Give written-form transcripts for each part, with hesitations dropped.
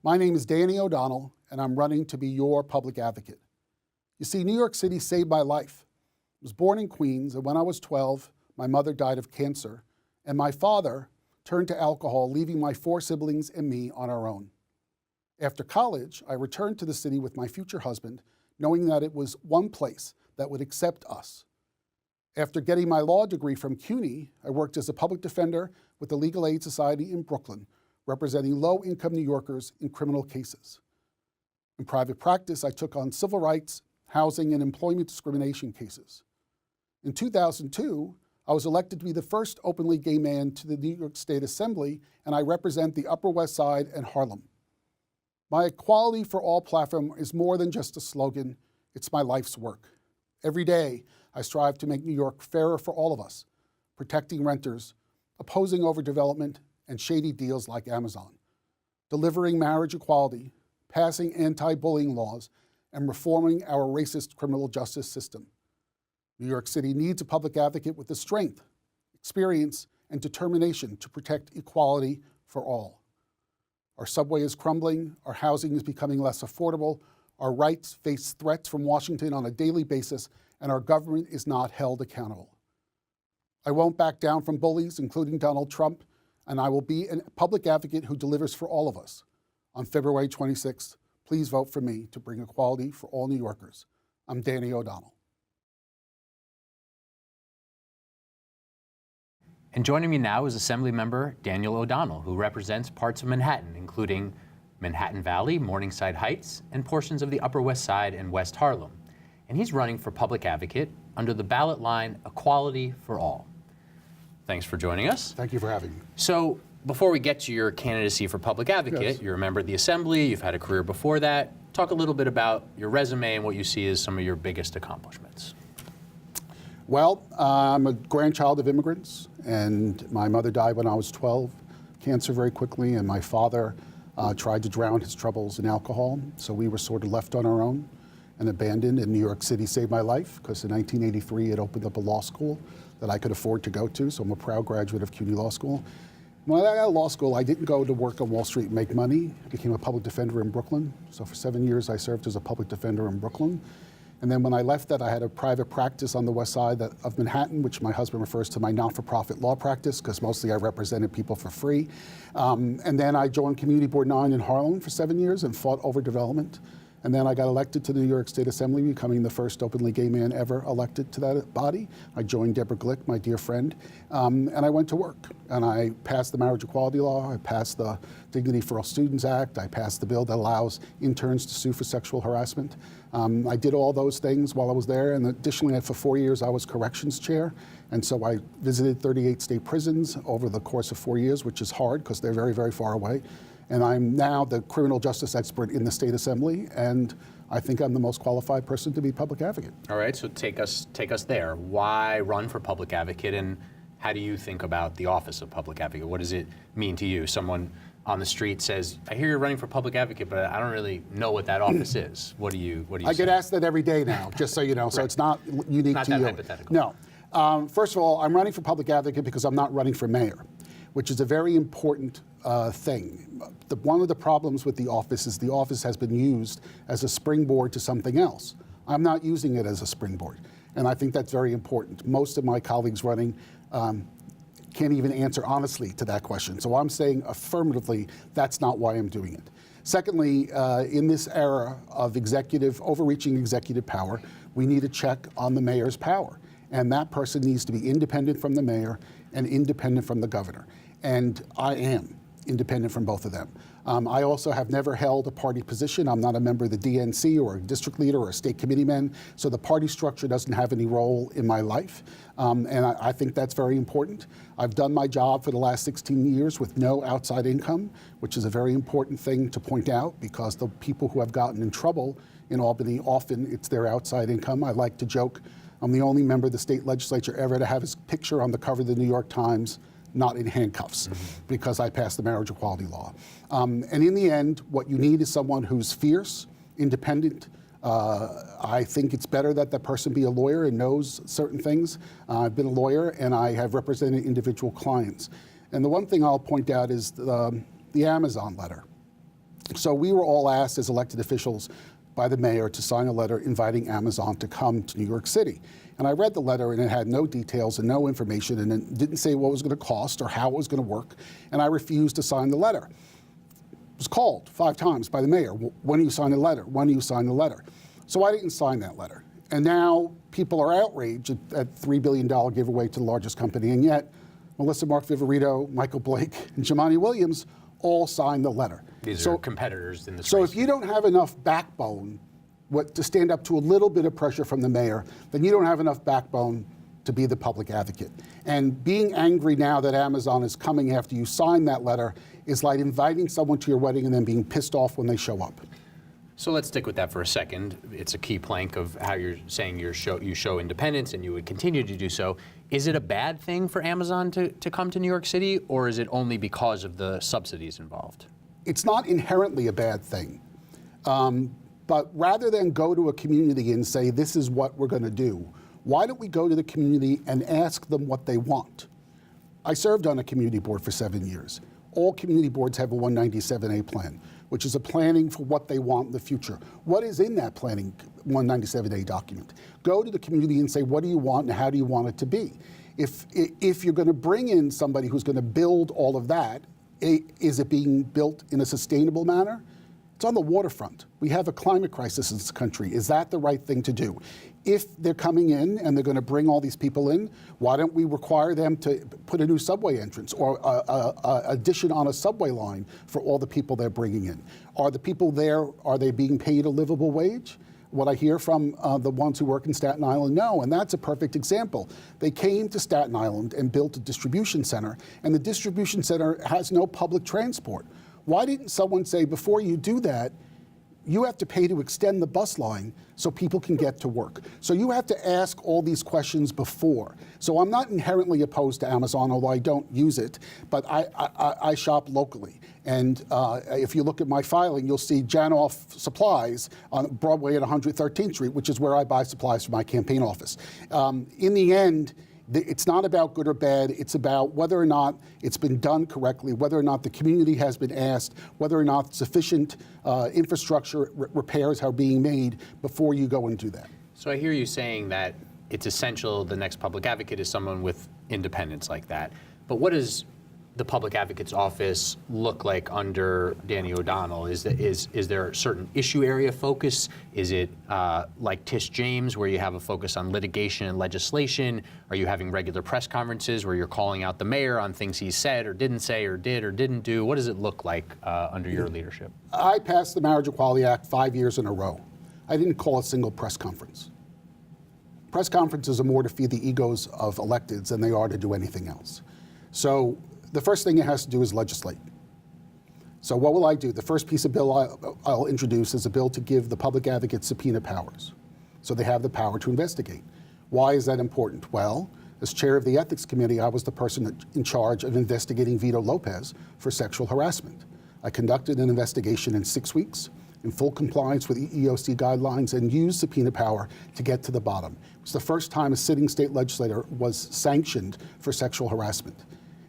My name is Danny O'Donnell, and I'm running to be your public advocate. You see, New York City saved my life. I was born in Queens, and when I was 12, my mother died of cancer, and my father turned to alcohol, leaving my 4 siblings and me on our own. After college, I returned to the city with my future husband, knowing that it was one place that would accept us. After getting my law degree from CUNY, I worked as a public defender with the Legal Aid Society in Brooklyn, representing low-income New Yorkers in criminal cases. In private practice, I took on civil rights, housing, and employment discrimination cases. In 2002, I was elected to be the first openly gay man to the New York State Assembly, and I represent the Upper West Side and Harlem. My Equality for All platform is more than just a slogan, it's my life's work. Every day, I strive to make New York fairer for all of us, protecting renters, opposing overdevelopment, and shady deals like Amazon, delivering marriage equality, passing anti-bullying laws, and reforming our racist criminal justice system. New York City needs a public advocate with the strength, experience, and determination to protect equality for all. Our subway is crumbling, our housing is becoming less affordable, our rights face threats from Washington on a daily basis, and our government is not held accountable. I won't back down from bullies, including Donald Trump, and I will be a public advocate who delivers for all of us. On February 26th, please vote for me to bring equality for all New Yorkers. I'm Danny O'Donnell. And joining me now is Assemblymember Daniel O'Donnell, who represents parts of Manhattan, including Manhattan Valley, Morningside Heights, and portions of the Upper West Side and West Harlem. And he's running for public advocate under the ballot line Equality for All. Thanks for joining us. Thank you for having me. So before we get to your candidacy for public advocate, yes. You're a member of the Assembly, you've had a career before that. Talk a little bit about your resume and what you see as some of your biggest accomplishments. Well, I'm a grandchild of immigrants, and my mother died when I was 12, cancer very quickly, and my father tried to drown his troubles in alcohol, so we were sort of left on our own and abandoned, and New York City saved my life, because in 1983 it opened up a law school that I could afford to go to, so I'm a proud graduate of CUNY Law School. When I got out of law school, I didn't go to work on Wall Street and make money. I became a public defender in Brooklyn, so for 7 years I served as a public defender in Brooklyn. And then when I left that, I had a private practice on the west side of Manhattan, which my husband refers to my not-for-profit law practice, because mostly I represented people for free. And then I joined Community Board 9 in Harlem for 7 years and fought overdevelopment. And then I got elected to the New York State Assembly, becoming the first openly gay man ever elected to that body. I joined Deborah Glick, my dear friend, and I went to work. And I passed the marriage equality law, I passed the Dignity for All Students Act, I passed the bill that allows interns to sue for sexual harassment. I did all those things while I was there, and additionally for 4 years I was corrections chair, and so I visited 38 state prisons over the course of 4 years, which is hard because they're very, very far away. And I'm now the criminal justice expert in the State Assembly, and I think I'm the most qualified person to be public advocate. All right, so take us there. Why run for public advocate, and how do you think about the office of public advocate? What does it mean to you? Someone on the street says, I hear you're running for public advocate, but I don't really know what that office is. What do you say? I get asked that every day now, just so you know, so it's not unique not to that you. Hypothetical. No. First of all, I'm running for public advocate because I'm not running for mayor, which is a very important thing. One of the problems with the office is the office has been used as a springboard to something else. I'm not using it as a springboard, and I think that's very important. Most of my colleagues running can't even answer honestly to that question. So I'm saying affirmatively, that's not why I'm doing it. Secondly, in this era of overreaching executive power, we need a check on the mayor's power. And that person needs to be independent from the mayor and independent from the governor. And I am independent from both of them. I also have never held a party position. I'm not a member of the DNC or a district leader or a state committeeman, so the party structure doesn't have any role in my life. And I think that's very important. I've done my job for the last 16 years with no outside income, which is a very important thing to point out, because the people who have gotten in trouble in Albany, often it's their outside income. I like to joke, I'm the only member of the state legislature ever to have his picture on the cover of the New York Times, not in handcuffs, because I passed the marriage equality law. And in the end, what you need is someone who's fierce, independent. I think it's better that that person be a lawyer and knows certain things. I've been a lawyer, and I have represented individual clients. And the one thing I'll point out is the Amazon letter. So we were all asked as elected officials by the mayor to sign a letter inviting Amazon to come to New York City. And I read the letter, and it had no details and no information, and it didn't say what it was going to cost or how it was going to work, and I refused to sign the letter. I was called 5 times by the mayor. When do you sign the letter? When do you sign the letter? So I didn't sign that letter. And now people are outraged at $3 billion giveaway to the largest company, and yet Melissa Mark Viverito, Michael Blake, and Jumaane Williams all signed the letter. These are competitors in this So race. if you don't have enough backbone to stand up to a little bit of pressure from the mayor, then you don't have enough backbone to be the public advocate. And being angry now that Amazon is coming after you sign that letter is like inviting someone to your wedding and then being pissed off when they show up. So let's stick with that for a second. It's a key plank of how you're saying you show independence, and you would continue to do so. Is it a bad thing for Amazon to come to New York City, or is it only because of the subsidies involved? It's not inherently a bad thing. But rather than go to a community and say, this is what we're going to do, why don't we go to the community and ask them what they want? I served on a community board for 7 years. All community boards have a 197A plan, which is a planning for what they want in the future. What is in that planning 197A document? Go to the community and say, what do you want and how do you want it to be? If you're going to bring in somebody who's going to build all of that, is it being built in a sustainable manner? It's on the waterfront. We have a climate crisis in this country. Is that the right thing to do? If they're coming in and they're going to bring all these people in, why don't we require them to put a new subway entrance or addition on a subway line for all the people they're bringing in? Are the people there, are they being paid a livable wage? What I hear from the ones who work in Staten Island, no, and that's a perfect example. They came to Staten Island and built a distribution center, and the distribution center has no public transport. Why didn't someone say, before you do that, you have to pay to extend the bus line so people can get to work? So you have to ask all these questions before. So I'm not inherently opposed to Amazon, although I don't use it, but I shop locally. And if you look at my filing, you'll see Janoff Supplies on Broadway at 113th Street, which is where I buy supplies for my campaign office. In the end, it's not about good or bad. It's about whether or not it's been done correctly, whether or not the community has been asked, whether or not sufficient infrastructure repairs are being made before you go and do that. So I hear you saying that it's essential the next public advocate is someone with independence like that. But what does the public advocate's office look like under Danny O'Donnell? Is there a certain issue area focus? Is it like Tish James, where you have a focus on litigation and legislation? Are you having regular press conferences where you're calling out the mayor on things he said or didn't say or did or didn't do? What does it look like under your leadership? I passed the Marriage Equality Act 5 years in a row. I didn't call a single press conference. Press conferences are more to feed the egos of electeds than they are to do anything else. So the first thing it has to do is legislate. So what will I do? The first piece of bill I'll introduce is a bill to give the public advocate subpoena powers. So they have the power to investigate. Why is that important? Well, as chair of the ethics committee, I was the person in charge of investigating Vito Lopez for sexual harassment. I conducted an investigation in 6 weeks in full compliance with EEOC guidelines and used subpoena power to get to the bottom. It was the first time a sitting state legislator was sanctioned for sexual harassment.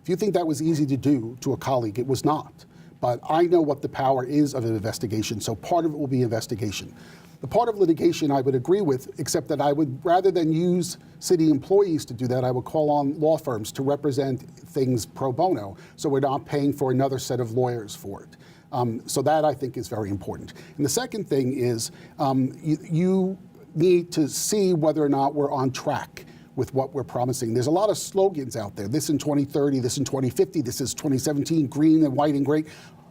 If you think that was easy to do to a colleague, it was not. But I know what the power is of an investigation, so part of it will be investigation. The part of litigation I would agree with, except that I would, rather than use city employees to do that, I would call on law firms to represent things pro bono, so we're not paying for another set of lawyers for it. So that, I think, is very important. And the second thing is you need to see whether or not we're on track with what we're promising. There's a lot of slogans out there. This in 2030, this in 2050, this is 2017, green and white and gray,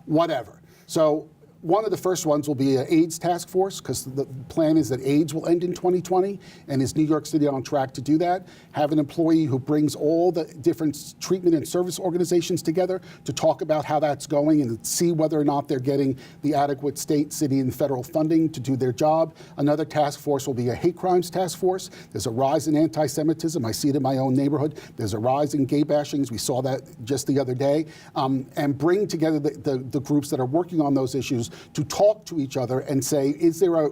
whatever. So one of the first ones will be an AIDS task force, because the plan is that AIDS will end in 2020, and is New York City on track to do that? Have an employee who brings all the different treatment and service organizations together to talk about how that's going and see whether or not they're getting the adequate state, city, and federal funding to do their job. Another task force will be a hate crimes task force. There's a rise in anti-Semitism. I see it in my own neighborhood. There's a rise in gay bashings. We saw that just the other day. And bring together the groups that are working on those issues to talk to each other and say, is there a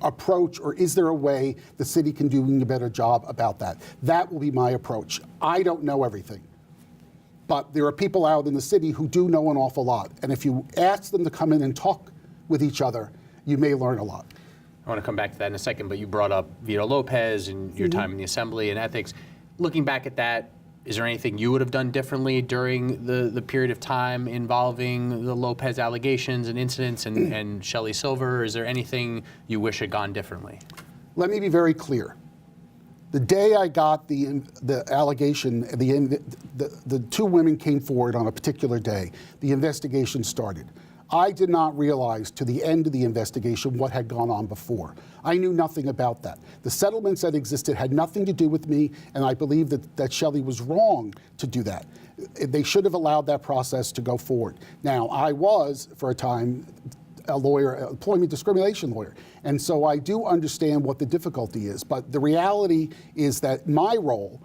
approach or is there a way the city can do a better job about that? That will be my approach. I don't know everything. But there are people out in the city who do know an awful lot. And if you ask them to come in and talk with each other, you may learn a lot. I want to come back to that in a second, but you brought up Vito Lopez and your time in the Assembly and ethics. Looking back at that, is there anything you would have done differently during the period of time involving the Lopez allegations and incidents and Shelley Silver? Or is there anything you wish had gone differently? Let me be very clear. The day I got the allegation, the two women came forward on a particular day. The investigation started. I did not realize to the end of the investigation what had gone on before. I knew nothing about that. The settlements that existed had nothing to do with me, and I believe that Shelley was wrong to do that. They should have allowed that process to go forward. Now, I was, for a time, a lawyer, employment discrimination lawyer. And so I do understand what the difficulty is. But the reality is that my role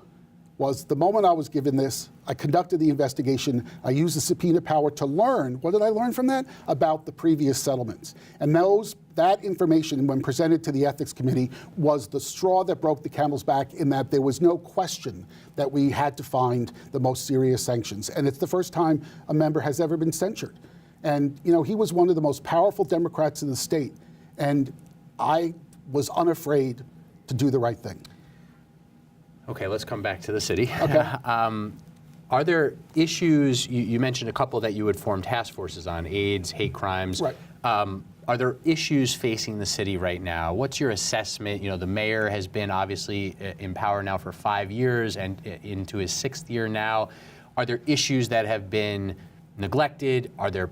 was the moment I was given this, I conducted the investigation, I used the subpoena power to learn. What did I learn from that? About the previous settlements. And that information, when presented to the Ethics Committee, was the straw that broke the camel's back, in that there was no question that we had to find the most serious sanctions. And it's the first time a member has ever been censured. And he was one of the most powerful Democrats in the state. And I was unafraid to do the right thing. Okay, let's come back to the city. Okay. Are there issues, you mentioned a couple that you would form task forces on, AIDS, hate crimes. Right. Are there issues facing the city right now? What's your assessment? The mayor has been obviously in power now for 5 years and into his 6th year now. Are there issues that have been neglected? Are there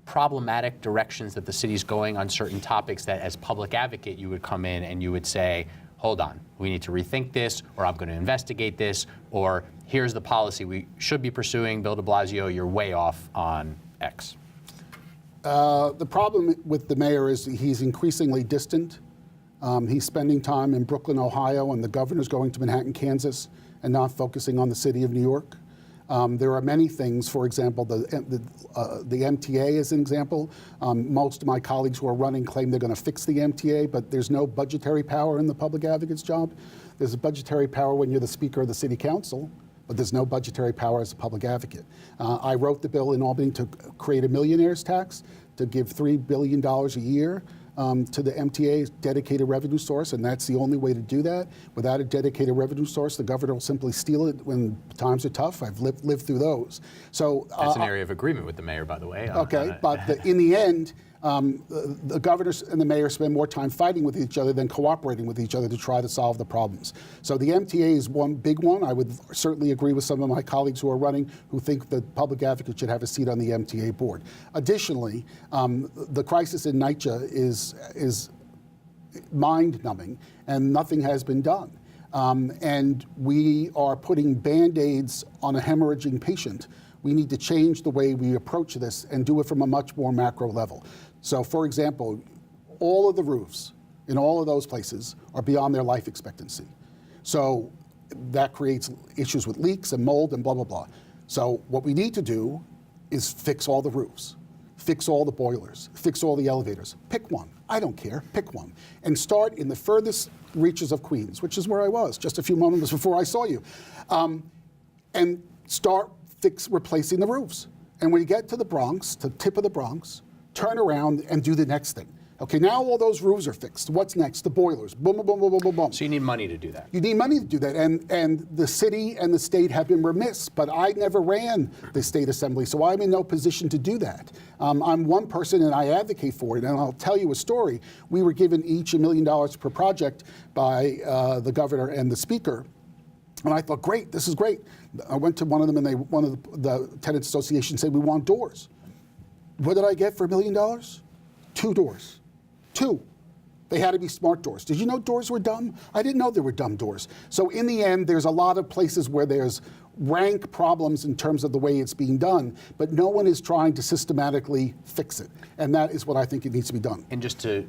problematic directions that the city's going on certain topics that, as public advocate, you would come in and you would say, hold on, we need to rethink this, or I'm going to investigate this, or here's the policy we should be pursuing, Bill de Blasio, you're way off on X? The problem with the mayor is he's increasingly distant. He's spending time in Brooklyn, Ohio, and the governor's going to Manhattan, Kansas, and not focusing on the city of New York. There are many things, for example, the MTA is an example. Most of my colleagues who are running claim they're going to fix the MTA, but there's no budgetary power in the public advocate's job. There's a budgetary power when you're the Speaker of the City Council, but there's no budgetary power as a public advocate. I wrote the bill in Albany to create a millionaire's tax, to give $3 billion a year to the MTA's dedicated revenue source, and that's the only way to do that. Without a dedicated revenue source, the governor will simply steal it when times are tough. I've lived through those. So that's an area of agreement with the mayor, by the way. Okay, but in the end, the governor and the mayor spend more time fighting with each other than cooperating with each other to try to solve the problems. So the MTA is one big one. I would certainly agree with some of my colleagues who are running who think the public advocate should have a seat on the MTA board. Additionally, the crisis in NYCHA is mind-numbing, and nothing has been done. And we are putting Band-Aids on a hemorrhaging patient. We need to change the way we approach this and do it from a much more macro level. So, for example, all of the roofs in all of those places are beyond their life expectancy. So that creates issues with leaks and mold and blah, blah, blah. So what we need to do is fix all the roofs, fix all the boilers, fix all the elevators. Pick one. I don't care. Pick one. And start in the furthest reaches of Queens, which is where I was just a few moments before I saw you. And start replacing the roofs. And when you get to the Bronx, to the tip of the Bronx, turn around and do the next thing. Okay, now all those roofs are fixed. What's next? The boilers. Boom, boom, boom, boom, boom, boom, boom. So you need money to do that. You need money to do that. And the city and the state have been remiss, but I never ran the state assembly, so I'm in no position to do that. I'm one person and I advocate for it, and I'll tell you a story. We were given each $1 million per project by the governor and the speaker. And I thought, great, this is great. I went to one of them, and one of the tenants association said, we want doors. What did I get for $1 million? 2 doors. 2. They had to be smart doors. Did you know doors were dumb? I didn't know there were dumb doors. So in the end, there's a lot of places where there's rank problems in terms of the way it's being done, but no one is trying to systematically fix it. And that is what I think it needs to be done. And just to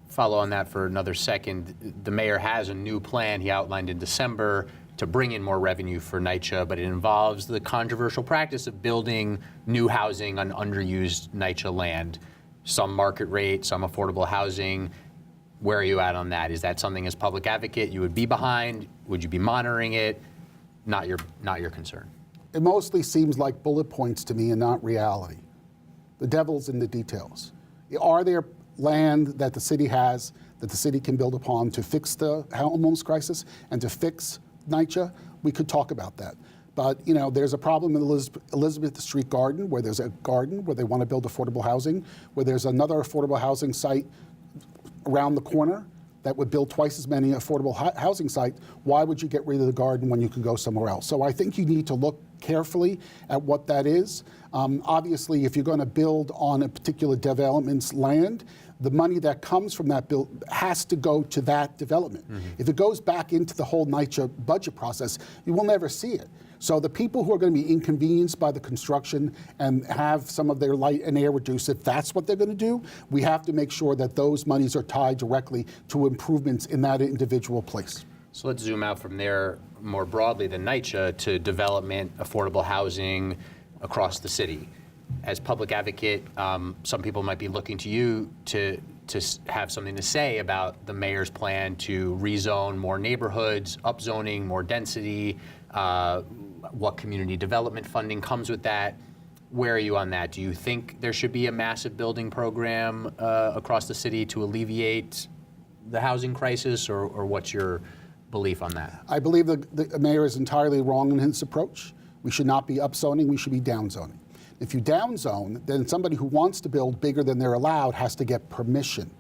follow on that for another second, the mayor has a new plan he outlined in December to bring in more revenue for NYCHA, but it involves the controversial practice of building new housing on underused NYCHA land, some market rate, some affordable housing. Where are you at on that? Is that something as public advocate you would be behind? Would you be monitoring it? Not your concern? It mostly seems like bullet points to me and not reality. The devil's in the details. Are there land that the city has that the city can build upon to fix the homeless crisis and to fix NYCHA? We could talk about that. But there's a problem in Elizabeth Street Garden, where there's a garden where they want to build affordable housing, where there's another affordable housing site around the corner that would build twice as many affordable housing sites. Why would you get rid of the garden when you could go somewhere else? So I think you need to look carefully at what that is. Obviously, if you're going to build on a particular development's land, the money that comes from that build has to go to that development. Mm-hmm. If it goes back into the whole NYCHA budget process, you will never see it. So the people who are going to be inconvenienced by the construction and have some of their light and air reduced, if that's what they're going to do, we have to make sure that those monies are tied directly to improvements in that individual place. So let's zoom out from there more broadly than NYCHA to development, affordable housing across the city. As public advocate, some people might be looking to you to have something to say about the mayor's plan to rezone more neighborhoods, upzoning, more density, what community development funding comes with that. Where are you on that? Do you think there should be a massive building program across the city to alleviate the housing crisis, or what's your belief on that? I believe the mayor is entirely wrong in his approach. We should not be upzoning, we should be downzoning. If you downzone, then somebody who wants to build bigger than they're allowed has to get permission.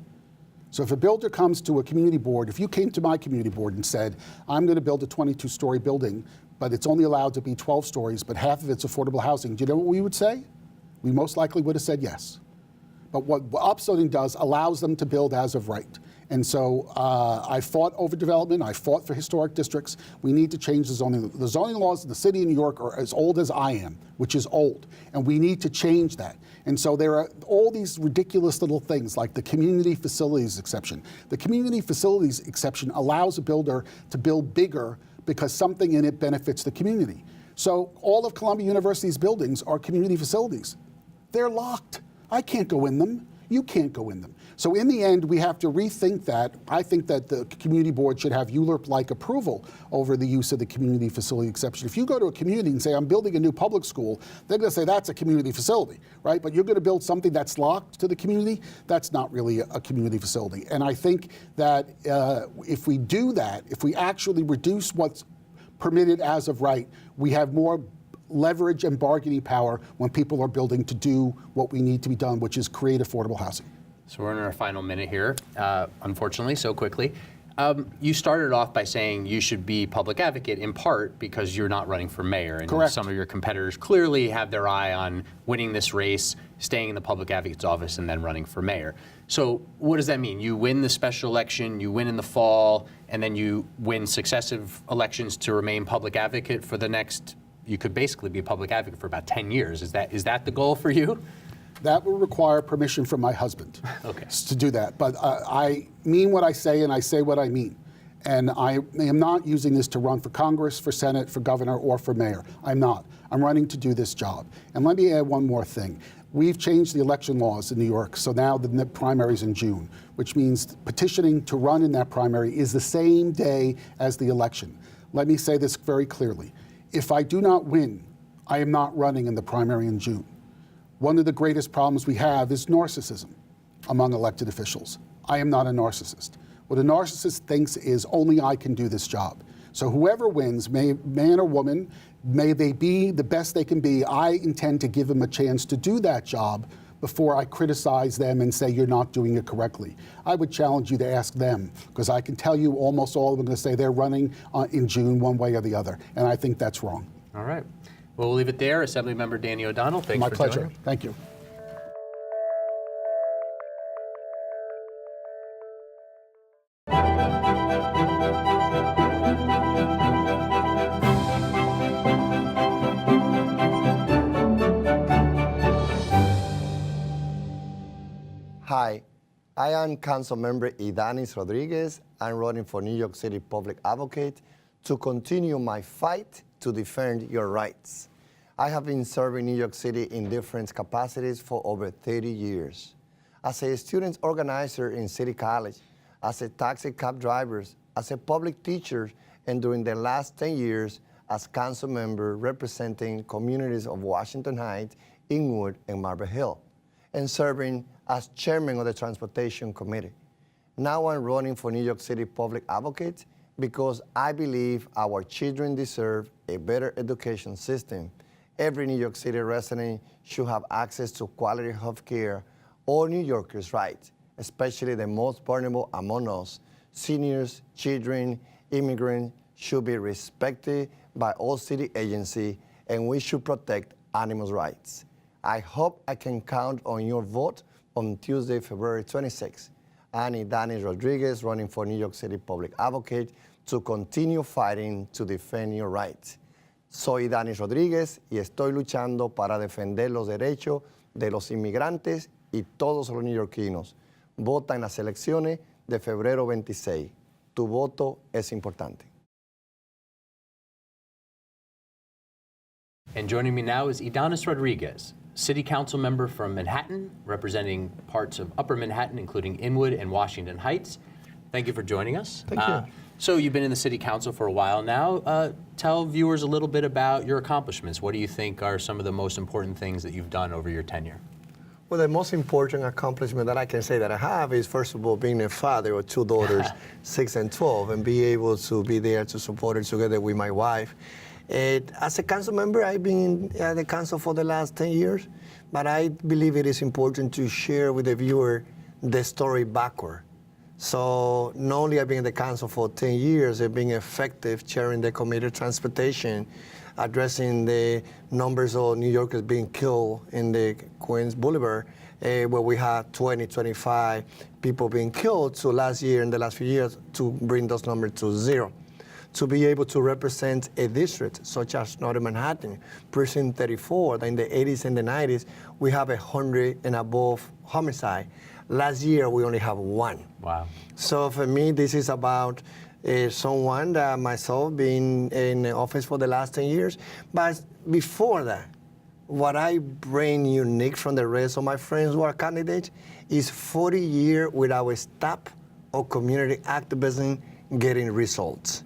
So if a builder comes to a community board, if you came to my community board and said, I'm going to build a 22-story building, but it's only allowed to be 12 stories, but half of it's affordable housing, do you know what we would say? We most likely would have said yes. But what upzoning does allows them to build as of right. And so I fought overdevelopment, I fought for historic districts. We need to change the zoning. The zoning laws of the city of New York are as old as I am, which is old, and we need to change that. And so there are all these ridiculous little things like the community facilities exception. The community facilities exception allows a builder to build bigger because something in it benefits the community. So all of Columbia University's buildings are community facilities. They're locked. I can't go in them. You can't go in them. So in the end, we have to rethink that. I think that the community board should have ULURP-like approval over the use of the community facility exception. If you go to a community and say, I'm building a new public school, they're going to say that's a community facility, right? But you're going to build something that's locked to the community, that's not really a community facility. And I think that if we do that, if we actually reduce what's permitted as of right, we have more leverage and bargaining power when people are building to do what we need to be done, which is create affordable housing. So we're in our final minute here, unfortunately, so quickly. You started off by saying you should be public advocate in part because you're not running for mayor. And correct. Some of your competitors clearly have their eye on winning this race, staying in the public advocate's office, and then running for mayor. So what does that mean? You win the special election, you win in the fall, and then you win successive elections to remain public advocate for the next, you could basically be a public advocate for about 10 years. Is that the goal for you? That will require permission from my husband to do that. But I mean what I say, and I say what I mean. And I am not using this to run for Congress, for Senate, for governor, or for mayor. I'm not. I'm running to do this job. And let me add one more thing. We've changed the election laws in New York, so now the primary is in June, which means petitioning to run in that primary is the same day as the election. Let me say this very clearly. If I do not win, I am not running in the primary in June. One of the greatest problems we have is narcissism among elected officials. I am not a narcissist. What a narcissist thinks is only I can do this job. So whoever wins, man or woman, may they be the best they can be, I intend to give them a chance to do that job before I criticize them and say you're not doing it correctly. I would challenge you to ask them, because I can tell you almost all of them are going to say they're running in June one way or the other, and I think that's wrong. All right. Well, we'll leave it there. Assemblymember Danny O'Donnell, thanks My for pleasure. joining. Thank you. Hi, I am Councilmember Ydanis Rodríguez. I'm running for New York City Public Advocate to continue my fight to defend your rights. I have been serving New York City in different capacities for over 30 years. As a student organizer in City College, as a taxi cab driver, as a public teacher, and during the last 10 years as council member representing communities of Washington Heights, Inwood, and Marble Hill, and serving as chairman of the Transportation Committee. Now I'm running for New York City Public Advocate because I believe our children deserve a better education system. Every New York City resident should have access to quality health care. All New Yorkers' rights, especially the most vulnerable among us, seniors, children, immigrants, should be respected by all city agencies, and we should protect animals' rights. I hope I can count on your vote on Tuesday, February 26th. I'm Ydanis Rodríguez, running for New York City Public Advocate to continue fighting to defend your rights. Soy Ydanis Rodríguez y estoy luchando para defender los derechos de los inmigrantes y todos los neoyorquinos. Vota en las elecciones de febrero 26. Tu voto es importante. And joining me now is Ydanis Rodríguez, City Council member from Manhattan, representing parts of Upper Manhattan, including Inwood and Washington Heights. Thank you for joining us. Thank you. So you've been in the City Council for a while now. Tell viewers a little bit about your accomplishments. What do you think are some of the most important things that you've done over your tenure? Well, the most important accomplishment that I can say that I have is, first of all, being a father of two daughters, 6 and 12, and be able to be there to support her together with my wife. As a council member, I've been at the council for the last 10 years, but I believe it is important to share with the viewer the story backward. So not only have I been in the council for 10 years, I've been effective chairing the committee of transportation, addressing the numbers of New Yorkers being killed in the Queens Boulevard, where we had 20, 25 people being killed. So last year, in the last few years, to bring those numbers to 0. To be able to represent a district such as Northern Manhattan, Precinct 34, that in the 80s and the 90s, we have 100 and above homicide. Last year, we only have 1. Wow. So for me, this is about someone that myself being in the office for the last 10 years. But before that, what I bring unique from the rest of my friends who are candidates is 40 years with our staff of community activism getting results.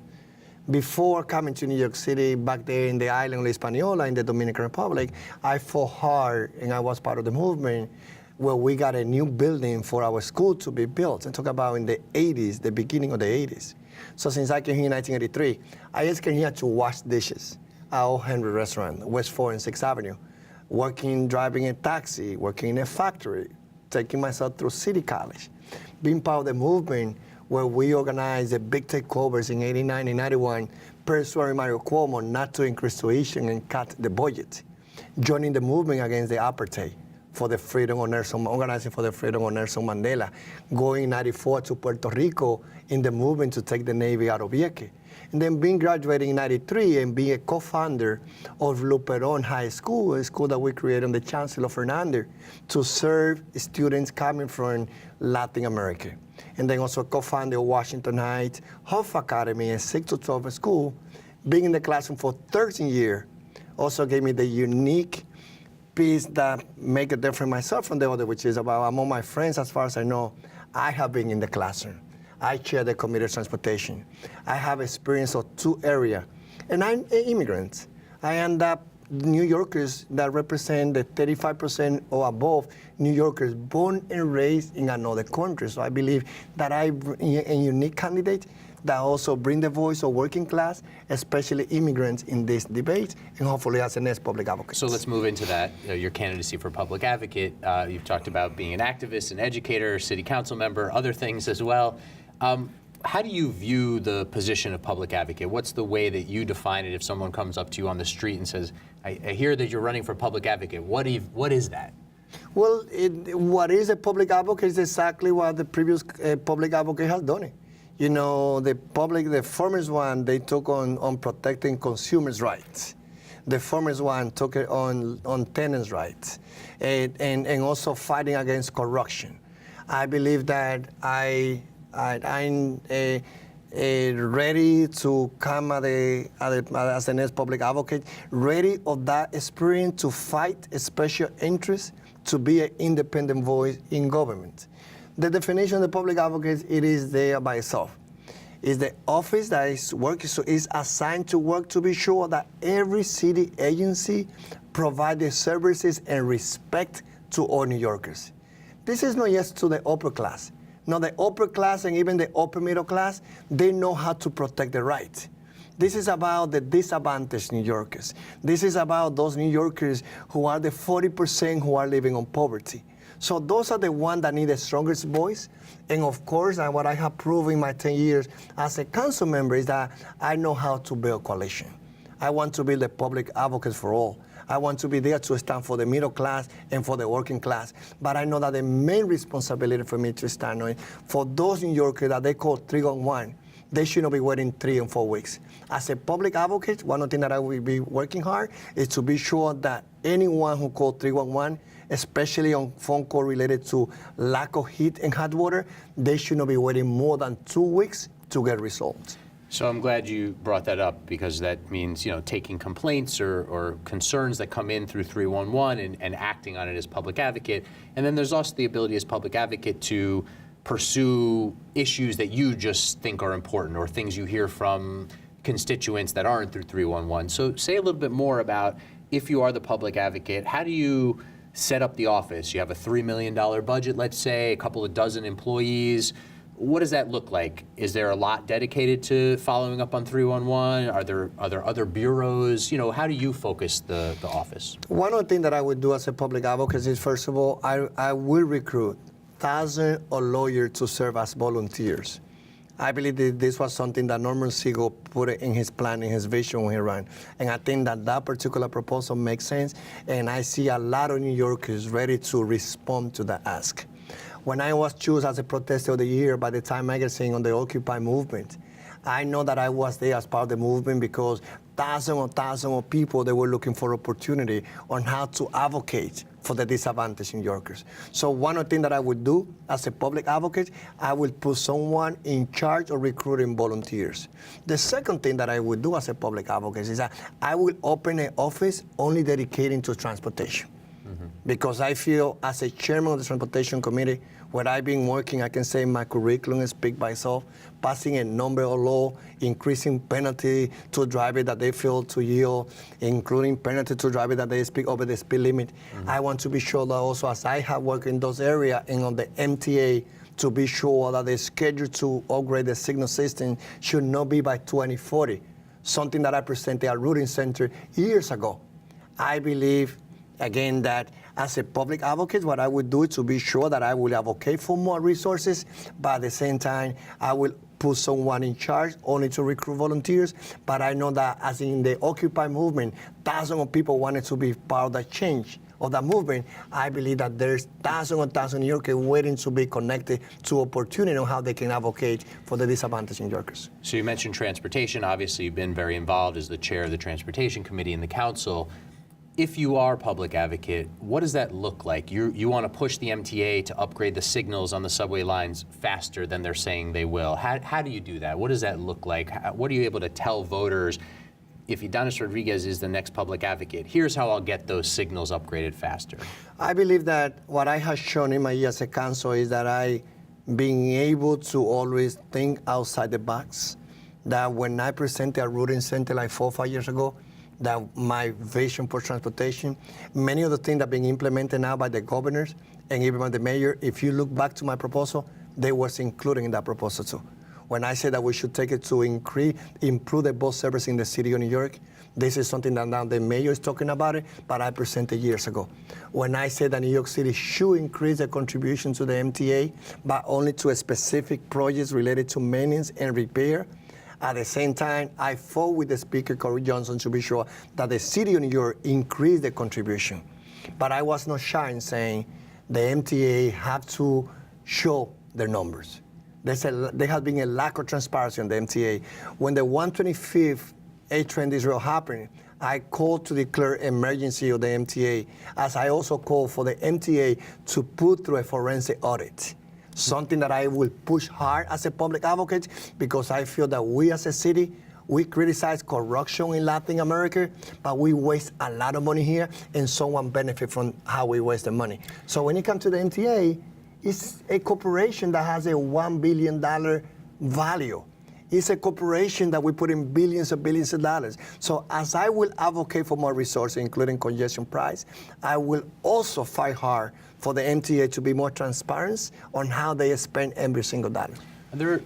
Before coming to New York City, back there in the island of Hispaniola in the Dominican Republic, I fought hard and I was part of the movement where we got a new building for our school to be built. And talk about in the 80s, the beginning of the 80s. So since I came here in 1983, I just came here to wash dishes at Old Henry Restaurant, West 4th and 6th Avenue, driving a taxi, working in a factory, taking myself through City College, being part of the movement where we organized the big takeovers in 89 and 91, persuading Mario Cuomo not to increase tuition and cut the budget, joining the movement against the apartheid for the freedom of organizing for the freedom of Nelson Mandela, going in 94 to Puerto Rico in the movement to take the Navy out of Vieques, and then being graduating in 93 and being a co-founder of Luperon High School, a school that we created on the Chancellor Fernandez to serve students coming from Latin America. And then also co-founder of Washington Heights Health Academy, a 6 to 12 school. Being in the classroom for 13 years also gave me the unique piece that make a difference myself from the other, which is about among my friends, as far as I know, I have been in the classroom. I chair the committee of transportation. I have experience of 2 areas, and I'm an immigrant. I end up New Yorkers that represent the 35% or above New Yorkers born and raised in another country. So I believe that I'm a unique candidate that also bring the voice of working class, especially immigrants, in this debate, and hopefully as the next public advocate. So let's move into that, your candidacy for public advocate. You've talked about being an activist, an educator, city council member, other things as well. How do you view the position of public advocate? What's the way that you define it if someone comes up to you on the street and says, I hear that you're running for public advocate. What is that? Well, what is a public advocate is exactly what the previous public advocate has done. You know, the former one, they took on protecting consumers' rights. The former one took it on tenants' rights and also fighting against corruption. I believe that I'm ready to come as the next public advocate, ready of that experience to fight a special interest, to be an independent voice in government. The definition of the public advocate, it is there by itself. is the office that is assigned to work to be sure that every city agency provides the services and respect to all New Yorkers. This is not just to the upper class. Now, the upper class and even the upper middle class, they know how to protect the right. This is about the disadvantaged New Yorkers. This is about those New Yorkers who are the 40% who are living on poverty. So those are the ones that need the strongest voice. And of course, what I have proven in my 10 years as a council member is that I know how to build coalition. I want to be the public advocate for all. I want to be there to stand for the middle class and for the working class. But I know that the main responsibility for me to stand on for those New Yorkers that they call 3-on-1, they should not be waiting 3 and 4 weeks. As a public advocate, one of the things that I will be working hard is to be sure that anyone who calls 311, especially on phone call related to lack of heat and hot water, they should not be waiting more than 2 weeks to get results. So I'm glad you brought that up, because that means, taking complaints or concerns that come in through 311 and acting on it as public advocate. And then there's also the ability as public advocate to pursue issues that you just think are important or things you hear from constituents that aren't through 311. So say a little bit more about, if you are the public advocate, how do you set up the office? You have a $3 million budget, let's say, a couple of dozen employees. What does that look like? Is there a lot dedicated to following up on 311? Are there other bureaus? How do you focus the office? One of the things that I would do as a public advocate is, first of all, I will recruit thousands of lawyers to serve as volunteers. I believe that this was something that Norman Siegel put in his plan, in his vision when he ran. And I think that particular proposal makes sense. And I see a lot of New Yorkers ready to respond to the ask. When I was chosen as a protester of the year by the Time magazine on the Occupy movement, I know that I was there as part of the movement because thousands of people, they were looking for opportunity on how to advocate for the disadvantaged New Yorkers. So one of the things that I would do as a public advocate, I would put someone in charge of recruiting volunteers. The second thing that I would do as a public advocate is that I will open an office only dedicated to transportation. Because I feel, as a chairman of the Transportation Committee, where I've been working, I can say my curriculum speaks by itself, passing a number of laws, increasing penalty to drivers that they fail to yield, including penalty to drivers that they speak over the speed limit. I want to be sure that also, as I have worked in those areas and on the MTA, to be sure that the schedule to upgrade the signal system should not be by 2040, something that I presented at Routing Center years ago. I believe, again, that as a public advocate, what I would do is to be sure that I will advocate for more resources, but at the same time, I will put someone in charge only to recruit volunteers. But I know that, as in the Occupy movement, thousands of people wanted to be part of that change, of that movement. I believe that there's thousands of New Yorkers waiting to be connected to opportunity on how they can advocate for the disadvantaged New Yorkers. So you mentioned transportation. Obviously, you've been very involved as the chair of the Transportation Committee in the council. If you are public advocate, what does that look like? You want to push the MTA to upgrade the signals on the subway lines faster than they're saying they will. How do you do that? What does that look like? What are you able to tell voters? If Ydanis Rodríguez is the next public advocate, here's how I'll get those signals upgraded faster. I believe that what I have shown in my year as a council is that I being able to always think outside the box. That when I presented a Routing Center like 4 or 5 years ago, that my vision for transportation, many of the things that are being implemented now by the governors and even by the mayor, if you look back to my proposal, they was included in that proposal too. When I said that we should take it to improve the bus service in the city of New York, this is something that now the mayor is talking about it, but I presented years ago. When I said that New York City should increase the contribution to the MTA, but only to a specific projects related to maintenance and repair, at the same time, I fought with the Speaker, Corey Johnson, to be sure that the city of New York increased the contribution. But I was not shy in saying the MTA have to show their numbers. There has been a lack of transparency on the MTA. When the 125th A train derail happened, I called to declare emergency of the MTA, as I also called for the MTA to put through a forensic audit. Something that I will push hard as a public advocate, because I feel that we as a city, we criticize corruption in Latin America, but we waste a lot of money here, and someone benefit from how we waste the money. So when it comes to the MTA, it's a corporation that has a $1 billion value. It's a corporation that we put in billions and billions of dollars. So as I will advocate for more resources, including congestion price, I will also fight hard for the MTA to be more transparent on how they spend every single dollar. There,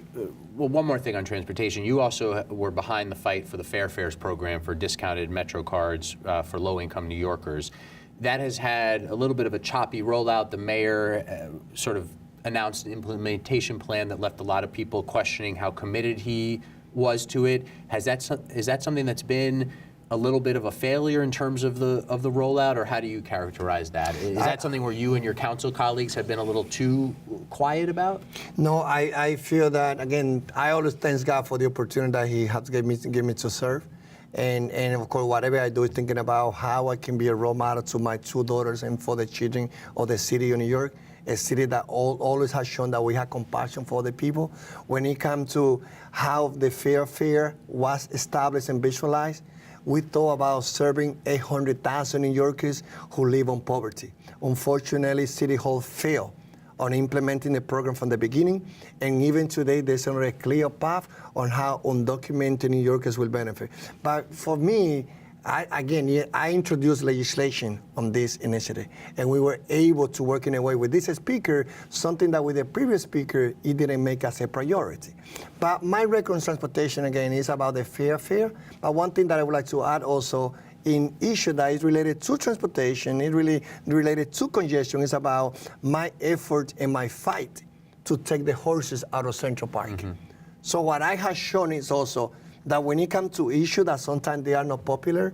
well, one more thing on transportation. You also were behind the fight for the Fair Fares program for discounted Metro cards for low-income New Yorkers. That has had a little bit of a choppy rollout. The mayor sort of announced an implementation plan that left a lot of people questioning how committed he was to it. Is that something that's been a little bit of a failure in terms of the rollout, or how do you characterize that? Is that something where you and your council colleagues have been a little too quiet about? No, I feel that, again, I always thank God for the opportunity that he has given me to serve. And of course, whatever I do is thinking about how I can be a role model to my two daughters and for the children of the city of New York, a city that always has shown that we have compassion for the people. When it comes to how the Fair Fare was established and visualized, we thought about serving 800,000 New Yorkers who live on poverty. Unfortunately, City Hall failed on implementing the program from the beginning, and even today, there's not a clear path on how undocumented New Yorkers will benefit. But for me, I introduced legislation on this initiative, and we were able to work in a way with this speaker, something that with the previous speaker, it didn't make us a priority. But my record on transportation, again, is about the Fair Fare. But one thing that I would like to add also, in issue that is related to transportation, it really related to congestion, is about my effort and my fight to take the horses out of Central Park. Mm-hmm. So what I have shown is also that when it comes to issues that sometimes they are not popular,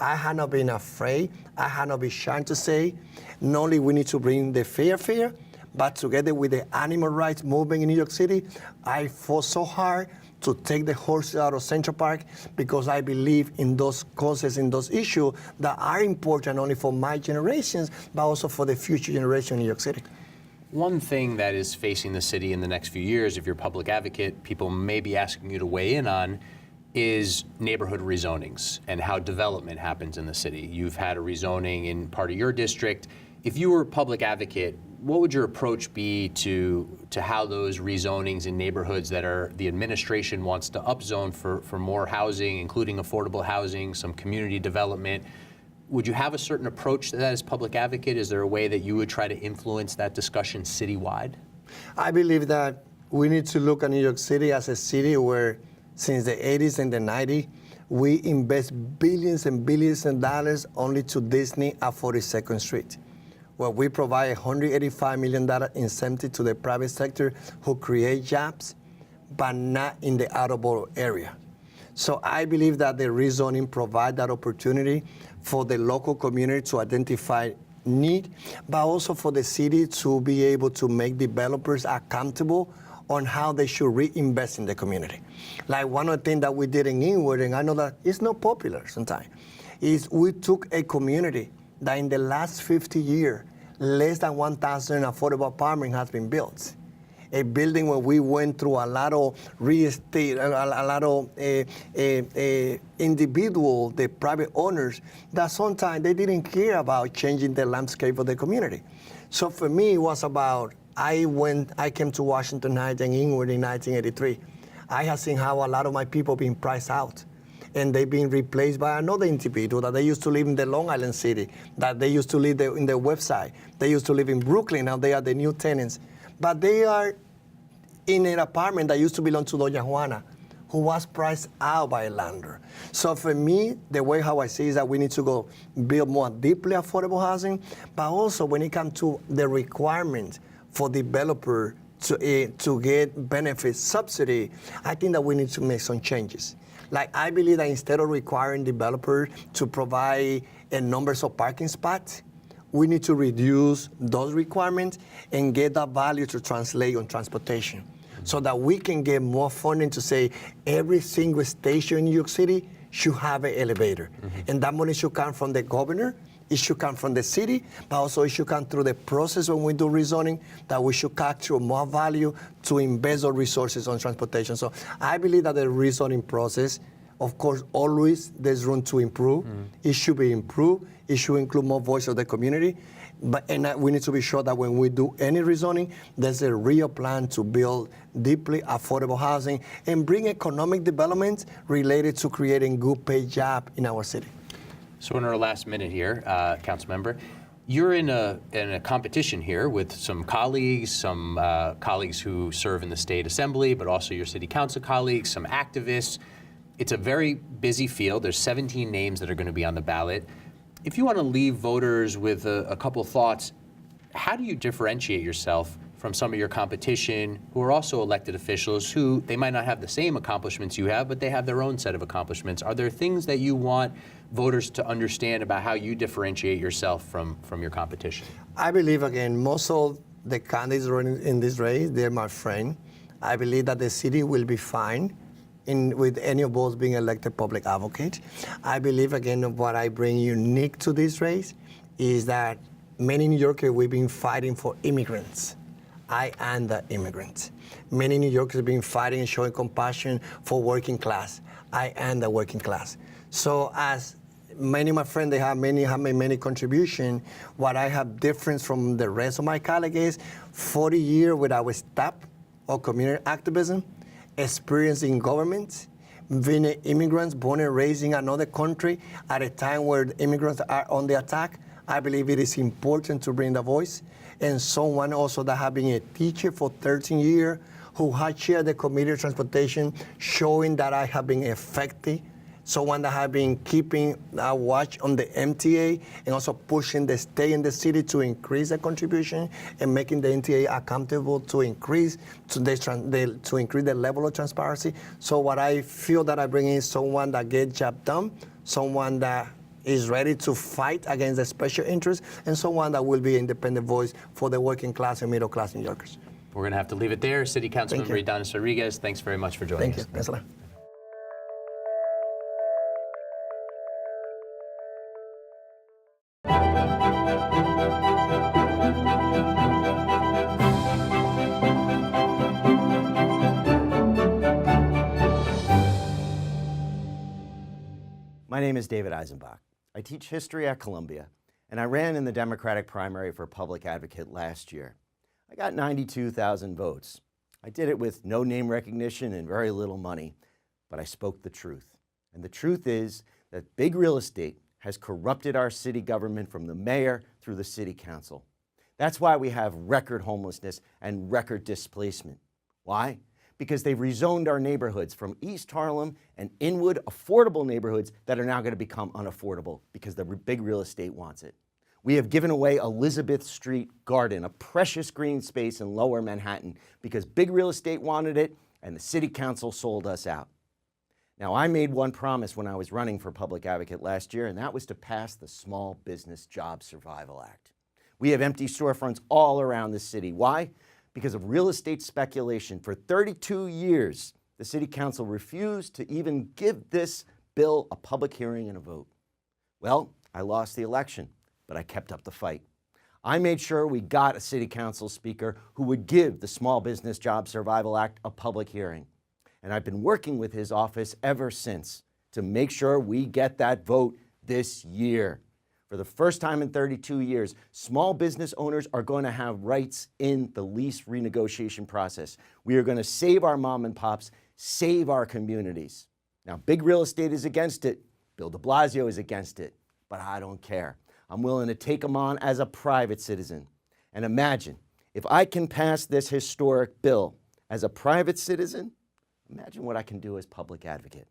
I have not been afraid, I have not been shy to say, not only we need to bring the Fair Fare, but together with the animal rights movement in New York City, I fought so hard to take the horses out of Central Park because I believe in those causes, in those issues that are important not only for my generations, but also for the future generation in New York City. One thing that is facing the city in the next few years, if you're a public advocate, people may be asking you to weigh in on, is neighborhood rezonings and how development happens in the city. You've had a rezoning in part of your district. If you were a public advocate, what would your approach be to how those rezonings in neighborhoods that the administration wants to upzone for more housing, including affordable housing, some community development? Would you have a certain approach to that as public advocate? Is there a way that you would try to influence that discussion citywide? I believe that we need to look at New York City as a city where since the 80s and the 90s, we invest billions and billions of dollars only to Disney at 42nd Street, where we provide $185 million incentive to the private sector who create jobs, but not in the outer borough area. So I believe that the rezoning provides that opportunity for the local community to identify need, but also for the city to be able to make developers accountable on how they should reinvest in the community. Like one of the things that we did in Inwood, and I know that it's not popular sometimes, is we took a community that in the last 50 years, less than 1,000 affordable apartments has been built. A building where we went through a lot of real estate, a lot of individual, the private owners, that sometimes they didn't care about changing the landscape of the community. So for me, it was about, I came to Washington Heights and Inwood in 1983. I have seen how a lot of my people being priced out, and they've been replaced by another individual that they used to live in the Long Island City, that they used to live in the West Side. They used to live in Brooklyn, now they are the new tenants. But they are in an apartment that used to belong to Doña Juana, who was priced out by a landlord. So for me, the way how I see is that we need to go build more deeply affordable housing, but also when it comes to the requirement for developer to get benefit subsidy, I think that we need to make some changes. Like I believe that instead of requiring developers to provide a numbers of parking spots, we need to reduce those requirements and get that value to translate on transportation so that we can get more funding to say every single station in New York City should have an elevator. Mm-hmm. And that money should come from the governor, it should come from the city, but also it should come through the process when we do rezoning, that we should capture more value to invest those resources on transportation. So I believe that the rezoning process, of course, always there's room to improve. Mm-hmm. It should be improved. It should include more voice of the community. We need to be sure that when we do any rezoning, there's a real plan to build deeply affordable housing and bring economic development related to creating good paid jobs in our city. So in our last minute here, council member, you're in a competition here with some colleagues who serve in the state assembly, but also your city council colleagues, some activists. It's a very busy field. There's 17 names that are going to be on the ballot. If you want to leave voters with a couple of thoughts, how do you differentiate yourself from some of your competition who are also elected officials who they might not have the same accomplishments you have, but they have their own set of accomplishments? Are there things that you want voters to understand about how you differentiate yourself from your competition? I believe, again, most of the candidates running in this race, they're my friend. I believe that the city will be fine with any of us being elected public advocate. I believe, again, what I bring unique to this race is that many New Yorkers, we've been fighting for immigrants. I am the immigrant. Many New Yorkers have been fighting and showing compassion for working class. I am the working class. So as many of my friends, they have many contributions. What I have different from the rest of my colleagues is 40 years with our staff of community activism, experience in government, being immigrants born and raised in another country at a time where the immigrants are on the attack. I believe it is important to bring the voice. And someone also that has been a teacher for 13 years, who has chaired the Committee of Transportation, showing that I have been effective. Someone that has been keeping a watch on the MTA and also pushing the state and the city to increase the contribution and making the MTA accountable to increase the level of transparency. So what I feel that I bring in is someone that gets job done, someone that is ready to fight against the special interests, and someone that will be an independent voice for the working class and middle class New Yorkers. We're going to have to leave it there. City Council Member Ydanis Rodríguez, thanks very much for joining us. Thank you. Thanks a lot. My name is David Eisenbach. I teach history at Columbia, and I ran in the Democratic primary for public advocate last year. I got 92,000 votes. I did it with no name recognition and very little money, but I spoke the truth. And the truth is that big real estate has corrupted our city government from the mayor through the city council. That's why we have record homelessness and record displacement. Why? Because they've rezoned our neighborhoods from East Harlem and Inwood, affordable neighborhoods that are now going to become unaffordable because the big real estate wants it. We have given away Elizabeth Street Garden, a precious green space in Lower Manhattan, because big real estate wanted it and the city council sold us out. Now, I made one promise when I was running for public advocate last year, and that was to pass the Small Business Job Survival Act. We have empty storefronts all around the city. Why? Because of real estate speculation. For 32 years, the City Council refused to even give this bill a public hearing and a vote. Well, I lost the election, but I kept up the fight. I made sure we got a City Council speaker who would give the Small Business Job Survival Act a public hearing. And I've been working with his office ever since to make sure we get that vote this year. For the first time in 32 years, small business owners are going to have rights in the lease renegotiation process. We are going to save our mom and pops, save our communities. Now, big real estate is against it. Bill de Blasio is against it, but I don't care. I'm willing to take them on as a private citizen. And imagine, if I can pass this historic bill as a private citizen, imagine what I can do as public advocate.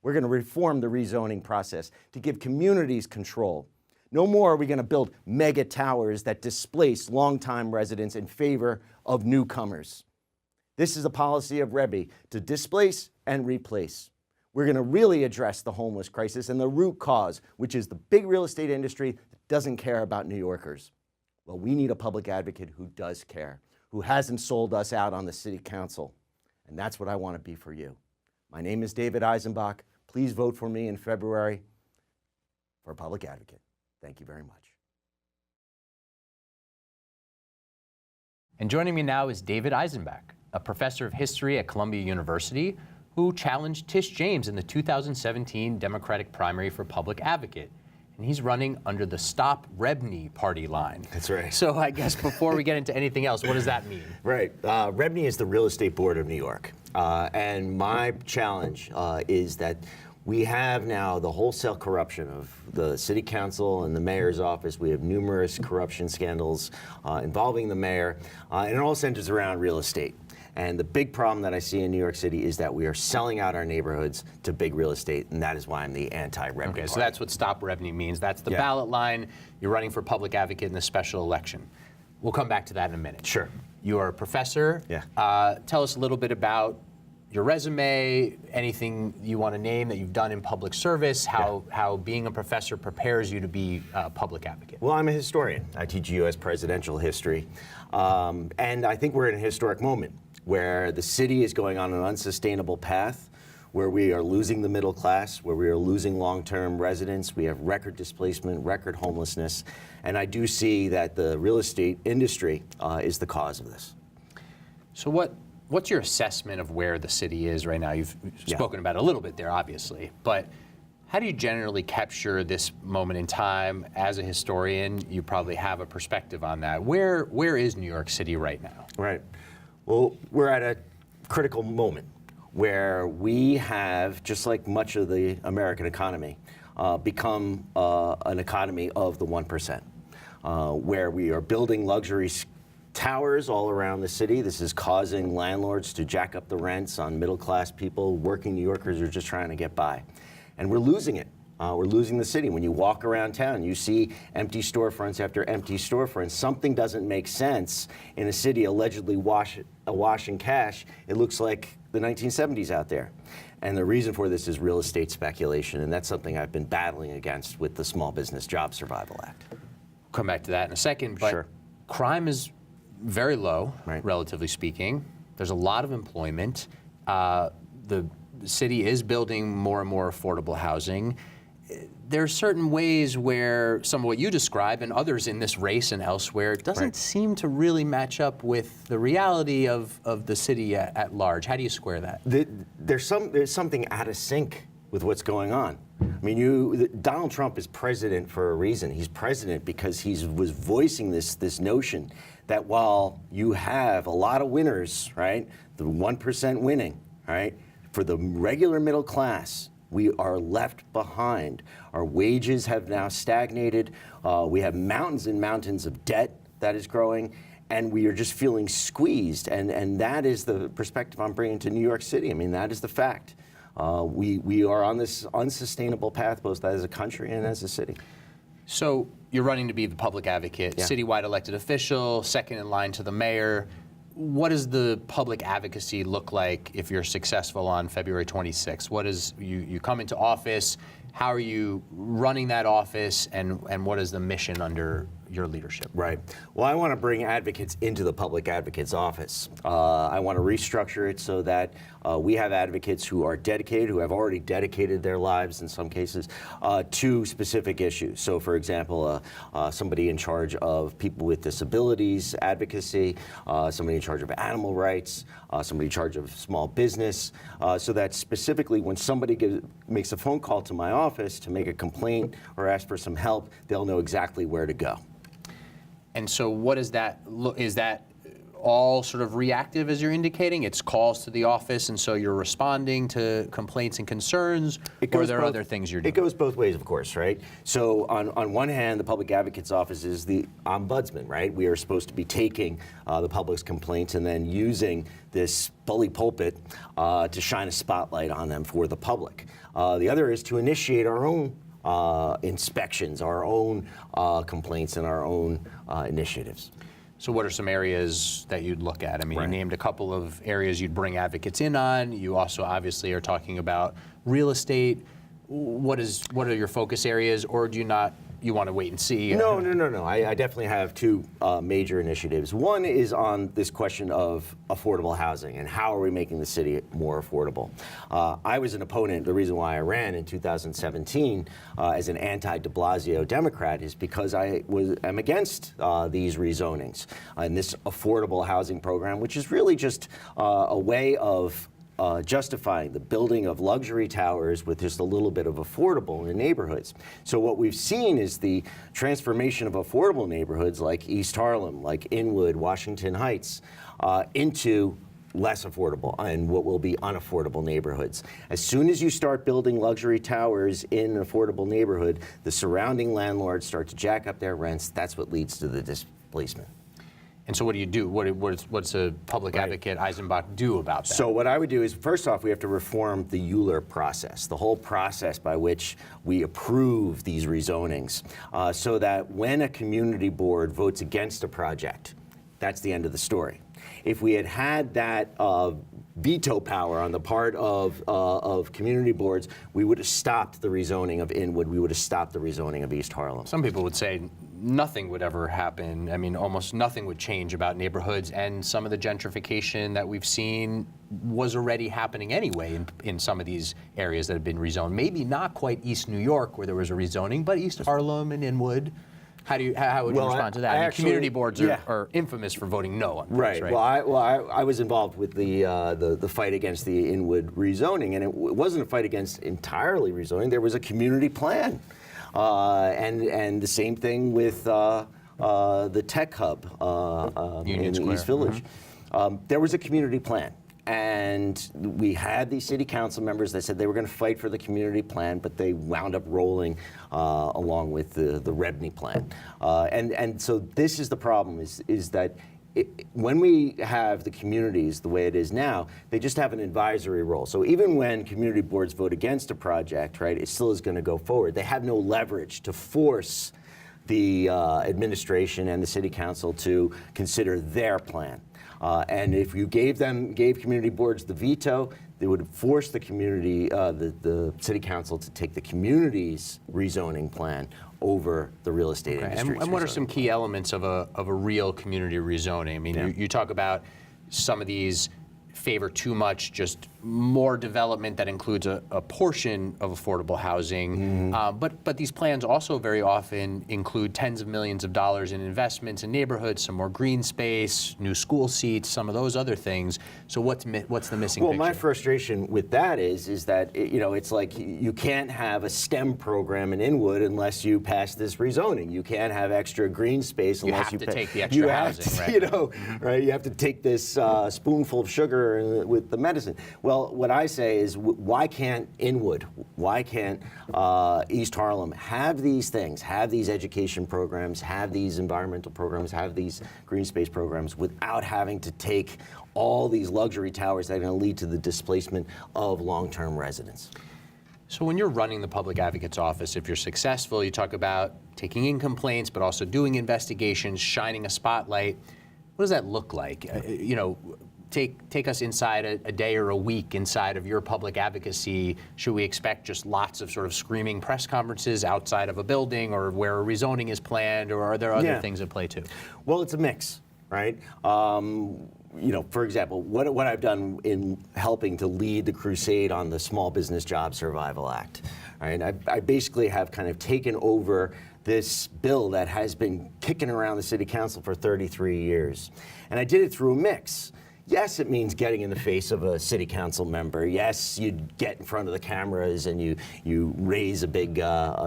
We're going to reform the rezoning process to give communities control. No more are we going to build mega towers that displace longtime residents in favor of newcomers. This is a policy of Rebbe, to displace and replace. We're going to really address the homeless crisis and the root cause, which is the big real estate industry that doesn't care about New Yorkers. Well, we need a public advocate who does care, who hasn't sold us out on the city council. And that's what I want to be for you. My name is David Eisenbach. Please vote for me in February for a public advocate. Thank you very much. And joining me now is David Eisenbach, a professor of history at Columbia University who challenged Tish James in the 2017 Democratic primary for public advocate. and he's running under the Stop Rebney party line. That's right. So I guess before we get into anything else, what does that mean? Right. Rebney is the Real Estate Board of New York. And my challenge is that we have now the wholesale corruption of the city council and the mayor's office. We have numerous corruption scandals involving the mayor, and it all centers around real estate. And the big problem that I see in New York City is that we are selling out our neighborhoods to big real estate, and that is why I'm the anti-Rebney Okay, party. so that's what Stop Rebney means. That's the ballot line. You're running for public advocate in the special election. We'll come back to that in a minute. Sure. You are a professor. Yeah. Tell us a little bit about your resume, anything you want to name that you've done in public service, how being a professor prepares you to be a public advocate. Well, I'm a historian. I teach U.S. presidential history. And I think we're in a historic moment where the city is going on an unsustainable path, where we are losing the middle class, where we are losing long-term residents. We have record displacement, record homelessness. And I do see that the real estate industry is the cause of this. So what's your assessment of where the city is right now? You've spoken about it a little bit there, obviously, but how do you generally capture this moment in time? As a historian, you probably have a perspective on that. Where is New York City right now? Right. Well, we're at a critical moment where we have, just like much of the American economy, become an economy of the 1%, where we are building luxury towers all around the city. This is causing landlords to jack up the rents on middle-class people, working New Yorkers who are just trying to get by. And we're losing it. We're losing the city. When you walk around town, you see empty storefronts after empty storefronts. Something doesn't make sense in a city allegedly awash in cash. It looks like the 1970s out there. And the reason for this is real estate speculation, and that's something I've been battling against with the Small Business Job Survival Act. We'll come back to that in a second, but Sure. crime is very low, Right. relatively speaking. There's a lot of employment. The city is building more and more affordable housing. There are certain ways where some of what you describe and others in this race and elsewhere doesn't seem to really match up with the reality of the city at large. How do you square that? There's something out of sync with what's going on. I mean, Donald Trump is president for a reason. He's president because he was voicing this notion that while you have a lot of winners, right, the 1% winning, right, for the regular middle class, we are left behind. Our wages have now stagnated. We have mountains and mountains of debt that is growing, and we are just feeling squeezed. And that is the perspective I'm bringing to New York City. I mean, that is the fact. We are on this unsustainable path, both as a country and as a city. So you're running to be the public advocate, citywide elected official, second in line to the mayor. What does the public advocacy look like if you're successful on February 26th? What is you come into office? How are you running that office, and what is the mission under your leadership? Right. Well, I want to bring advocates into the public advocate's office. I want to restructure it so that we have advocates who are dedicated, who have already dedicated their lives in some cases to specific issues. So, for example, somebody in charge of people with disabilities advocacy, somebody in charge of animal rights, somebody in charge of small business, so that specifically when somebody makes a phone call to my office to make a complaint or ask for some help, they'll know exactly where to go. And so what is that? Is that all sort of reactive, as you're indicating? It's calls to the office, and so you're responding to complaints and concerns, or are there other things you're doing? It goes both ways, of course, right? So on one hand, the public advocate's office is the ombudsman, right? We are supposed to be taking the public's complaints and then using this bully pulpit to shine a spotlight on them for the public. The other is to initiate our own inspections, our own complaints, and our own initiatives. So what are some areas that you'd look at? I mean, you named a couple of areas you'd bring advocates in on. You also obviously are talking about real estate. What are your focus areas, or do you want to wait and see? No. I definitely have two major initiatives. One is on this question of affordable housing and how are we making the city more affordable. I was an opponent. The reason why I ran in 2017 as an anti-de Blasio Democrat is because I'm against these rezonings and this affordable housing program, which is really just a way of justifying the building of luxury towers with just a little bit of affordable in neighborhoods. So what we've seen is the transformation of affordable neighborhoods like East Harlem, like Inwood, Washington Heights, into less affordable and what will be unaffordable neighborhoods. As soon as you start building luxury towers in an affordable neighborhood, the surrounding landlords start to jack up their rents. That's what leads to the displacement. And so what do you do? What's a public advocate, Eisenbach, do about that? So what I would do is, first off, we have to reform the Euler process, the whole process by which we approve these rezonings, so that when a community board votes against a project, that's the end of the story. If we had had that veto power on the part of community boards, we would have stopped the rezoning of Inwood. We would have stopped the rezoning of East Harlem. Some people would say nothing would ever happen. I mean, almost nothing would change about neighborhoods, and some of the gentrification that we've seen was already happening anyway in some of these areas that have been rezoned. Maybe not quite East New York where there was a rezoning, but East Harlem and Inwood. How would you respond to that? I mean, community boards are infamous for voting no on things, right? Well, I was involved with the fight against the Inwood rezoning, and it wasn't a fight against entirely rezoning. There was a community plan, and the same thing with the tech hub in the East Village. There was a community plan. And we had these city council members that said they were going to fight for the community plan, but they wound up rolling along with the Rebney plan. And so this is the problem, is that when we have the communities the way it is now, they just have an advisory role. So even when community boards vote against a project, right, it still is going to go forward. They have no leverage to force the administration and the city council to consider their plan. And if you gave community boards the veto, they would force the community, the city council to take the community's rezoning plan over the real estate industry. And what are some key elements of a real community rezoning? I mean, you talk about some of these favor too much just more development that includes a portion of affordable housing, but these plans also very often include tens of millions of dollars in investments in neighborhoods, some more green space, new school seats, some of those other things. So what's the missing picture? Well, my frustration with that is that it's like you can't have a STEM program in Inwood unless you pass this rezoning. You can't have extra green space unless you take the extra housing, right? Right? You have to take this spoonful of sugar with the medicine. Well, what I say is, why can't Inwood, why can't East Harlem have these things, have these education programs, have these environmental programs, have these green space programs without having to take all these luxury towers that are going to lead to the displacement of long-term residents? So when you're running the public advocate's office, if you're successful, you talk about taking in complaints, but also doing investigations, shining a spotlight. What does that look like? Take us inside a day or a week inside of your public advocacy. Should we expect just lots of sort of screaming press conferences outside of a building or where a rezoning is planned, or are there other things at play too? Well, it's a mix, right? For example, what I've done in helping to lead the crusade on the Small Business Job Survival Act, right? I basically have kind of taken over this bill that has been kicking around the city council for 33 years. And I did it through a mix. Yes, it means getting in the face of a city council member. Yes, you get in front of the cameras and you raise a big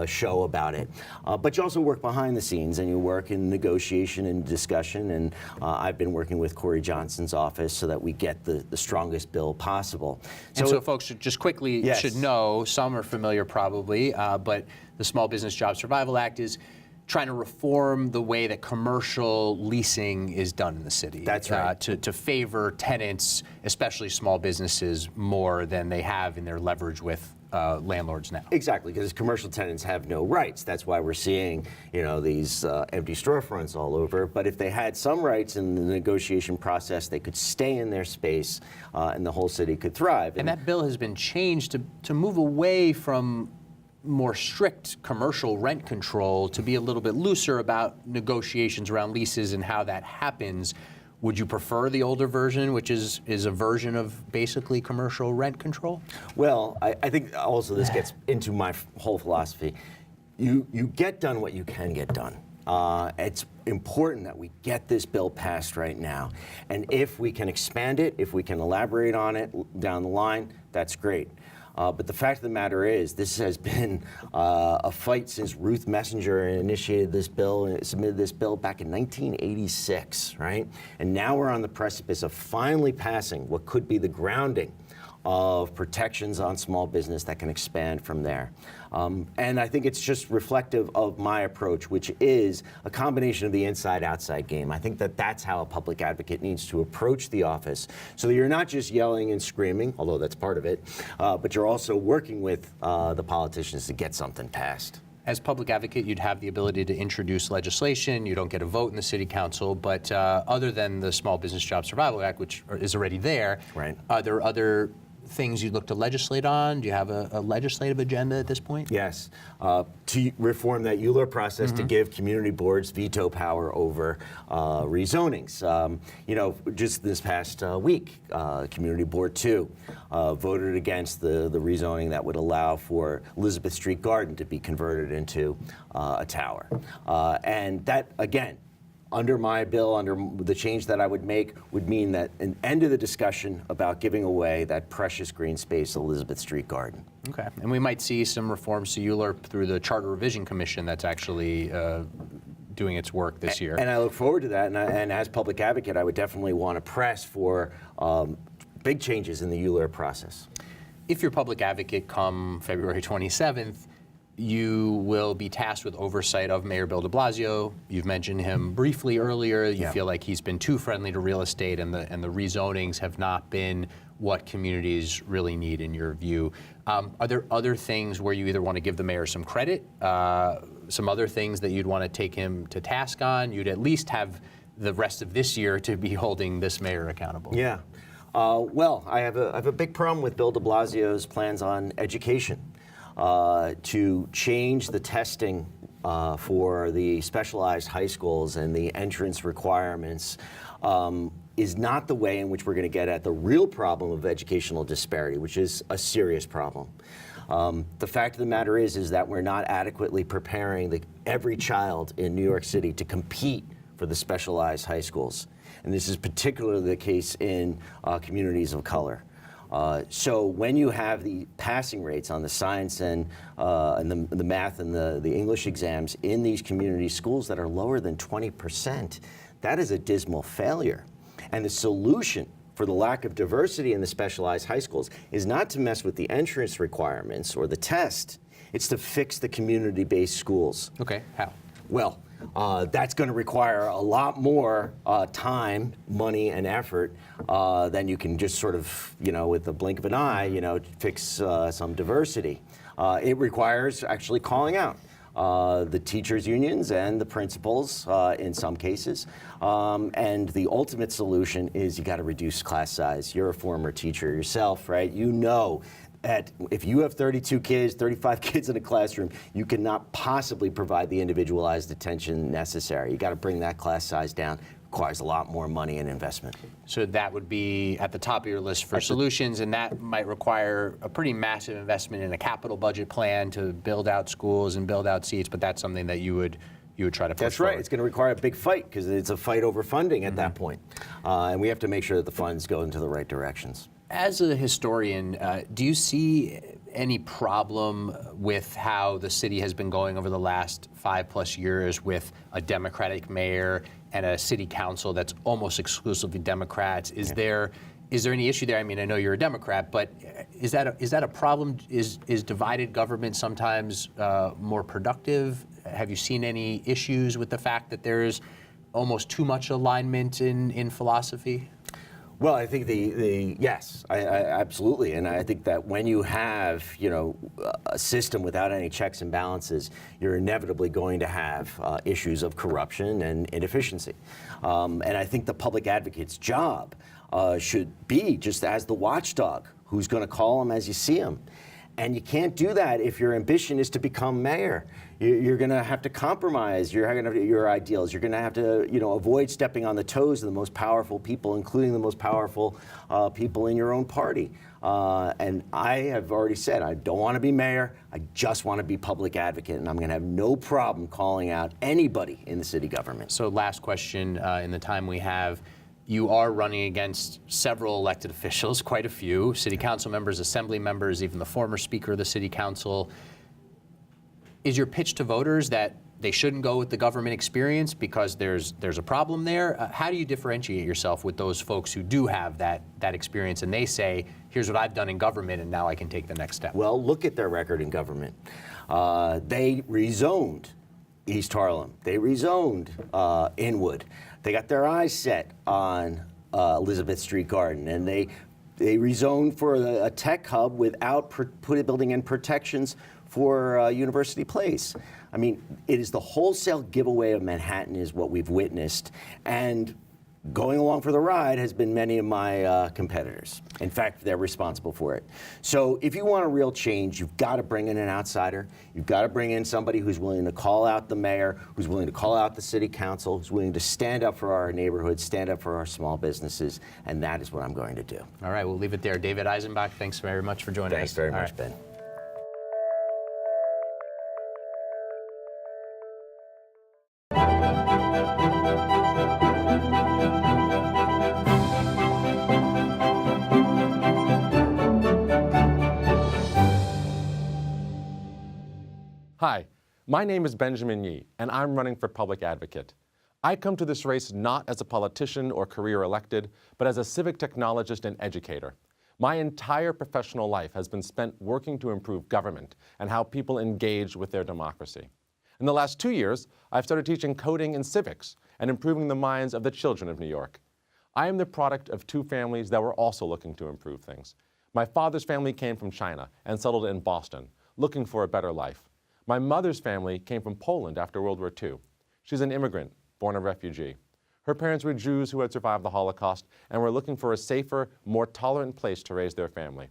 show about it. But you also work behind the scenes and you work in negotiation and discussion. And I've been working with Corey Johnson's office so that we get the strongest bill possible. So folks should just quickly should know, some are familiar probably, but the Small Business Job Survival Act is trying to reform the way that commercial leasing is done in the city. That's right. To favor tenants, especially small businesses, more than they have in their leverage with landlords now. Exactly, because commercial tenants have no rights. That's why we're seeing, these empty storefronts all over. But if they had some rights in the negotiation process, they could stay in their space, and the whole city could thrive. And that bill has been changed to move away from more strict commercial rent control to be a little bit looser about negotiations around leases and how that happens. Would you prefer the older version, which is a version of basically commercial rent control? Well, I think also this gets into my whole philosophy. You get done what you can get done. It's important that we get this bill passed right now. And if we can expand it, if we can elaborate on it down the line, that's great. But the fact of the matter is, this has been a fight since Ruth Messenger initiated this bill and submitted this bill back in 1986, right? And now we're on the precipice of finally passing what could be the grounding of protections on small business that can expand from there. And I think it's just reflective of my approach, which is a combination of the inside-outside game. I think that that's how a public advocate needs to approach the office, so that you're not just yelling and screaming, although that's part of it, but you're also working with the politicians to get something passed. As public advocate, you'd have the ability to introduce legislation. You don't get a vote in the city council, but other than the Small Business Job Survival Act, which is already there, right, are there other things you'd look to legislate on? Do you have a legislative agenda at this point? Yes, to reform that ULURP process to give community boards veto power over rezonings. You know, just this past week, Community Board 2 voted against the rezoning that would allow for Elizabeth Street Garden to be converted into a tower. And that, again, under my bill, under the change that I would make, would mean that an end of the discussion about giving away that precious green space, Elizabeth Street Garden. Okay, and we might see some reforms to ULURP through the Charter Revision Commission that's actually doing its work this year. And I look forward to that, and as public advocate, I would definitely want to press for big changes in the ULURP process. If you're public advocate come February 27th, you will be tasked with oversight of Mayor Bill de Blasio. You've mentioned him briefly earlier. You feel like he's been too friendly to real estate, and the rezonings have not been what communities really need in your view. Are there other things where you either want to give the mayor some credit, some other things that you'd want to take him to task on? You'd at least have the rest of this year to be holding this mayor accountable. Yeah. Well, I have a big problem with Bill de Blasio's plans on education. To change the testing for the specialized high schools and the entrance requirements is not the way in which we're going to get at the real problem of educational disparity, which is a serious problem. The fact of the matter is that we're not adequately preparing every child in New York City to compete for the specialized high schools. And this is particularly the case in communities of color. So when you have the passing rates on the science and the math and the English exams in these community schools that are lower than 20%, that is a dismal failure. And the solution for the lack of diversity in the specialized high schools is not to mess with the entrance requirements or the test, it's to fix the community-based schools. Okay, how? Well, that's going to require a lot more time, money, and effort than you can just sort of, you know, with the blink of an eye, fix some diversity. It requires actually calling out the teachers' unions and the principals in some cases. And the ultimate solution is you got to reduce class size. You're a former teacher yourself, right? You know that if you have 32 kids, 35 kids in a classroom, you cannot possibly provide the individualized attention necessary. You got to bring that class size down. Requires a lot more money and investment. So that would be at the top of your list for solutions, and that might require a pretty massive investment in a capital budget plan to build out schools and build out seats, but that's something that you would try to push That's right. forward. It's going to require a big fight because it's a fight over funding at that point. And we have to make sure that the funds go into the right directions. As a historian, do you see any problem with how the city has been going over the last 5+ years with a Democratic mayor and a city council that's almost exclusively Democrats? Is there any issue there? I mean, I know you're a Democrat, but is that a problem? Is divided government sometimes more productive? Have you seen any issues with the fact that there's almost too much alignment in philosophy? Well, I think yes, I absolutely, and I think that when you have a system without any checks and balances, you're inevitably going to have issues of corruption and inefficiency, and I think the public advocate's job should be just as the watchdog, who's going to call them as you see them, And you can't do that if your ambition is to become mayor. You're going to have to compromise your ideals. You're going to have to, avoid stepping on the toes of the most powerful people, including the most powerful people in your own party. And I have already said I don't want to be mayor. I just want to be public advocate, and I'm going to have no problem calling out anybody in the city government. So last question in the time we have. You are running against several elected officials, quite a few, city council members, assembly members, even the former speaker of the city council. Is your pitch to voters that they shouldn't go with the government experience because there's a problem there? How do you differentiate yourself with those folks who do have that experience and they say, here's what I've done in government and now I can take the next step? Well, look at their record in government. They rezoned East Harlem. They rezoned Inwood. They got their eyes set on Elizabeth Street Garden, and they rezoned for a tech hub without building in protections for University Place. I mean, it is the wholesale giveaway of Manhattan is what we've witnessed, and going along for the ride has been many of my competitors. In fact, they're responsible for it. So if you want a real change, you've got to bring in an outsider. You've got to bring in somebody who's willing to call out the mayor, who's willing to call out the city council, who's willing to stand up for our neighborhoods, stand up for our small businesses, and that is what I'm going to do. All right, we'll leave it there. David Eisenbach, thanks very much for joining us. Thanks very much, Ben. Hi, my name is Benjamin Yee, and I'm running for public advocate. I come to this race not as a politician or career elected, but as a civic technologist and educator. My entire professional life has been spent working to improve government and how people engage with their democracy. In the last 2 years, I've started teaching coding and civics and improving the minds of the children of New York. I am the product of two families that were also looking to improve things. My father's family came from China and settled in Boston, looking for a better life. My mother's family came from Poland after World War II. She's an immigrant, born a refugee. Her parents were Jews who had survived the Holocaust and were looking for a safer, more tolerant place to raise their family.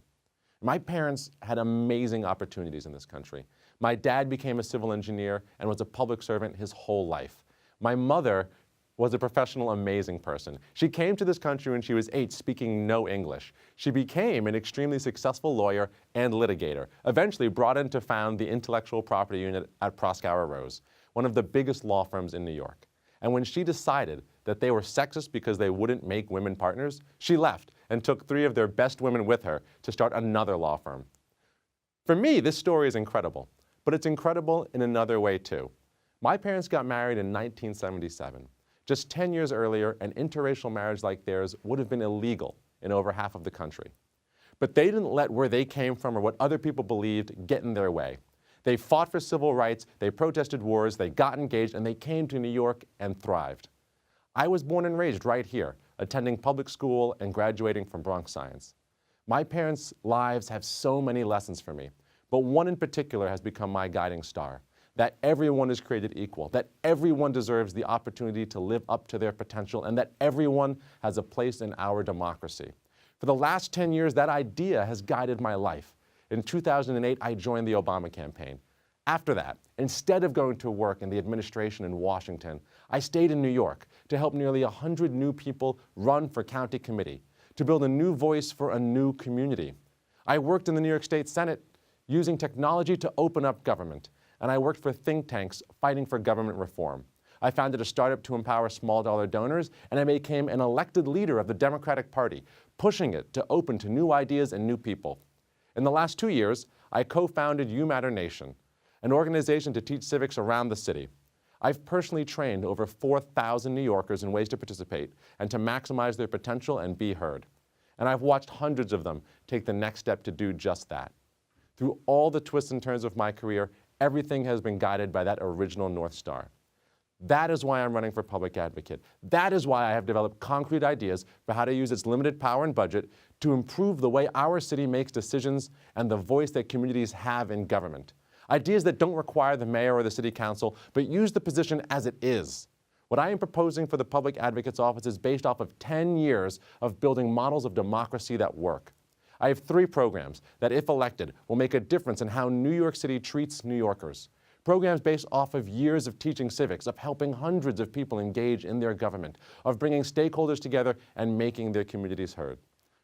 My parents had amazing opportunities in this country. My dad became a civil engineer and was a public servant his whole life. My mother was a professional, amazing person. She came to this country when she was 8, speaking no English. She became an extremely successful lawyer and litigator, eventually brought in to found the intellectual property unit at Proskauer Rose, one of the biggest law firms in New York. And when she decided that they were sexist because they wouldn't make women partners, she left and took 3 of their best women with her to start another law firm. For me, this story is incredible, but it's incredible in another way too. My parents got married in 1977. Just 10 years earlier, an interracial marriage like theirs would have been illegal in over half of the country. But they didn't let where they came from or what other people believed get in their way. They fought for civil rights, they protested wars, they got engaged, and they came to New York and thrived. I was born and raised right here, attending public school and graduating from Bronx Science. My parents' lives have so many lessons for me, but one in particular has become my guiding star. That everyone is created equal, that everyone deserves the opportunity to live up to their potential, and that everyone has a place in our democracy. For the last 10 years, that idea has guided my life. In 2008, I joined the Obama campaign. After that, instead of going to work in the administration in Washington, I stayed in New York to help nearly 100 new people run for county committee, to build a new voice for a new community. I worked in the New York State Senate using technology to open up government, and I worked for think tanks fighting for government reform. I founded a startup to empower small dollar donors, and I became an elected leader of the Democratic Party, pushing it to open to new ideas and new people. In the last 2 years, I co-founded You Matter Nation, an organization to teach civics around the city. I've personally trained over 4,000 New Yorkers in ways to participate and to maximize their potential and be heard. And I've watched hundreds of them take the next step to do just that. Through all the twists and turns of my career, everything has been guided by that original North Star. That is why I'm running for public advocate. That is why I have developed concrete ideas for how to use its limited power and budget to improve the way our city makes decisions and the voice that communities have in government. Ideas that don't require the mayor or the city council, but use the position as it is. What I am proposing for the public advocate's office is based off of 10 years of building models of democracy that work. I have 3 programs that, if elected, will make a difference in how New York City treats New Yorkers. Programs based off of years of teaching civics, of helping hundreds of people engage in their government, of bringing stakeholders together and making their communities heard.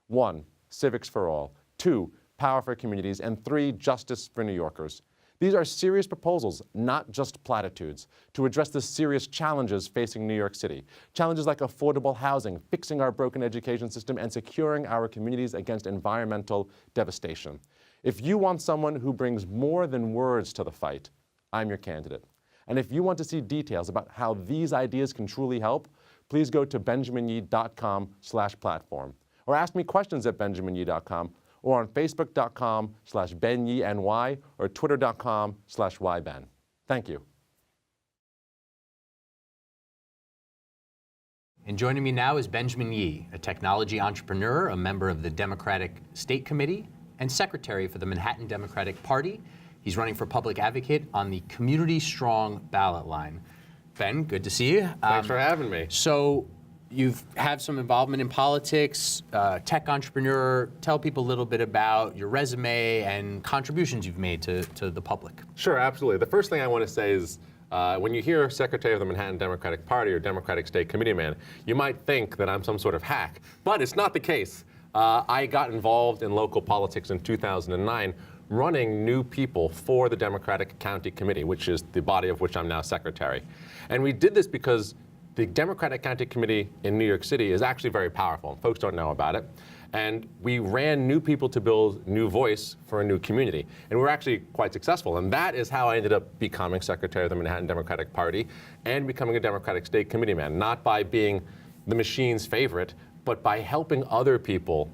1, civics for all. 2, power for communities. And 3, justice for New Yorkers. These are serious proposals, not just platitudes, to address the serious challenges facing New York City. Challenges like affordable housing, fixing our broken education system, and securing our communities against environmental devastation. If you want someone who brings more than words to the fight, I'm your candidate. And if you want to see details about how these ideas can truly help, please go to benjaminyi.com/platform, or ask me questions at benjaminyi.com, or on facebook.com/BenYiNY, or twitter.com/YBen. Thank you. And joining me now is Benjamin Yi, a technology entrepreneur, a member of the Democratic State Committee, and secretary for the Manhattan Democratic Party. He's running for public advocate on the Community Strong ballot line. Ben, good to see you. Thanks for having me. So you have some involvement in politics, tech entrepreneur. Tell people a little bit about your resume and contributions you've made to the public. Sure, absolutely. The first thing I want to say is when you hear Secretary of the Manhattan Democratic Party or Democratic State Committee man, you might think that I'm some sort of hack, but it's not the case. I got involved in local politics in 2009, running new people for the Democratic County Committee, which is the body of which I'm now secretary. And we did this because the Democratic County Committee in New York City is actually very powerful. Folks don't know about it. And we ran new people to build new voice for a new community. And we were actually quite successful. And that is how I ended up becoming secretary of the Manhattan Democratic Party and becoming a Democratic State Committee man, not by being the machine's favorite, but by helping other people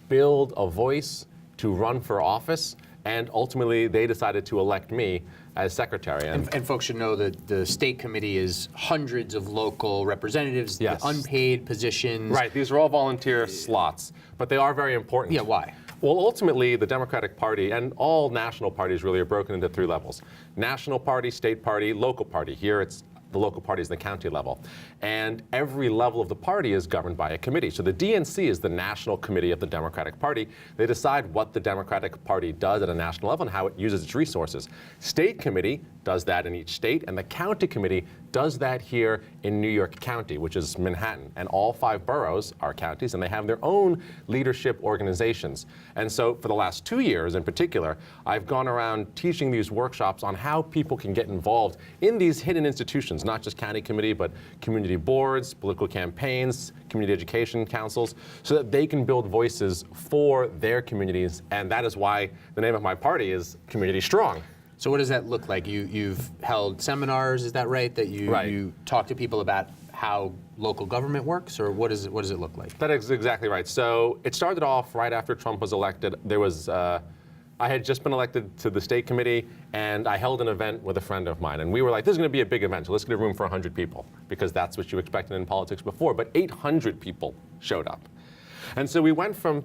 build a voice to run for office, and ultimately they decided to elect me as secretary. And folks should know that the state committee is hundreds of local representatives, Yes. unpaid positions. Right, these are all volunteer slots, but they are very important. Yeah, why? Well, ultimately, the Democratic Party and all national parties really are broken into 3 levels. National party, state party, local party. Here it's the local party is the county level. And every level of the party is governed by a committee. So the DNC is the national committee of the Democratic Party. They decide what the Democratic Party does at a national level and how it uses its resources. State committee does that in each state, and the county committee does that here in New York County, which is Manhattan. And all 5 boroughs are counties, and they have their own leadership organizations. And so for the last 2 years in particular, I've gone around teaching these workshops on how people can get involved in these hidden institutions, not just county committee, but community boards, political campaigns, community education councils, so that they can build voices for their communities. And that is why the name of my party is Community Strong. So what does that look like? You've held seminars, is that right? That you talk to people about how local government works, or what does it look like? That is exactly right. So it started off right after Trump was elected. There was, I had just been elected to the state committee, and I held an event with a friend of mine. And we were like, this is going to be a big event, so let's get a room for 100 people, because that's what you expected in politics before. But 800 people showed up. And so we went from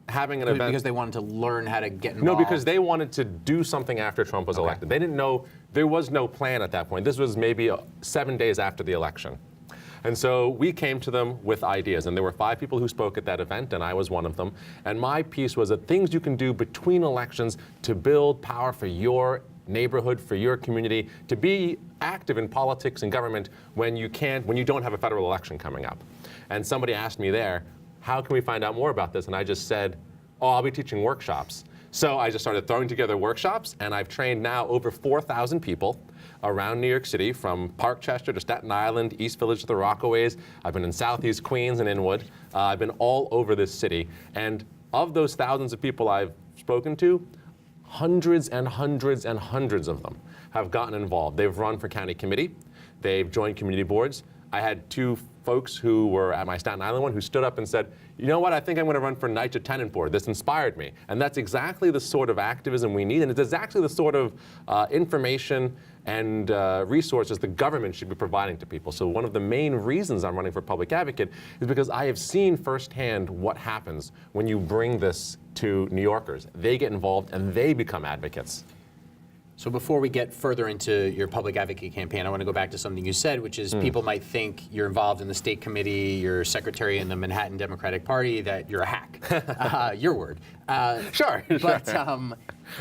having an event. Because they wanted to learn how to get involved? No, because they wanted to do something after Trump was elected. They didn't know, there was no plan at that point. This was maybe 7 days after the election. And so we came to them with ideas, and there were 5 people who spoke at that event, and I was one of them. And my piece was that things you can do between elections to build power for your neighborhood, for your community, to be active in politics and government when you don't have a federal election coming up. And somebody asked me there, how can we find out more about this? And I just said, oh, I'll be teaching workshops. So I just started throwing together workshops, and I've trained now over 4,000 people around New York City, from Parkchester to Staten Island, East Village to the Rockaways. I've been in Southeast Queens and Inwood. I've been all over this city. And of those thousands of people I've spoken to, hundreds and hundreds and hundreds of them have gotten involved. They've run for county committee. They've joined community boards. I had 2 folks who were at my Staten Island one who stood up and said, you know what, I think I'm going to run for NYCHA tenant board. This inspired me. And that's exactly the sort of activism we need, and it's exactly the sort of information and resources the government should be providing to people. So one of the main reasons I'm running for public advocate is because I have seen firsthand what happens when you bring this to New Yorkers. They get involved and they become advocates. So before we get further into your public advocate campaign, I want to go back to something you said, which is people might think you're involved in the state committee, you're secretary in the Manhattan Democratic Party, that you're a hack. Your word. Sure. But,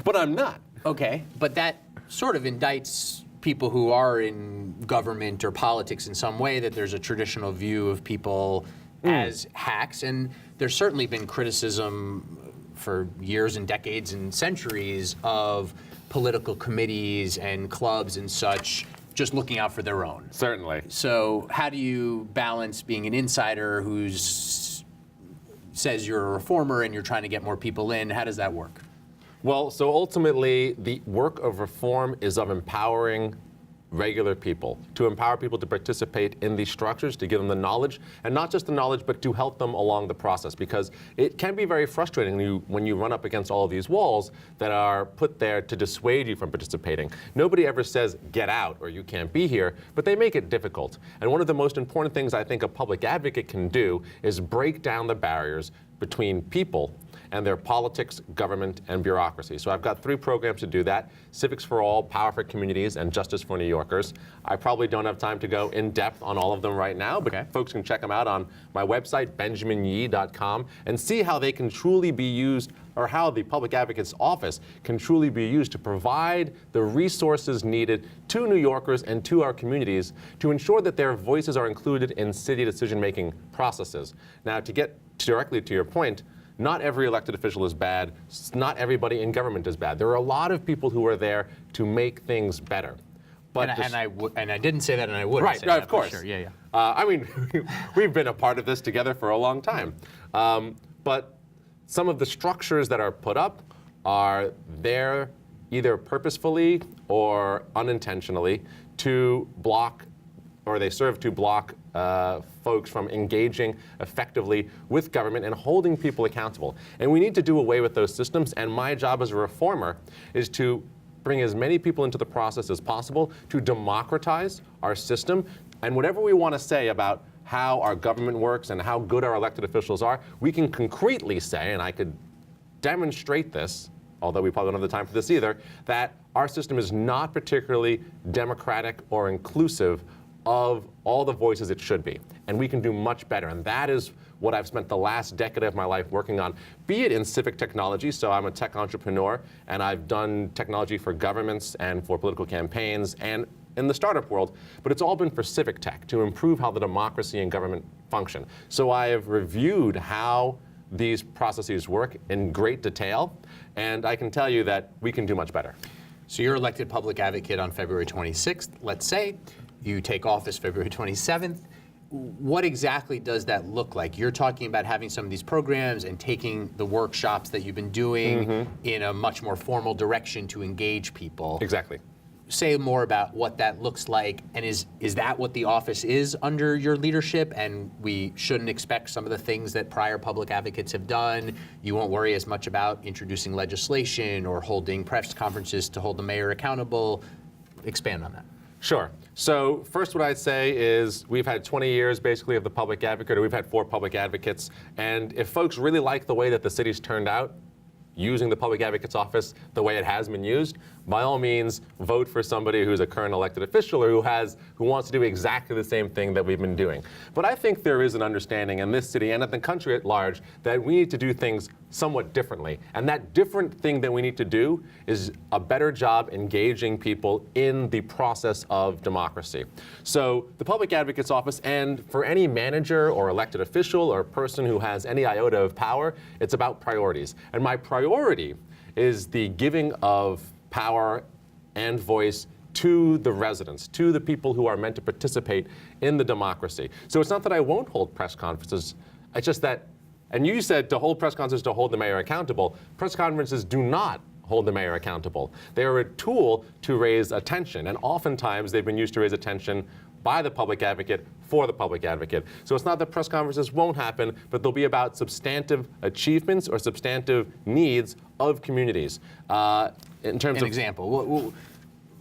But I'm not. okay, but that sort of indicts people who are in government or politics in some way, that there's a traditional view of people as hacks. And there's certainly been criticism for years and decades and centuries of political committees and clubs and such just looking out for their own. Certainly. So how do you balance being an insider who says you're a reformer and you're trying to get more people in? How does that work? Well, so ultimately, the work of reform is of empowering regular people, to empower people to participate in these structures, to give them the knowledge, and not just the knowledge, but to help them along the process, because it can be very frustrating when you run up against all of these walls that are put there to dissuade you from participating. Nobody ever says, get out, or you can't be here, but they make it difficult. And one of the most important things I think a public advocate can do is break down the barriers between people and their politics, government, and bureaucracy. So I've got 3 programs to do that: Civics for All, Power for Communities, and Justice for New Yorkers. I probably don't have time to go in depth on all of them right now, but folks can check them out on my website, benjaminyee.com, and see how they can truly be used, or how the Public Advocate's Office can truly be used to provide the resources needed to New Yorkers and to our communities to ensure that their voices are included in city decision-making processes. Now, to get directly to your point, not every elected official is bad. Not everybody in government is bad. There are a lot of people who are there to make things better. But And I didn't say that, and I wouldn't say that. Of course. For sure. Yeah. I mean, we've been a part of this together for a long time. But some of the structures that are put up are there either purposefully or unintentionally to block, or they serve to block folks from engaging effectively with government and holding people accountable. And we need to do away with those systems, and my job as a reformer is to bring as many people into the process as possible, to democratize our system, and whatever we want to say about how our government works and how good our elected officials are, we can concretely say, and I could demonstrate this, although we probably don't have the time for this either, that our system is not particularly democratic or inclusive of all the voices it should be. And we can do much better. And that is what I've spent the last decade of my life working on, be it in civic technology. So I'm a tech entrepreneur, and I've done technology for governments and for political campaigns and in the startup world, but it's all been for civic tech, to improve how the democracy and government function. So I have reviewed how these processes work in great detail, and I can tell you that we can do much better. So you're elected public advocate on February 26th, let's say. You take office February 27th. What exactly does that look like? You're talking about having some of these programs and taking the workshops that you've been doing in a much more formal direction to engage people. Exactly. Say more about what that looks like, and is that what the office is under your leadership, and we shouldn't expect some of the things that prior public advocates have done? You won't worry as much about introducing legislation or holding press conferences to hold the mayor accountable. Expand on that. Sure. So first, what I'd say is we've had 20 years basically of the public advocate, or we've had 4 public advocates. And if folks really like the way that the city's turned out, using the public advocate's office the way it has been used, by all means, vote for somebody who's a current elected official or who wants to do exactly the same thing that we've been doing. But I think there is an understanding in this city and in the country at large that we need to do things somewhat differently. And that different thing that we need to do is a better job engaging people in the process of democracy. So the public advocate's office, and for any manager or elected official or person who has any iota of power, it's about priorities. And my priority is the giving of power and voice to the residents, to the people who are meant to participate in the democracy. So it's not that I won't hold press conferences, it's just that, and you said to hold press conferences to hold the mayor accountable. Press conferences do not hold the mayor accountable. They are a tool to raise attention, and oftentimes they've been used to raise attention by the public advocate for the public advocate. So it's not that press conferences won't happen, but they'll be about substantive achievements or substantive needs of communities. In terms An of example.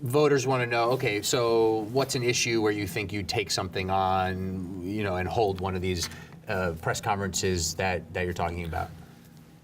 Voters want to know, okay, so what's an issue where you think you'd take something on, and hold one of these press conferences that you're talking about?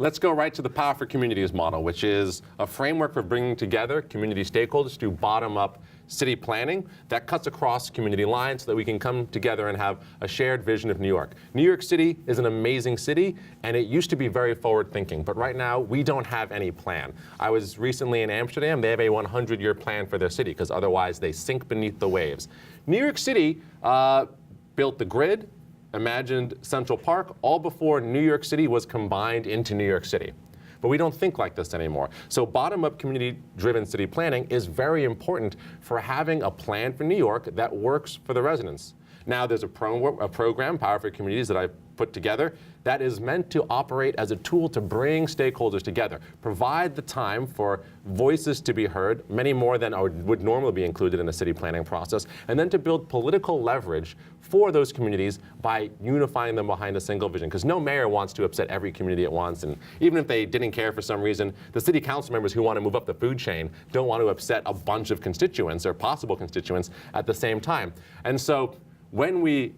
Let's go right to the Power for Communities model, which is a framework for bringing together community stakeholders to bottom-up city planning that cuts across community lines so that we can come together and have a shared vision of New York. New York City is an amazing city, and it used to be very forward-thinking, but right now we don't have any plan. I was recently in Amsterdam. They have a 100-year plan for their city, because otherwise they sink beneath the waves. New York City built the grid, imagined Central Park, all before New York City was combined into New York City. But we don't think like this anymore. So bottom-up community-driven city planning is very important for having a plan for New York that works for the residents. Now there's a program, Power for Communities, that I put together that is meant to operate as a tool to bring stakeholders together, provide the time for voices to be heard, many more than would normally be included in a city planning process, and then to build political leverage for those communities by unifying them behind a single vision. Because no mayor wants to upset every community at once, and even if they didn't care for some reason, the city council members who want to move up the food chain don't want to upset a bunch of constituents or possible constituents at the same time. And so when we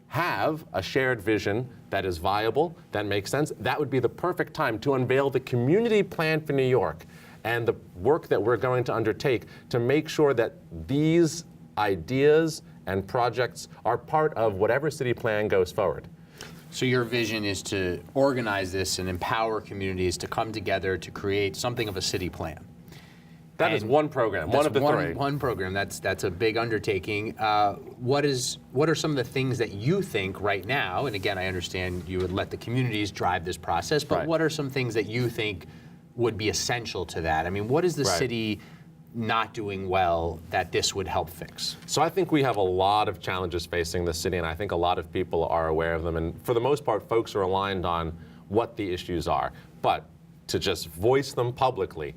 have a shared vision that is viable, that makes sense, that would be the perfect time to unveil the community plan for New York and the work that we're going to undertake to make sure that these ideas and projects are part of whatever city plan goes forward. So your vision is to organize this and empower communities to come together to create something of a city plan. That is one program, one of the three. One program. That's a big undertaking. What are some of the things that you think right now? And again, I understand you would let the communities drive this process, but what are some things that you think would be essential to that? I mean, what is the city not doing well that this would help fix? So I think we have a lot of challenges facing the city, and I think a lot of people are aware of them. And for the most part, folks are aligned on what the issues are. But to just voice them publicly,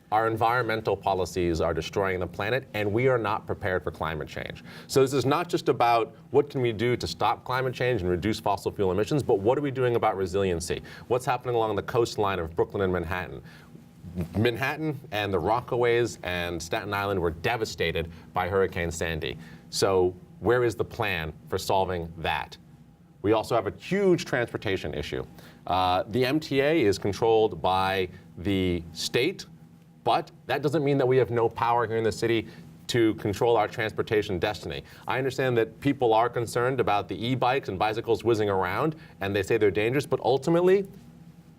our environmental policies are destroying the planet, and we are not prepared for climate change. So this is not just about what can we do to stop climate change and reduce fossil fuel emissions, but what are we doing about resiliency? What's happening along the coastline of Brooklyn and Manhattan? Manhattan and the Rockaways and Staten Island were devastated by Hurricane Sandy. So where is the plan for solving that? We also have a huge transportation issue. The MTA is controlled by the state, but that doesn't mean that we have no power here in the city to control our transportation destiny. I understand that people are concerned about the e-bikes and bicycles whizzing around, and they say they're dangerous, but ultimately,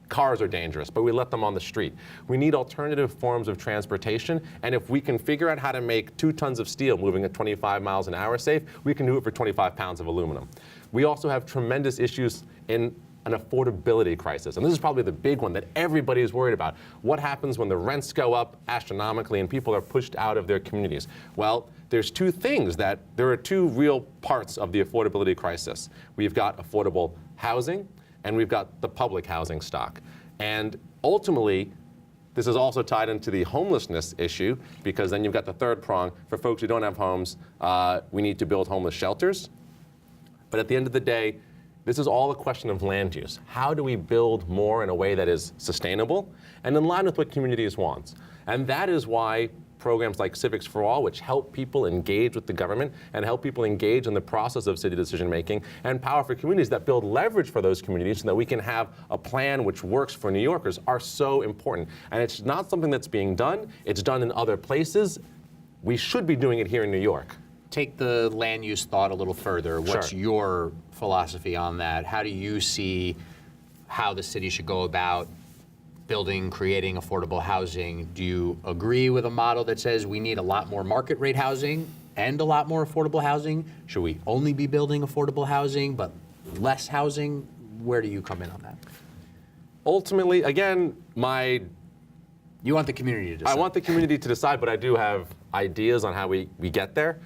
cars are dangerous, but we let them on the street. We need alternative forms of transportation, and if we can figure out how to make 2 tons of steel moving at 25 miles an hour safe, we can do it for 25 pounds of aluminum. We also have tremendous issues in an affordability crisis, and this is probably the big one that everybody is worried about. What happens when the rents go up astronomically and people are pushed out of their communities? Well, there's there are two real parts of the affordability crisis. We've got affordable housing, and we've got the public housing stock. And ultimately, this is also tied into the homelessness issue, because then you've got the third prong. For folks who don't have homes, we need to build homeless shelters. But at the end of the day, this is all a question of land use. How do we build more in a way that is sustainable and in line with what communities want? And that is why programs like Civics for All, which help people engage with the government and help people engage in the process of city decision making, and Power for Communities that build leverage for those communities so that we can have a plan which works for New Yorkers, are so important. And it's not something that's being done. It's done in other places. We should be doing it here in New York. Take the land use thought a little further. What's your philosophy on that? How do you see how the city should go about creating affordable housing? Do you agree with a model that says we need a lot more market rate housing and a lot more affordable housing? Should we only be building affordable housing but less housing? Where do you come in on that? Ultimately, again, you want the community to decide. I want the community to decide, but I do have ideas on how we get there.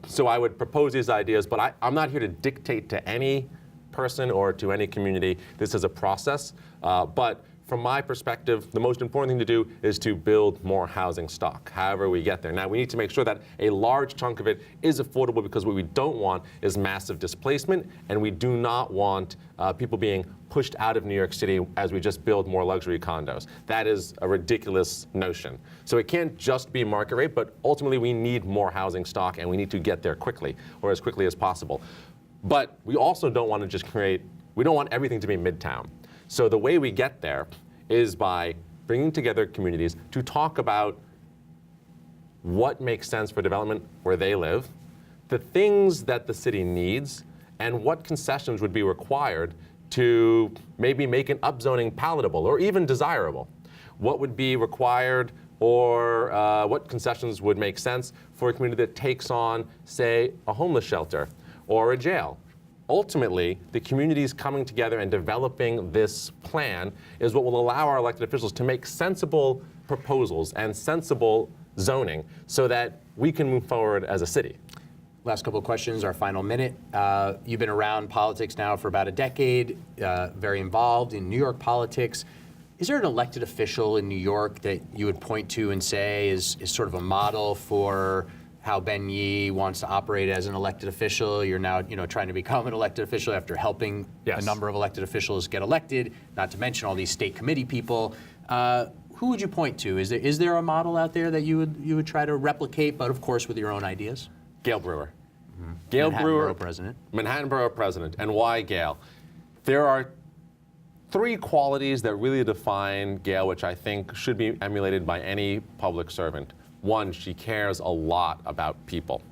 So I would propose these ideas, but I'm not here to dictate to any person or to any community. This is a process. But from my perspective, the most important thing to do is to build more housing stock, however we get there. Now, we need to make sure that a large chunk of it is affordable, because what we don't want is massive displacement, and we do not want people being pushed out of New York City as we just build more luxury condos. That is a ridiculous notion. So it can't just be market rate, but ultimately we need more housing stock, and we need to get there quickly, or as quickly as possible. But we also don't want to we don't want everything to be Midtown. So the way we get there is by bringing together communities to talk about what makes sense for development where they live, the things that the city needs, and what concessions would be required to maybe make an upzoning palatable or even desirable. What would be required or what concessions would make sense for a community that takes on, say, a homeless shelter or a jail. Ultimately, the communities coming together and developing this plan is what will allow our elected officials to make sensible proposals and sensible zoning so that we can move forward as a city. Last couple of questions, our final minute. You've been around politics now for about a decade, very involved in New York politics. Is there an elected official in New York that you would point to and say is sort of a model for how Ben Yee wants to operate as an elected official? You're now, trying to become an elected official after helping a number of elected officials get elected, not to mention all these state committee people. Who would you point to? Is there a model out there that you would try to replicate, but of course with your own ideas? Gail Brewer. Mm-hmm. Gail Manhattan Brewer, Borough President. Manhattan Borough President. And why Gail? There are three qualities that really define Gail, which I think should be emulated by any public servant. One, she cares a lot about people.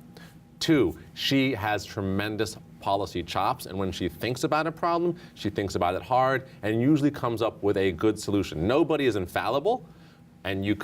Two, she has tremendous policy chops, and when she thinks about a problem, she thinks about it hard and usually comes up with a good solution. Nobody is infallible, and you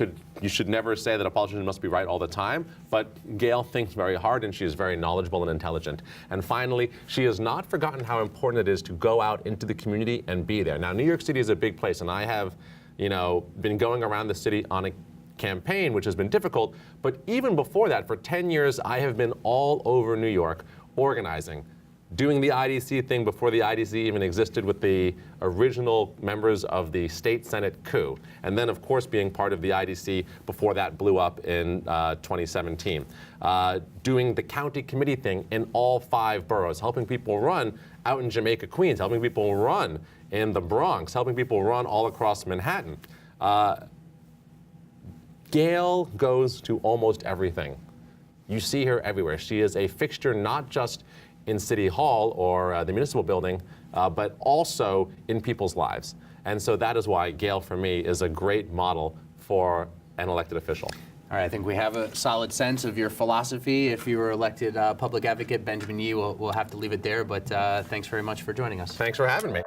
should never say that a politician must be right all the time, but Gail thinks very hard and she is very knowledgeable and intelligent. And finally, she has not forgotten how important it is to go out into the community and be there. Now, New York City is a big place, and I have, been going around the city on a campaign, which has been difficult, but even before that, for 10 years, I have been all over New York organizing, doing the IDC thing before the IDC even existed with the original members of the state Senate coup. And then, of course, being part of the IDC before that blew up in 2017. Doing the county committee thing in all 5 boroughs, helping people run out in Jamaica, Queens, helping people run in the Bronx, helping people run all across Manhattan. Gail goes to almost everything. You see her everywhere. She is a fixture not just in City Hall or the municipal building, but also in people's lives. And so that is why Gail, for me, is a great model for an elected official. All right, I think we have a solid sense of your philosophy. If you were elected public advocate, Benjamin Yee, we'll have to leave it there, but thanks very much for joining us. Thanks for having me.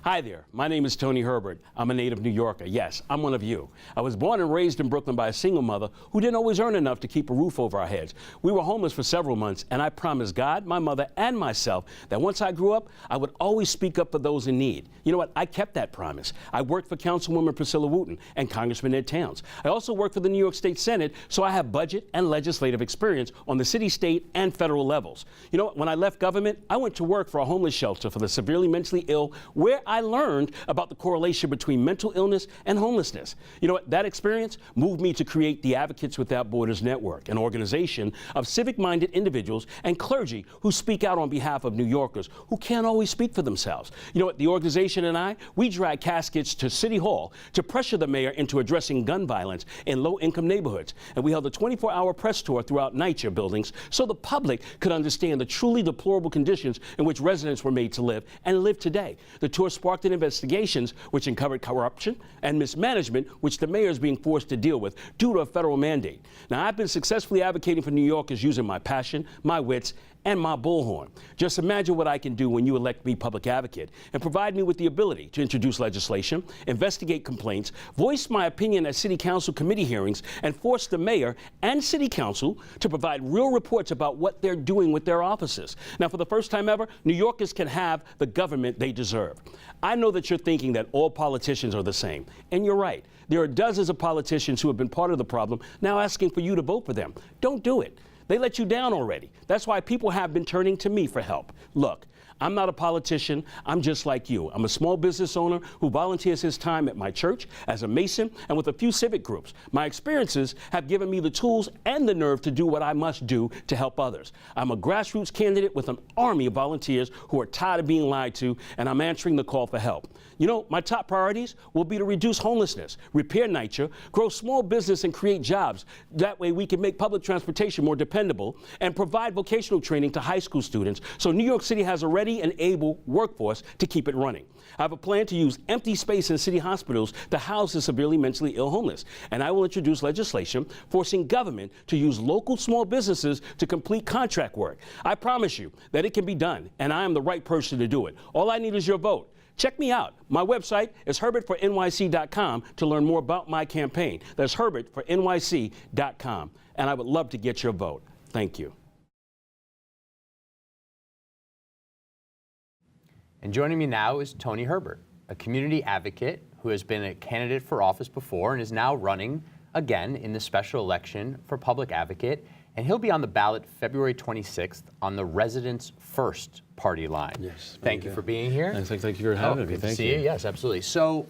Hi there, my name is Tony Herbert. I'm a native New Yorker. Yes, I'm one of you. I was born and raised in Brooklyn by a single mother who didn't always earn enough to keep a roof over our heads. We were homeless for several months, and I promised God, my mother, and myself that once I grew up, I would always speak up for those in need. You know what? I kept that promise. I worked for Councilwoman Priscilla Wooten and Congressman Ed Towns. I also worked for the New York State Senate, so I have budget and legislative experience on the city, state, and federal levels. You know what? When I left government, I went to work for a homeless shelter for the severely mentally ill, where I learned about the correlation between mental illness and homelessness. You know what? That experience moved me to create the Advocates Without Borders Network, an organization of civic-minded individuals and clergy who speak out on behalf of New Yorkers who can't always speak for themselves. You know what? The organization and I, we drag caskets to City Hall to pressure the mayor into addressing gun violence in low-income neighborhoods. And we held a 24-hour press tour throughout NYCHA buildings so the public could understand the truly deplorable conditions in which residents were made to live and live today. The tour sparked an investigations which uncovered corruption and mismanagement which the mayor is being forced to deal with due to a federal mandate. Now, I've been successfully advocating for New Yorkers using my passion, my wits, and my bullhorn. Just imagine what I can do when you elect me public advocate and provide me with the ability to introduce legislation, investigate complaints, voice my opinion at city council committee hearings, and force the mayor and city council to provide real reports about what they're doing with their offices. Now, for the first time ever, New Yorkers can have the government they deserve. I know that you're thinking that all politicians are the same, and you're right. There are dozens of politicians who have been part of the problem now asking for you to vote for them. Don't do it. They let you down already. That's why people have been turning to me for help. Look, I'm not a politician. I'm just like you. I'm a small business owner who volunteers his time at my church, as a Mason, and with a few civic groups. My experiences have given me the tools and the nerve to do what I must do to help others. I'm a grassroots candidate with an army of volunteers who are tired of being lied to, and I'm answering the call for help. You know, my top priorities will be to reduce homelessness, repair NYCHA, grow small business and create jobs. That way we can make public transportation more dependable and provide vocational training to high school students so New York City has a ready and able workforce to keep it running. I have a plan to use empty space in city hospitals to house the severely mentally ill homeless. And I will introduce legislation forcing government to use local small businesses to complete contract work. I promise you that it can be done, and I am the right person to do it. All I need is your vote. Check me out. My website is herbertfornyc.com to learn more about my campaign. That's herbertfornyc.com. And I would love to get your vote. Thank you. And joining me now is Tony Herbert, a community advocate who has been a candidate for office before and is now running again in the special election for public advocate. And he'll be on the ballot February 26th on the Residents First party line. Yes. Thank you for being here. Thank you for having me. Good to Thank see you. Yes, absolutely. So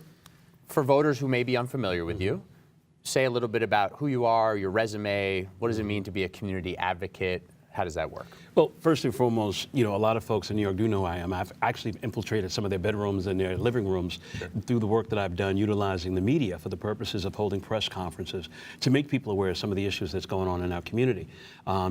for voters who may be unfamiliar with you, say a little bit about who you are, your resume, what does it mean to be a community advocate? How does that work? Well, first and foremost, you know, a lot of folks in New York do know who I am. I've actually infiltrated some of their bedrooms and their living rooms through the work that I've done utilizing the media for the purposes of holding press conferences to make people aware of some of the issues that's going on in our community.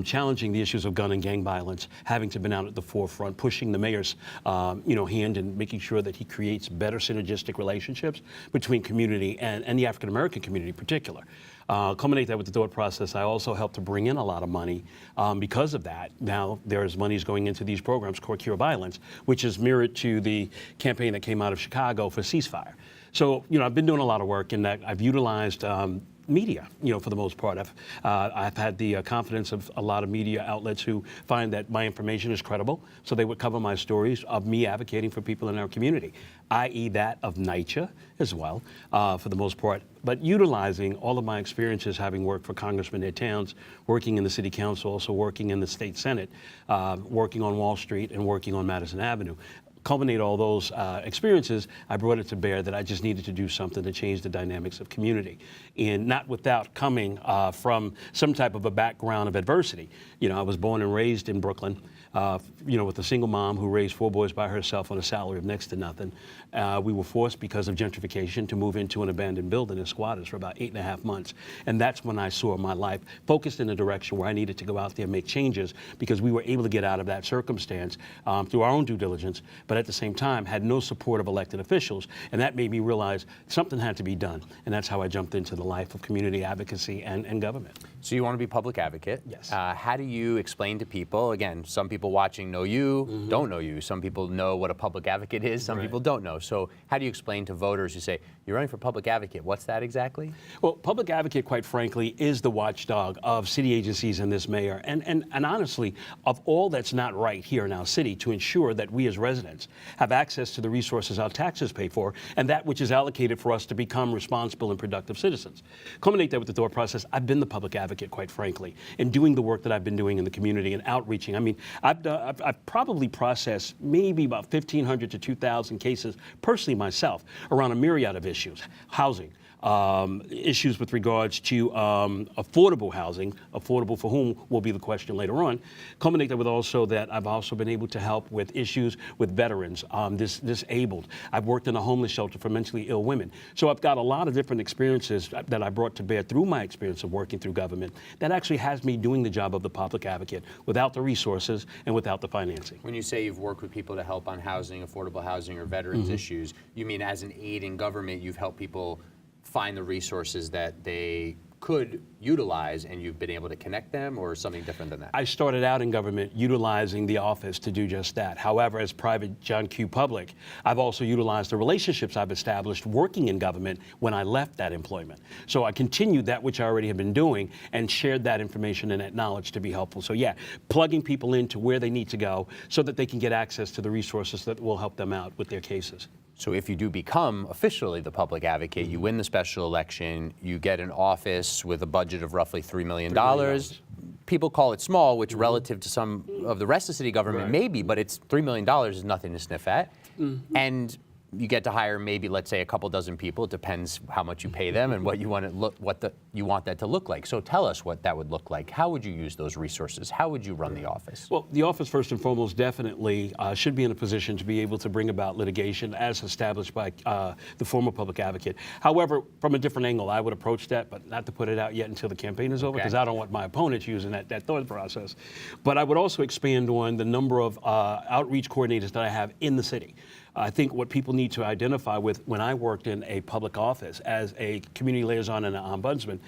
Challenging the issues of gun and gang violence, having to been out at the forefront, pushing the mayor's hand and making sure that he creates better synergistic relationships between community and the African American community in particular. Culminate that with the thought process. I also helped to bring in a lot of money because of that. Now there's monies going into these programs, Court Cure Violence, which is mirrored to the campaign that came out of Chicago for ceasefire. So, you know, I've been doing a lot of work in that. I've utilized media, you know, for the most part. I've had the confidence of a lot of media outlets who find that my information is credible, so they would cover my stories of me advocating for people in our community, i.e. that of NYCHA as well, for the most part. But utilizing all of my experiences, having worked for congressmen in their towns, working in the city council, also working in the state senate, working on Wall Street and working on Madison Avenue. Culminate all those experiences, I brought it to bear that I just needed to do something to change the dynamics of community, and not without coming from some type of a background of adversity. You know, I was born and raised in Brooklyn, with a single mom who raised 4 boys by herself on a salary of next to nothing. We were forced, because of gentrification, to move into an abandoned building in squatters for about 8.5 months. And that's when I saw my life focused in a direction where I needed to go out there and make changes, because we were able to get out of that circumstance through our own due diligence, but at the same time had no support of elected officials. And that made me realize something had to be done. And that's how I jumped into the life of community advocacy and government. So you want to be public advocate. Yes. How do you explain to people, again, some people watching know you, don't know you. Some people know what a public advocate is, some people don't know. So how do you explain to voters who say, you're running for public advocate, what's that exactly? Well, public advocate, quite frankly, is the watchdog of city agencies and this mayor. And honestly, of all that's not right here in our city, to ensure that we as residents have access to the resources our taxes pay for, and that which is allocated for us to become responsible and productive citizens. Culminate that with the thought process. I've been the public advocate, quite frankly, in doing the work that I've been doing in the community and outreaching. I mean, I've probably processed maybe about 1,500 to 2,000 cases personally myself around a myriad of issues: housing, issues with regards to affordable housing, affordable for whom will be the question later on. Culminate that with also that I've also been able to help with issues with veterans, disabled. I've worked in a homeless shelter for mentally ill women. So I've got a lot of different experiences that I brought to bear through my experience of working through government that actually has me doing the job of the public advocate without the resources and without the financing. When you say you've worked with people to help on housing, affordable housing, or veterans issues, you mean as an aid in government, you've helped people find the resources that they could utilize, and you've been able to connect them, or something different than that? I started out in government utilizing the office to do just that. However, as private John Q. Public, I've also utilized the relationships I've established working in government when I left that employment. So I continued that which I already had been doing and shared that information and that knowledge to be helpful. So yeah, plugging people into where they need to go so that they can get access to the resources that will help them out with their cases. So if you do become officially the public advocate, you win the special election, you get an office with a budget of roughly $3 million. people call it small, which relative to some of the rest of city government may be, but it's $3 million is nothing to sniff at. And you get to hire maybe, let's say, a couple dozen people. It depends how much you pay them and what you want you want that to look like. So tell us what that would look like. How would you use those resources? How would you run the office? Well, the office, first and foremost, definitely should be in a position to be able to bring about litigation as established by the former public advocate. However, from a different angle, I would approach that, but not to put it out yet until the campaign is over, because I don't want my opponents using that thought process. But I would also expand on the number of outreach coordinators that I have in the city. I think what people need to identify with when I worked in a public office as a community liaison and an ombudsman,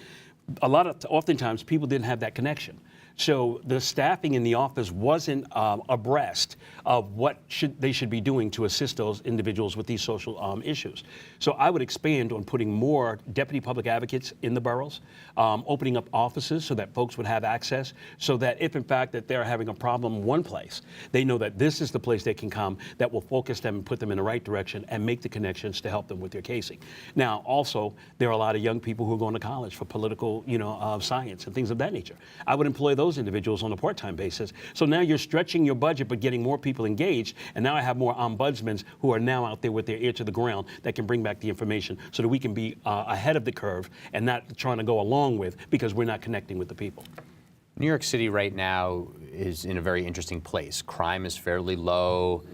oftentimes people didn't have that connection. So the staffing in the office wasn't abreast of what they should be doing to assist those individuals with these social issues. So I would expand on putting more deputy public advocates in the boroughs, opening up offices so that folks would have access, so that if in fact that they're having a problem in one place, they know that this is the place they can come that will focus them and put them in the right direction and make the connections to help them with their casing. Now, also, there are a lot of young people who are going to college for political, science and things of that nature. I would employ those individuals on a part-time basis. So now you're stretching your budget but getting more people engaged, and now I have more ombudsmen who are now out there with their ear to the ground that can bring back the information so that we can be ahead of the curve and not trying to go along with because we're not connecting with the people. New York City right now is in a very interesting place. Crime is fairly low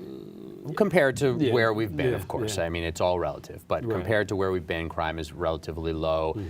compared to where we've been, of course. I mean, it's all relative, but compared to where we've been, crime is relatively low.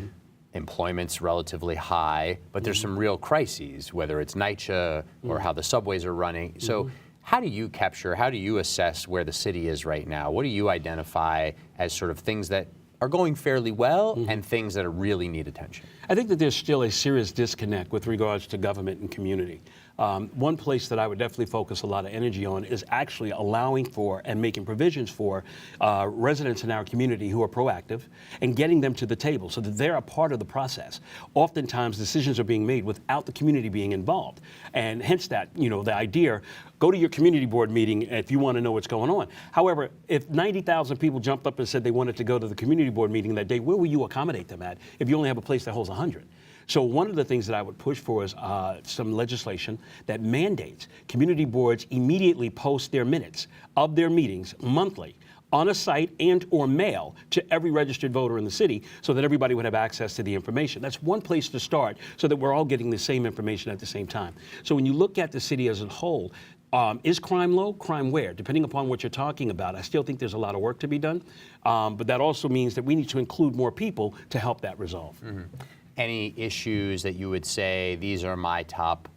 Employment's relatively high, but there's some real crises, whether it's NYCHA or how the subways are running. So how do you assess where the city is right now? What do you identify as sort of things that are going fairly well and things that really need attention? I think that there's still a serious disconnect with regards to government and community. One place that I would definitely focus a lot of energy on is actually allowing for and making provisions for residents in our community who are proactive and getting them to the table so that they're a part of the process. Oftentimes decisions are being made without the community being involved, and hence that, the idea, go to your community board meeting if you want to know what's going on. However, if 90,000 people jumped up and said they wanted to go to the community board meeting that day, where will you accommodate them at if you only have a place that holds 100? So one of the things that I would push for is some legislation that mandates community boards immediately post their minutes of their meetings monthly on a site and or mail to every registered voter in the city so that everybody would have access to the information. That's one place to start so that we're all getting the same information at the same time. So when you look at the city as a whole, is crime low? Crime where? Depending upon what you're talking about. I still think there's a lot of work to be done, but that also means that we need to include more people to help that resolve. Any issues that you would say, these are my top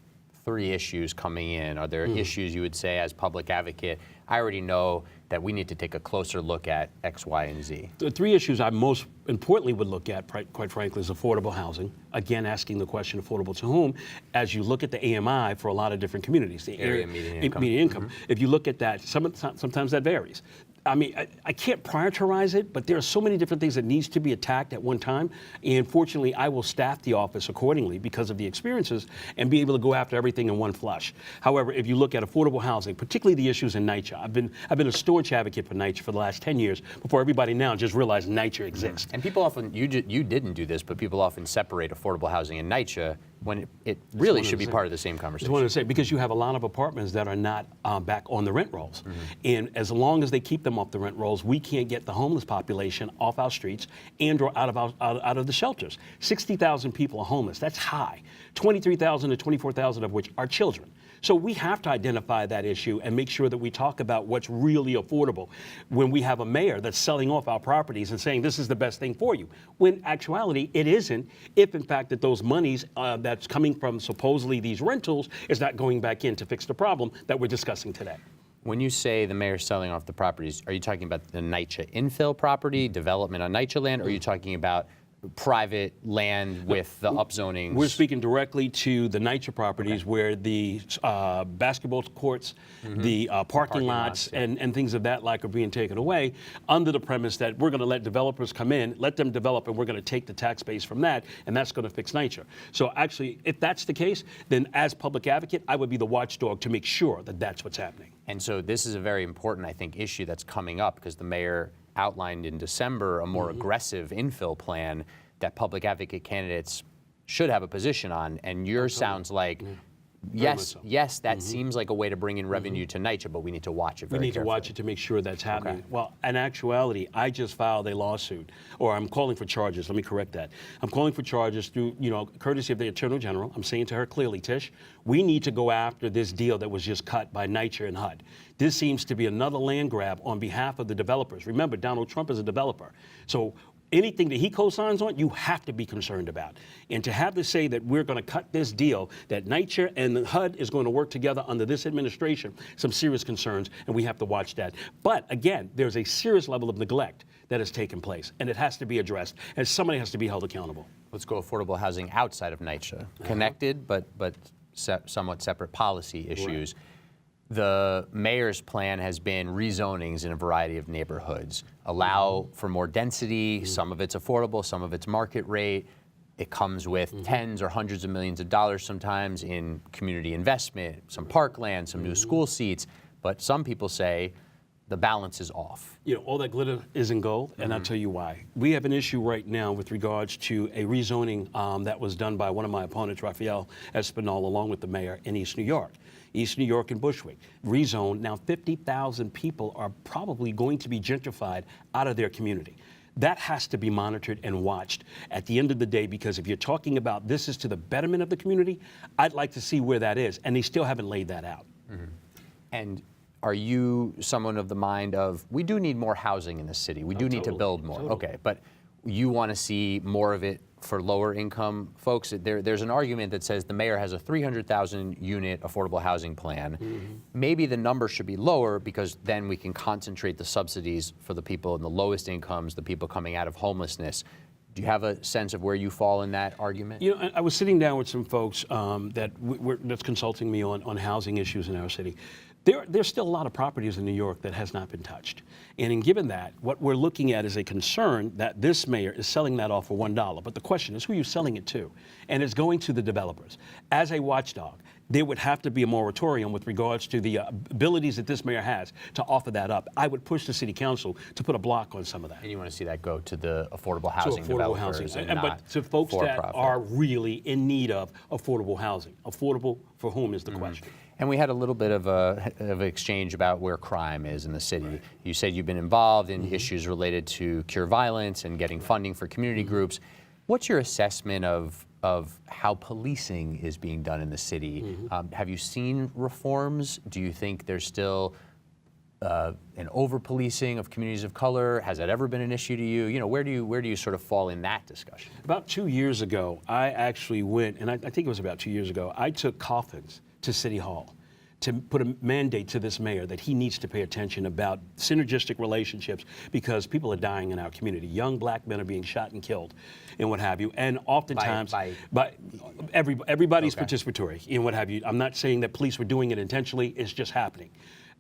3 issues coming in? Are there issues you would say as public advocate, I already know that we need to take a closer look at X, Y, and Z? The 3 issues I most importantly would look at, quite frankly, is affordable housing. Again, asking the question, affordable to whom? As you look at the AMI for a lot of different communities, the area median income. If you look at that, sometimes that varies. I mean, I can't prioritize it, but there are so many different things that needs to be attacked at one time. And fortunately, I will staff the office accordingly because of the experiences and be able to go after everything in one flush. However, if you look at affordable housing, particularly the issues in NYCHA, I've been a staunch advocate for NYCHA for the last 10 years before everybody now just realized NYCHA exists. And people often, you didn't do this, but people often separate affordable housing and NYCHA when it really should be part of the same conversation. I want to say, because you have a lot of apartments that are not back on the rent rolls. And as long as they keep them off the rent rolls, we can't get the homeless population off our streets and or out of the shelters. 60,000 people are homeless. That's high. 23,000 to 24,000 of which are children. So we have to identify that issue and make sure that we talk about what's really affordable when we have a mayor that's selling off our properties and saying this is the best thing for you, when actuality it isn't, if in fact that those monies that's coming from supposedly these rentals is not going back in to fix the problem that we're discussing today. When you say the mayor's selling off the properties, are you talking about the NYCHA infill property, development on NYCHA land, or are you talking about private land with the upzoning? We're speaking directly to the NYCHA properties where the basketball courts, the parking lots, and things of that like are being taken away under the premise that we're going to let developers come in, let them develop, and we're going to take the tax base from that, and that's going to fix NYCHA. So actually, if that's the case, then as public advocate, I would be the watchdog to make sure that that's what's happening. And so this is a very important, I think, issue that's coming up because the mayor outlined in December a more aggressive infill plan that public advocate candidates should have a position on, and yours sounds like, yes, so. yes, that seems like a way to bring in revenue to NYCHA, but we need to watch it very We need carefully. to watch it to make sure that's happening. Okay. Well, in actuality, I just filed a lawsuit, or I'm calling for charges. Let me correct that. I'm calling for charges through, courtesy of the Attorney General. I'm saying to her clearly, Tish, we need to go after this deal that was just cut by NYCHA and HUD. This seems to be another land grab on behalf of the developers. Remember, Donald Trump is a developer. So anything that he co-signs on, you have to be concerned about. And to have to say that we're going to cut this deal, that NYCHA and the HUD is going to work together under this administration, some serious concerns, and we have to watch that. But again, there's a serious level of neglect that has taken place, and it has to be addressed, and somebody has to be held accountable. Let's go affordable housing outside of NYCHA. Connected, but somewhat separate policy issues. The mayor's plan has been rezonings in a variety of neighborhoods. Allow for more density, some of it's affordable, some of it's market rate. It comes with tens or hundreds of millions of dollars sometimes in community investment, some parkland, some new school seats. But some people say the balance is off. All that glitter isn't gold, and I'll tell you why. We have an issue right now with regards to a rezoning that was done by one of my opponents, Raphael Espinal, along with the mayor in East New York. East New York and Bushwick. Rezoned. Now 50,000 people are probably going to be gentrified out of their community. That has to be monitored and watched at the end of the day, because if you're talking about this is to the betterment of the community, I'd like to see where that is, and they still haven't laid that out. And are you someone of the mind of, we do need more housing in the city, we do need to build more, okay, but you want to see more of it for lower income folks? There's an argument that says the mayor has a 300,000 unit affordable housing plan. Maybe the number should be lower because then we can concentrate the subsidies for the people in the lowest incomes, the people coming out of homelessness. Do you have a sense of where you fall in that argument? I was sitting down with some folks that's consulting me on housing issues in our city. There's still a lot of properties in New York that has not been touched. And in given that, what we're looking at is a concern that this mayor is selling that off for $1. But the question is, who are you selling it to? And it's going to the developers. As a watchdog, there would have to be a moratorium with regards to the abilities that this mayor has to offer that up. I would push the city council to put a block on some of that. And you want to see that go to the affordable housing developers and not but to folks that for-profit. are really in need of affordable housing. Affordable for whom is the question. And we had a little bit of an exchange about where crime is in the city. Right. You said you've been involved in issues related to cure violence and getting funding for community groups. What's your assessment of how policing is being done in the city? Have you seen reforms? Do you think there's still an over-policing of communities of color? Has that ever been an issue to you? Where do you sort of fall in that discussion? About 2 years ago, I actually went, and I think it was about 2 years ago, I took coffins to City Hall to put a mandate to this mayor that he needs to pay attention about synergistic relationships, because people are dying in our community. Young black men are being shot and killed and what have you. And oftentimes, everybody's participatory in what have you. I'm not saying that police were doing it intentionally, it's just happening.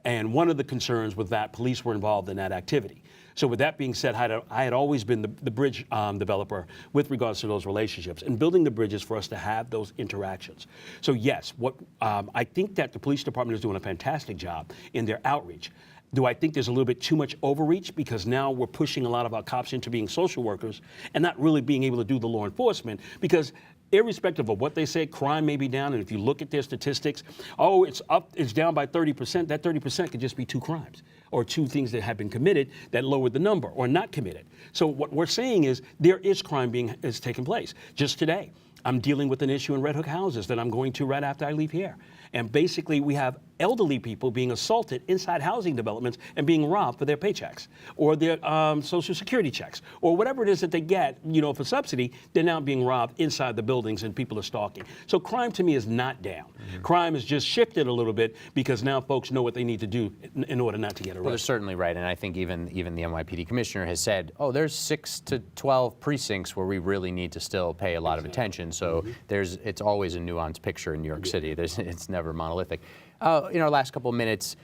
And one of the concerns was that police were involved in that activity. So with that being said, I had always been the bridge developer with regards to those relationships and building the bridges for us to have those interactions. So yes, I think that the police department is doing a fantastic job in their outreach. Do I think there's a little bit too much overreach, because now we're pushing a lot of our cops into being social workers and not really being able to do the law enforcement? Because irrespective of what they say, crime may be down, and if you look at their statistics, it's down by 30%. That 30% could just be 2 crimes or 2 things that have been committed that lowered the number, or not committed. So what we're saying is there is crime is taking place. Just today, I'm dealing with an issue in Red Hook houses that I'm going to right after I leave here. And basically, we have elderly people being assaulted inside housing developments and being robbed for their paychecks or their Social Security checks or whatever it is that they get, for subsidy. They're now being robbed inside the buildings, and people are stalking. So crime to me is not down. Crime has just shifted a little bit because now folks know what they need to do in order not to get arrested. Well, they're certainly right, and I think even the NYPD commissioner has said, there's 6 to 12 precincts where we really need to still pay a lot of attention. So it's always a nuanced picture in New York City. It's never monolithic. In our last couple of minutes,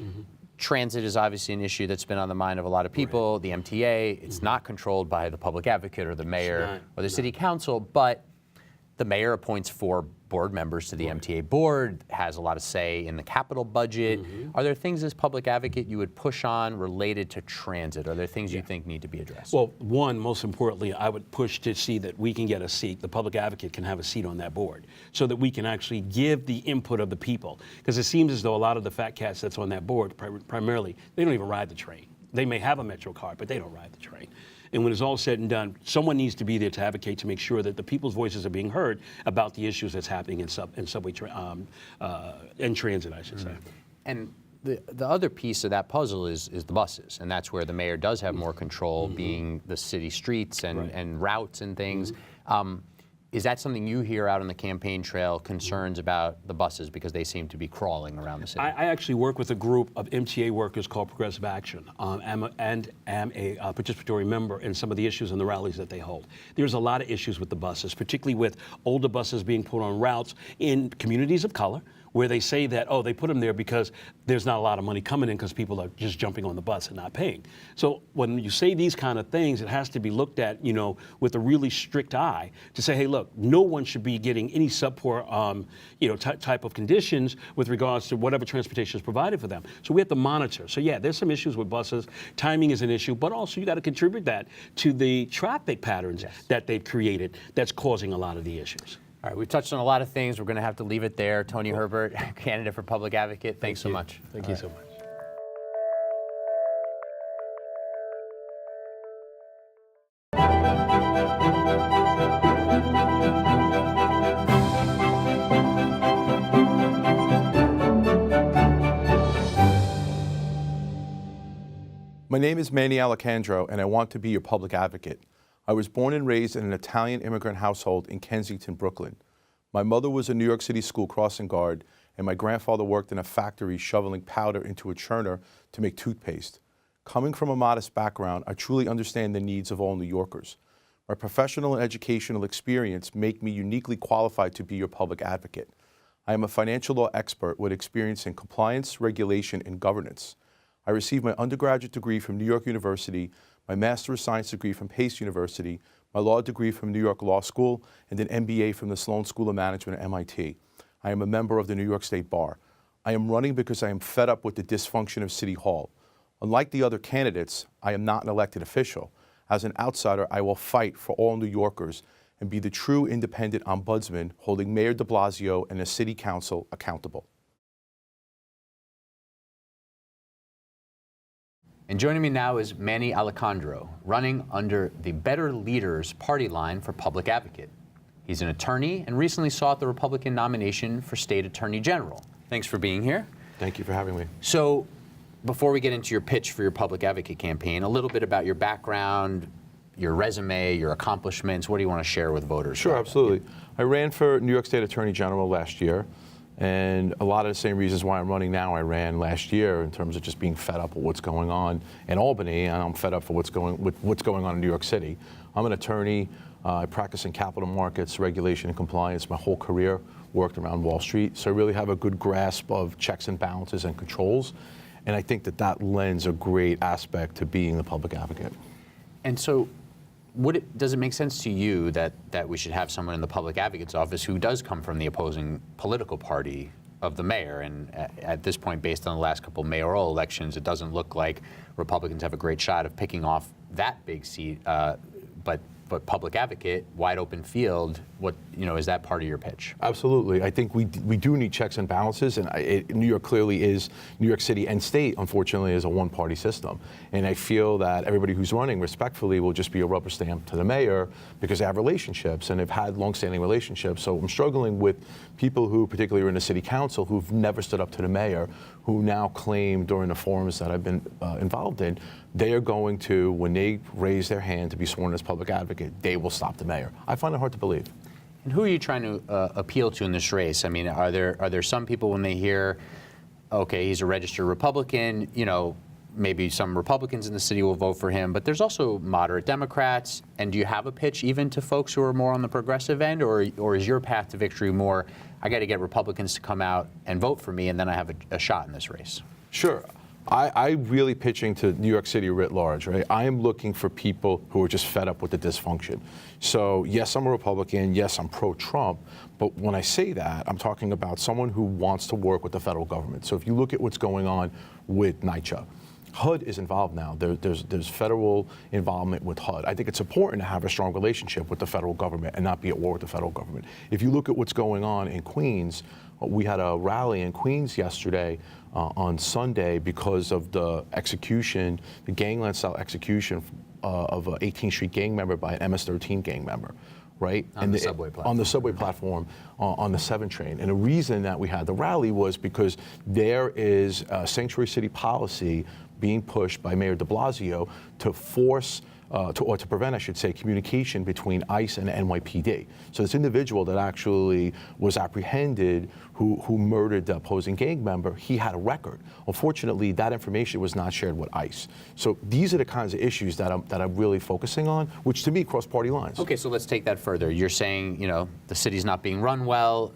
transit is obviously an issue that's been on the mind of a lot of people. The MTA, it's not controlled by the public advocate or the mayor or the city council, but The mayor appoints 4 board members to the MTA board, has a lot of say in the capital budget. Are there things as public advocate you would push on related to transit? Are there things you think need to be addressed? Well, one, most importantly, I would push to see that we can get a seat, the public advocate can have a seat on that board, so that we can actually give the input of the people. Because it seems as though a lot of the fat cats that's on that board, primarily, they don't even ride the train. They may have a Metro card, but they don't ride the train. And when it's all said and done, someone needs to be there to advocate to make sure that the people's voices are being heard about the issues that's happening in subway and transit, I should say. And the other piece of that puzzle is the buses, and that's where the mayor does have more control, being the city streets and routes and things. Is that something you hear out on the campaign trail, concerns about the buses because they seem to be crawling around the city? I actually work with a group of MTA workers called Progressive Action, and am a participatory member in some of the issues and the rallies that they hold. There's a lot of issues with the buses, particularly with older buses being put on routes in communities of color, where they say that, oh, they put them there because there's not a lot of money coming in because people are just jumping on the bus and not paying. So when you say these kind of things, it has to be looked at, with a really strict eye to say, hey, look, no one should be getting any subpoor, type of conditions with regards to whatever transportation is provided for them. So we have to monitor. So yeah, there's some issues with buses. Timing is an issue, but also you got to contribute that to the traffic patterns that they've created that's causing a lot of the issues. All right, we've touched on a lot of things. We're going to have to leave it there. Tony Herbert, candidate for public advocate, thanks so much. Thank you so much. My name is Manny Alicandro, and I want to be your public advocate. I was born and raised in an Italian immigrant household in Kensington, Brooklyn. My mother was a New York City school crossing guard, and my grandfather worked in a factory shoveling powder into a churner to make toothpaste. Coming from a modest background, I truly understand the needs of all New Yorkers. My professional and educational experience make me uniquely qualified to be your public advocate. I am a financial law expert with experience in compliance, regulation, and governance. I received my undergraduate degree from New York University, my Master of Science degree from Pace University, my law degree from New York Law School, and an MBA from the Sloan School of Management at MIT. I am a member of the New York State Bar. I am running because I am fed up with the dysfunction of City Hall. Unlike the other candidates, I am not an elected official. As an outsider, I will fight for all New Yorkers and be the true independent ombudsman holding Mayor de Blasio and the City Council accountable. And joining me now is Manny Alicandro, running under the Better Leaders party line for public advocate. He's an attorney and recently sought the Republican nomination for state attorney general. Thanks for being here. Thank you for having me. So, before we get into your pitch for your public advocate campaign, a little bit about your background, your resume, your accomplishments. What do you want to share with voters? Sure, absolutely. I ran for New York State Attorney General last year. And a lot of the same reasons why I'm running now, I ran last year in terms of just being fed up with what's going on in Albany, and I'm fed up with what's going on in New York City. I'm an attorney. I practice in capital markets, regulation, and compliance. My whole career worked around Wall Street, so I really have a good grasp of checks and balances and controls. And I think that lends a great aspect to being the public advocate. And so, does it make sense to you that we should have someone in the public advocate's office who does come from the opposing political party of the mayor? And at this point, based on the last couple mayoral elections, it doesn't look like Republicans have a great shot of picking off that big seat. But public advocate, wide open field, is that part of your pitch? Absolutely. I think we do need checks and balances, and New York clearly is, New York City and state, unfortunately, is a one-party system. And I feel that everybody who's running respectfully will just be a rubber stamp to the mayor because they have relationships and they've had long-standing relationships. So I'm struggling with people who particularly are in the city council who've never stood up to the mayor, who now claim during the forums that I've been involved in, they are going to, when they raise their hand to be sworn as public advocate, they will stop the mayor. I find it hard to believe. And who are you trying to appeal to in this race? I mean, are there some people when they hear, okay, he's a registered Republican, maybe some Republicans in the city will vote for him, but there's also moderate Democrats. And do you have a pitch even to folks who are more on the progressive end, or is your path to victory more, I got to get Republicans to come out and vote for me, and then I have a shot in this race? Sure. I'm really pitching to New York City writ large, right? I am looking for people who are just fed up with the dysfunction. So yes, I'm a Republican, yes, I'm pro-Trump, but when I say that, I'm talking about someone who wants to work with the federal government. So if you look at what's going on with NYCHA, HUD is involved now. There's federal involvement with HUD. I think it's important to have a strong relationship with the federal government and not be at war with the federal government. If you look at what's going on in Queens, we had a rally in Queens yesterday on Sunday because of the execution, the gangland-style execution of an 18th Street gang member by an MS-13 gang member, right? On the subway platform. On the subway platform, on the 7 train. And the reason that we had the rally was because there is a sanctuary city policy being pushed by Mayor de Blasio to force or to prevent, I should say, communication between ICE and NYPD. So this individual that actually was apprehended who murdered the opposing gang member, he had a record. Unfortunately, that information was not shared with ICE. So these are the kinds of issues that I'm really focusing on, which to me cross party lines. Okay, so let's take that further. You're saying, the city's not being run well.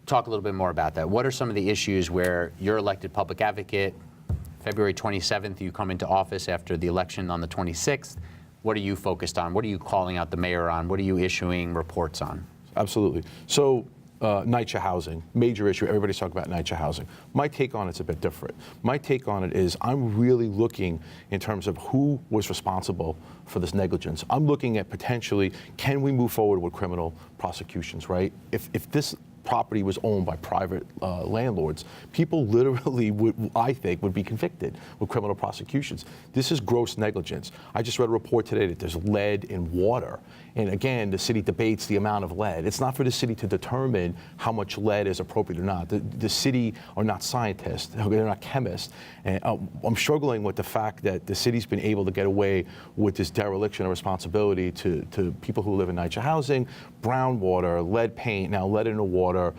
Talk a little bit more about that. What are some of the issues where you're elected public advocate, February 27th, you come into office after the election on the 26th. What are you focused on? What are you calling out the mayor on? What are you issuing reports on? Absolutely. So NYCHA housing, major issue. Everybody's talking about NYCHA housing. My take on it's a bit different. My take on it is I'm really looking in terms of who was responsible for this negligence. I'm looking at potentially, can we move forward with criminal prosecutions, right? If this property was owned by private landlords, people literally I think, would be convicted with criminal prosecutions. This is gross negligence. I just read a report today that there's lead in water. And again, the city debates the amount of lead. It's not for the city to determine how much lead is appropriate or not. The city are not scientists, they're not chemists. And I'm struggling with the fact that the city's been able to get away with this dereliction of responsibility to people who live in NYCHA housing, brown water, lead paint, now lead in the water,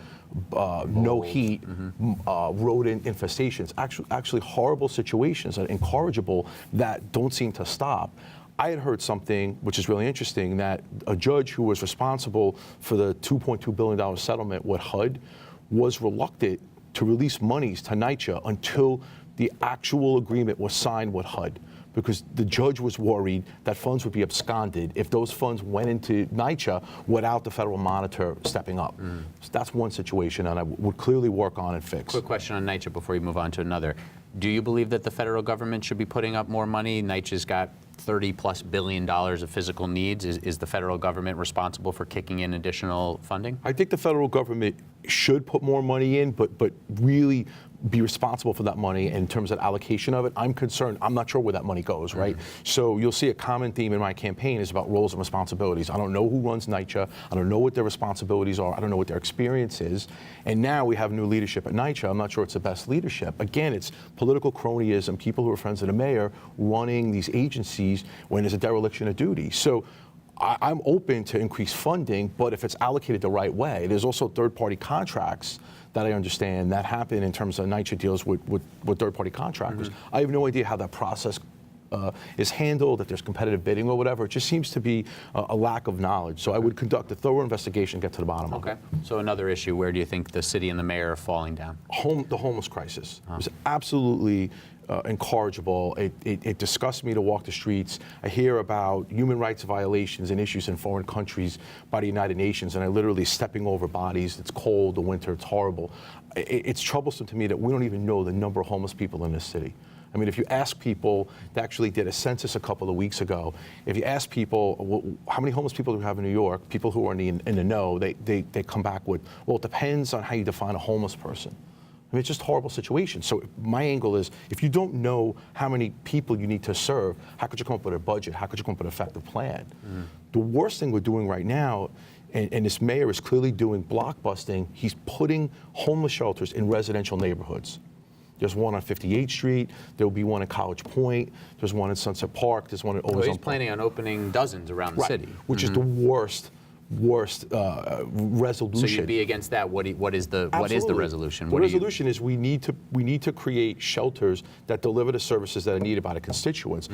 no heat, rodent infestations, actually horrible situations that are incorrigible that don't seem to stop. I had heard something which is really interesting, that a judge who was responsible for the $2.2 billion settlement with HUD was reluctant to release monies to NYCHA until the actual agreement was signed with HUD, because the judge was worried that funds would be absconded if those funds went into NYCHA without the federal monitor stepping up. So that's one situation, and I would clearly work on and fix. Quick question on NYCHA before you move on to another. Do you believe that the federal government should be putting up more money? NYCHA's got $30+ billion of physical needs. Is the federal government responsible for kicking in additional funding? I think the federal government should put more money in, but really be responsible for that money in terms of allocation of it. I'm concerned. I'm not sure where that money goes, right? So you'll see a common theme in my campaign is about roles and responsibilities. I don't know who runs NYCHA. I don't know what their responsibilities are. I don't know what their experience is. And now we have new leadership at NYCHA. I'm not sure it's the best leadership. Again, it's political cronyism, people who are friends of the mayor running these agencies when there's a dereliction of duty. So I'm open to increased funding, but if it's allocated the right way. There's also third-party contracts that I understand that happen in terms of NYCHA deals with third-party contractors. I have no idea how that process is handled, if there's competitive bidding or whatever. It just seems to be a lack of knowledge. So I would conduct a thorough investigation, get to the bottom of it. Okay. So another issue, where do you think the city and the mayor are falling down? The homeless crisis is absolutely incorrigible. It disgusts me to walk the streets. I hear about human rights violations and issues in foreign countries by the United Nations, and I literally stepping over bodies. It's cold, the winter, it's horrible. It's troublesome to me that we don't even know the number of homeless people in this city. I mean, if you ask people, they actually did a census a couple of weeks ago. If you ask people, how many homeless people do we have in New York, people who are in the know, they come back with, well, it depends on how you define a homeless person. I mean, it's just a horrible situation. So my angle is, if you don't know how many people you need to serve, how could you come up with a budget? How could you come up with an effective plan? The worst thing we're doing right now, and this mayor is clearly doing blockbusting, he's putting homeless shelters in residential neighborhoods. There's one on 58th Street. There will be one in College Point. There's one in Sunset Park. There's one in Ozone Park. He's planning on opening dozens around the city. Which is the worst worst resolution. So you'd be against that. What is the Absolutely. resolution? The resolution is we need to create shelters that deliver the services that are needed by the constituents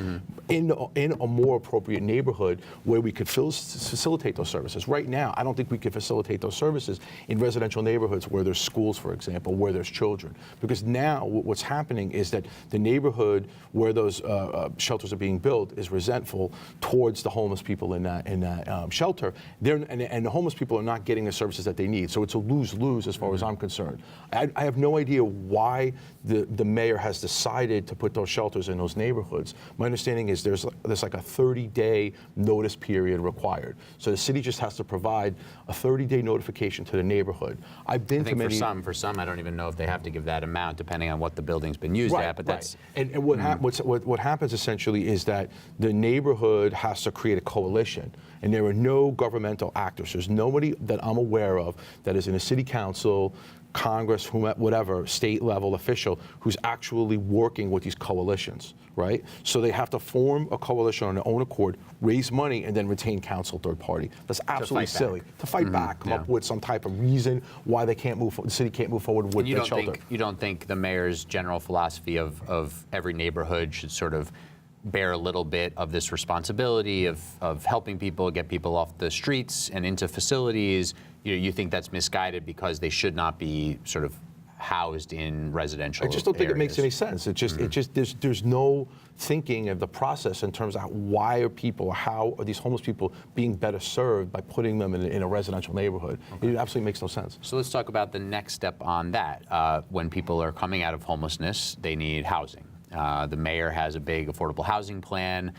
in a more appropriate neighborhood where we could facilitate those services. Right now, I don't think we could facilitate those services in residential neighborhoods where there's schools, for example, where there's children. Because now what's happening is that the neighborhood where those shelters are being built is resentful towards the homeless people in that shelter. And the homeless people are not getting the services that they need. So it's a lose-lose as far as I'm concerned. I have no idea why the mayor has decided to put those shelters in those neighborhoods. My understanding is there's like a 30-day notice period required. So the city just has to provide a 30-day notification to the neighborhood. I've been I think to many. for some, I don't even know if they have to give that amount, depending on what the building's been used at. But that's and what happens essentially is that the neighborhood has to create a coalition, and there are no governmental actors. There's nobody that I'm aware of that is in a city council, Congress, whatever, state level official who's actually working with these coalitions, right? So they have to form a coalition on their own accord, raise money, and then retain counsel third party. That's absolutely silly. To fight back, come up with some type of reason why they can't move. The city can't move forward with the shelter. You don't think the mayor's general philosophy of every neighborhood should sort of bear a little bit of this responsibility of helping people get people off the streets and into facilities? You think that's misguided because they should not be sort of housed in residential I just don't think areas. it makes any sense. There's no thinking of the process in terms of how are these homeless people being better served by putting them in a residential neighborhood. It absolutely makes no sense. So let's talk about the next step on that. When people are coming out of homelessness, they need housing. The mayor has a big affordable housing plan.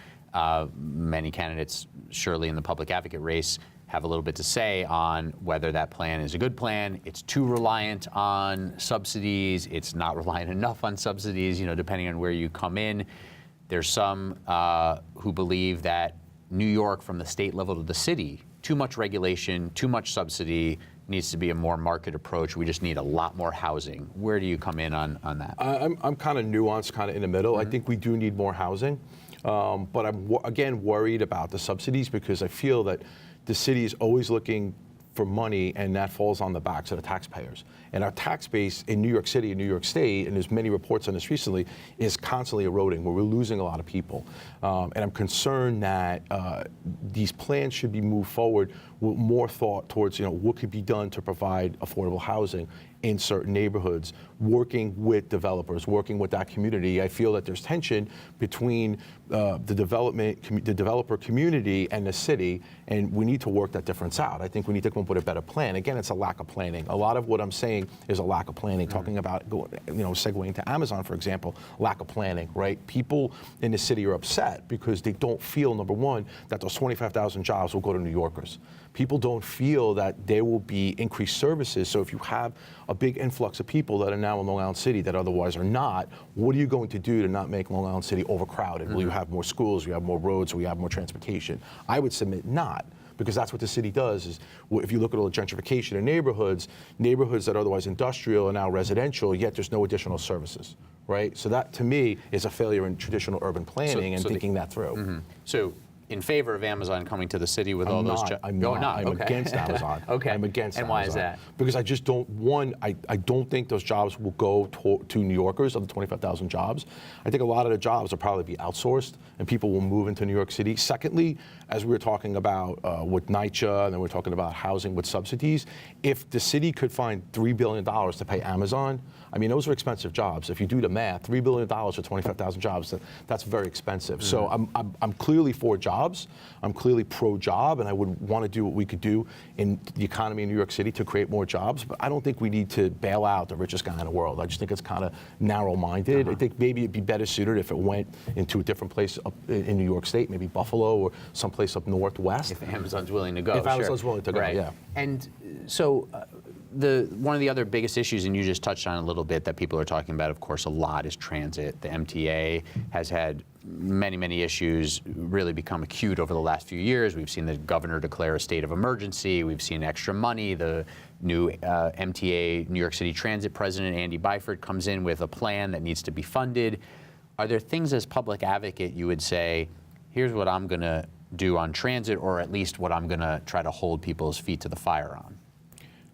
Many candidates, surely in the public advocate race, have a little bit to say on whether that plan is a good plan. It's too reliant on subsidies. It's not reliant enough on subsidies, depending on where you come in. There's some who believe that New York, from the state level to the city, too much regulation, too much subsidy, needs to be a more market approach. We just need a lot more housing. Where do you come in on that? I'm kind of nuanced, kind of in the middle. I think we do need more housing, but I'm again worried about the subsidies because I feel that the city is always looking for money, and that falls on the backs of the taxpayers. And our tax base in New York City and New York State, and there's many reports on this recently, is constantly eroding, where we're losing a lot of people. And I'm concerned that these plans should be moved forward with more thought towards, what could be done to provide affordable housing in certain neighborhoods, working with developers, working with that community. I feel that there's tension between the developer community and the city, and we need to work that difference out. I think we need to come up with a better plan. Again, it's a lack of planning. A lot of what I'm saying is a lack of planning. Talking about, segueing to Amazon, for example, lack of planning, right? People in the city are upset because they don't feel, number one, that those 25,000 jobs will go to New Yorkers. People don't feel that there will be increased services. So if you have a big influx of people that are now in Long Island City that otherwise are not, what are you going to do to not make Long Island City overcrowded? Will you have more schools, will you have more roads, will you have more transportation? I would submit not, because that's what the city does. Is if you look at all the gentrification in neighborhoods that are otherwise industrial are now residential, yet there's no additional services, right? So that, to me, is a failure in traditional urban planning and thinking that through. So in favor of Amazon coming to the city with all those jobs? I'm against Amazon. Okay. I'm against and Amazon. why is that? Because I just don't, I don't think those jobs will go to New Yorkers, of the 25,000 jobs. I think a lot of the jobs will probably be outsourced and people will move into New York City. Secondly, as we were talking about with NYCHA, and then we're talking about housing with subsidies, if the city could find $3 billion to pay Amazon, I mean, those are expensive jobs. If you do the math, $3 billion for 25,000 jobs, that's very expensive. So I'm clearly for jobs. I'm clearly pro-job, and I would want to do what we could do in the economy in New York City to create more jobs. But I don't think we need to bail out the richest guy in the world. I just think it's kind of narrow-minded. I think maybe it'd be better suited if it went into a different place up in New York State, maybe Buffalo or someplace up northwest. If Amazon's willing to go. If Amazon's willing to go, right. yeah. And so one of the other biggest issues, and you just touched on it a little bit, that people are talking about, of course, a lot, is transit. The MTA has had many issues really become acute over the last few years. We've seen the governor declare a state of emergency. We've seen extra money. The new MTA, New York City Transit president, Andy Byford, comes in with a plan that needs to be funded. Are there things as public advocate you would say, here's what I'm going to do on transit, or at least what I'm going to try to hold people's feet to the fire on?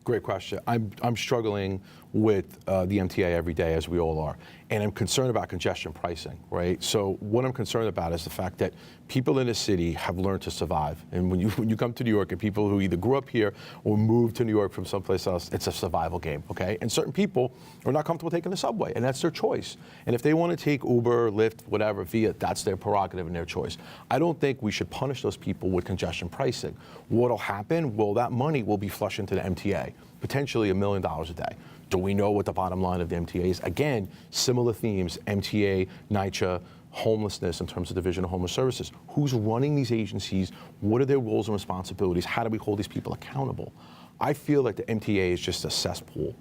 Great question. I'm struggling with the MTA every day, as we all are, and I'm concerned about congestion pricing, right? So what I'm concerned about is the fact that people in the city have learned to survive, and when you come to New York, and people who either grew up here or moved to New York from someplace else, it's a survival game, okay? And certain people are not comfortable taking the subway, and that's their choice. And if they want to take Uber, Lyft, whatever, via, that's their prerogative and their choice. I don't think we should punish those people with congestion pricing. What'll happen? Well, that money will be flushed into the MTA, potentially $1 million a day. Do we know what the bottom line of the MTA is? Again, similar themes, MTA, NYCHA, homelessness in terms of Division of Homeless Services. Who's running these agencies? What are their roles and responsibilities? How do we hold these people accountable? I feel like the MTA is just a cesspool,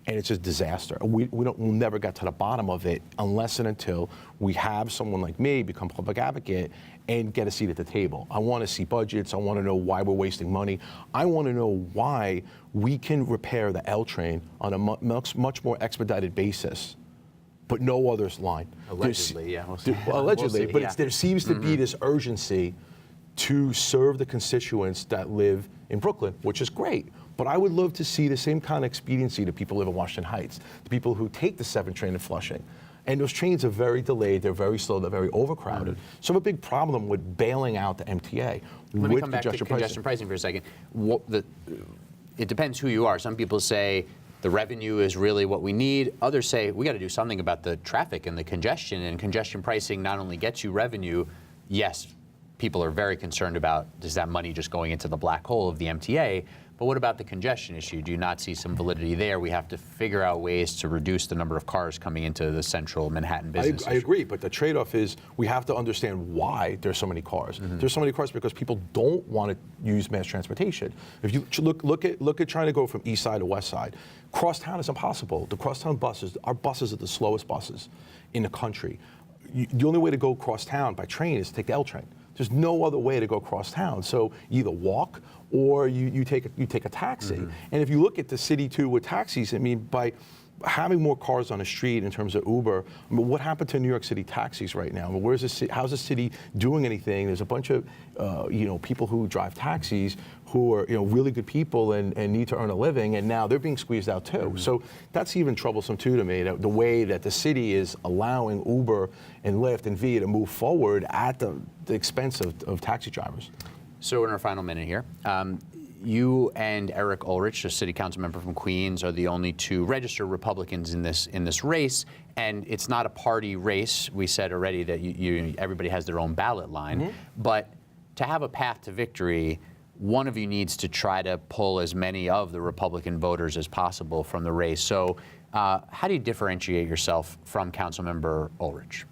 and it's a disaster. We'll never get to the bottom of it unless and until we have someone like me become public advocate and get a seat at the table. I want to see budgets. I want to know why we're wasting money. I want to know why we can repair the L train on a much more expedited basis, but no others line. Allegedly, yeah. We'll see. Allegedly, We'll see, but yeah. there seems to be this urgency to serve the constituents that live in Brooklyn, which is great. But I would love to see the same kind of expediency to people who live in Washington Heights, the people who take the 7 train in Flushing. And those trains are very delayed, they're very slow, they're very overcrowded. So I have a big problem with bailing out the MTA. Let me come back to congestion pricing for a second. It depends who you are. Some people say the revenue is really what we need. Others say we got to do something about the traffic and the congestion, and congestion pricing not only gets you revenue, yes, people are very concerned about, is that money just going into the black hole of the MTA? But what about the congestion issue? Do you not see some validity there? We have to figure out ways to reduce the number of cars coming into the central Manhattan business. I agree, but the trade-off is we have to understand why there's so many cars. There's so many cars because people don't want to use mass transportation. If you look at trying to go from east side to west side, crosstown is impossible. The crosstown buses, our buses are the slowest buses in the country. The only way to go crosstown by train is to take the L train. There's no other way to go across town. So you either walk or you take a taxi. And if you look at the city too with taxis, I mean, by having more cars on the street in terms of Uber, I mean, what happened to New York City taxis right now? I mean, how's the city doing anything? There's a bunch of people who drive taxis who are really good people and need to earn a living, and now they're being squeezed out too. So that's even troublesome too to me, the way that the city is allowing Uber and Lyft and Via to move forward at the expense of taxi drivers. So in our final minute here, you and Eric Ulrich, a city council member from Queens, are the only 2 registered Republicans in this race, and it's not a party race. We said already that everybody has their own ballot line, but to have a path to victory, one of you needs to try to pull as many of the Republican voters as possible from the race. So how do you differentiate yourself from Councilmember Ulrich?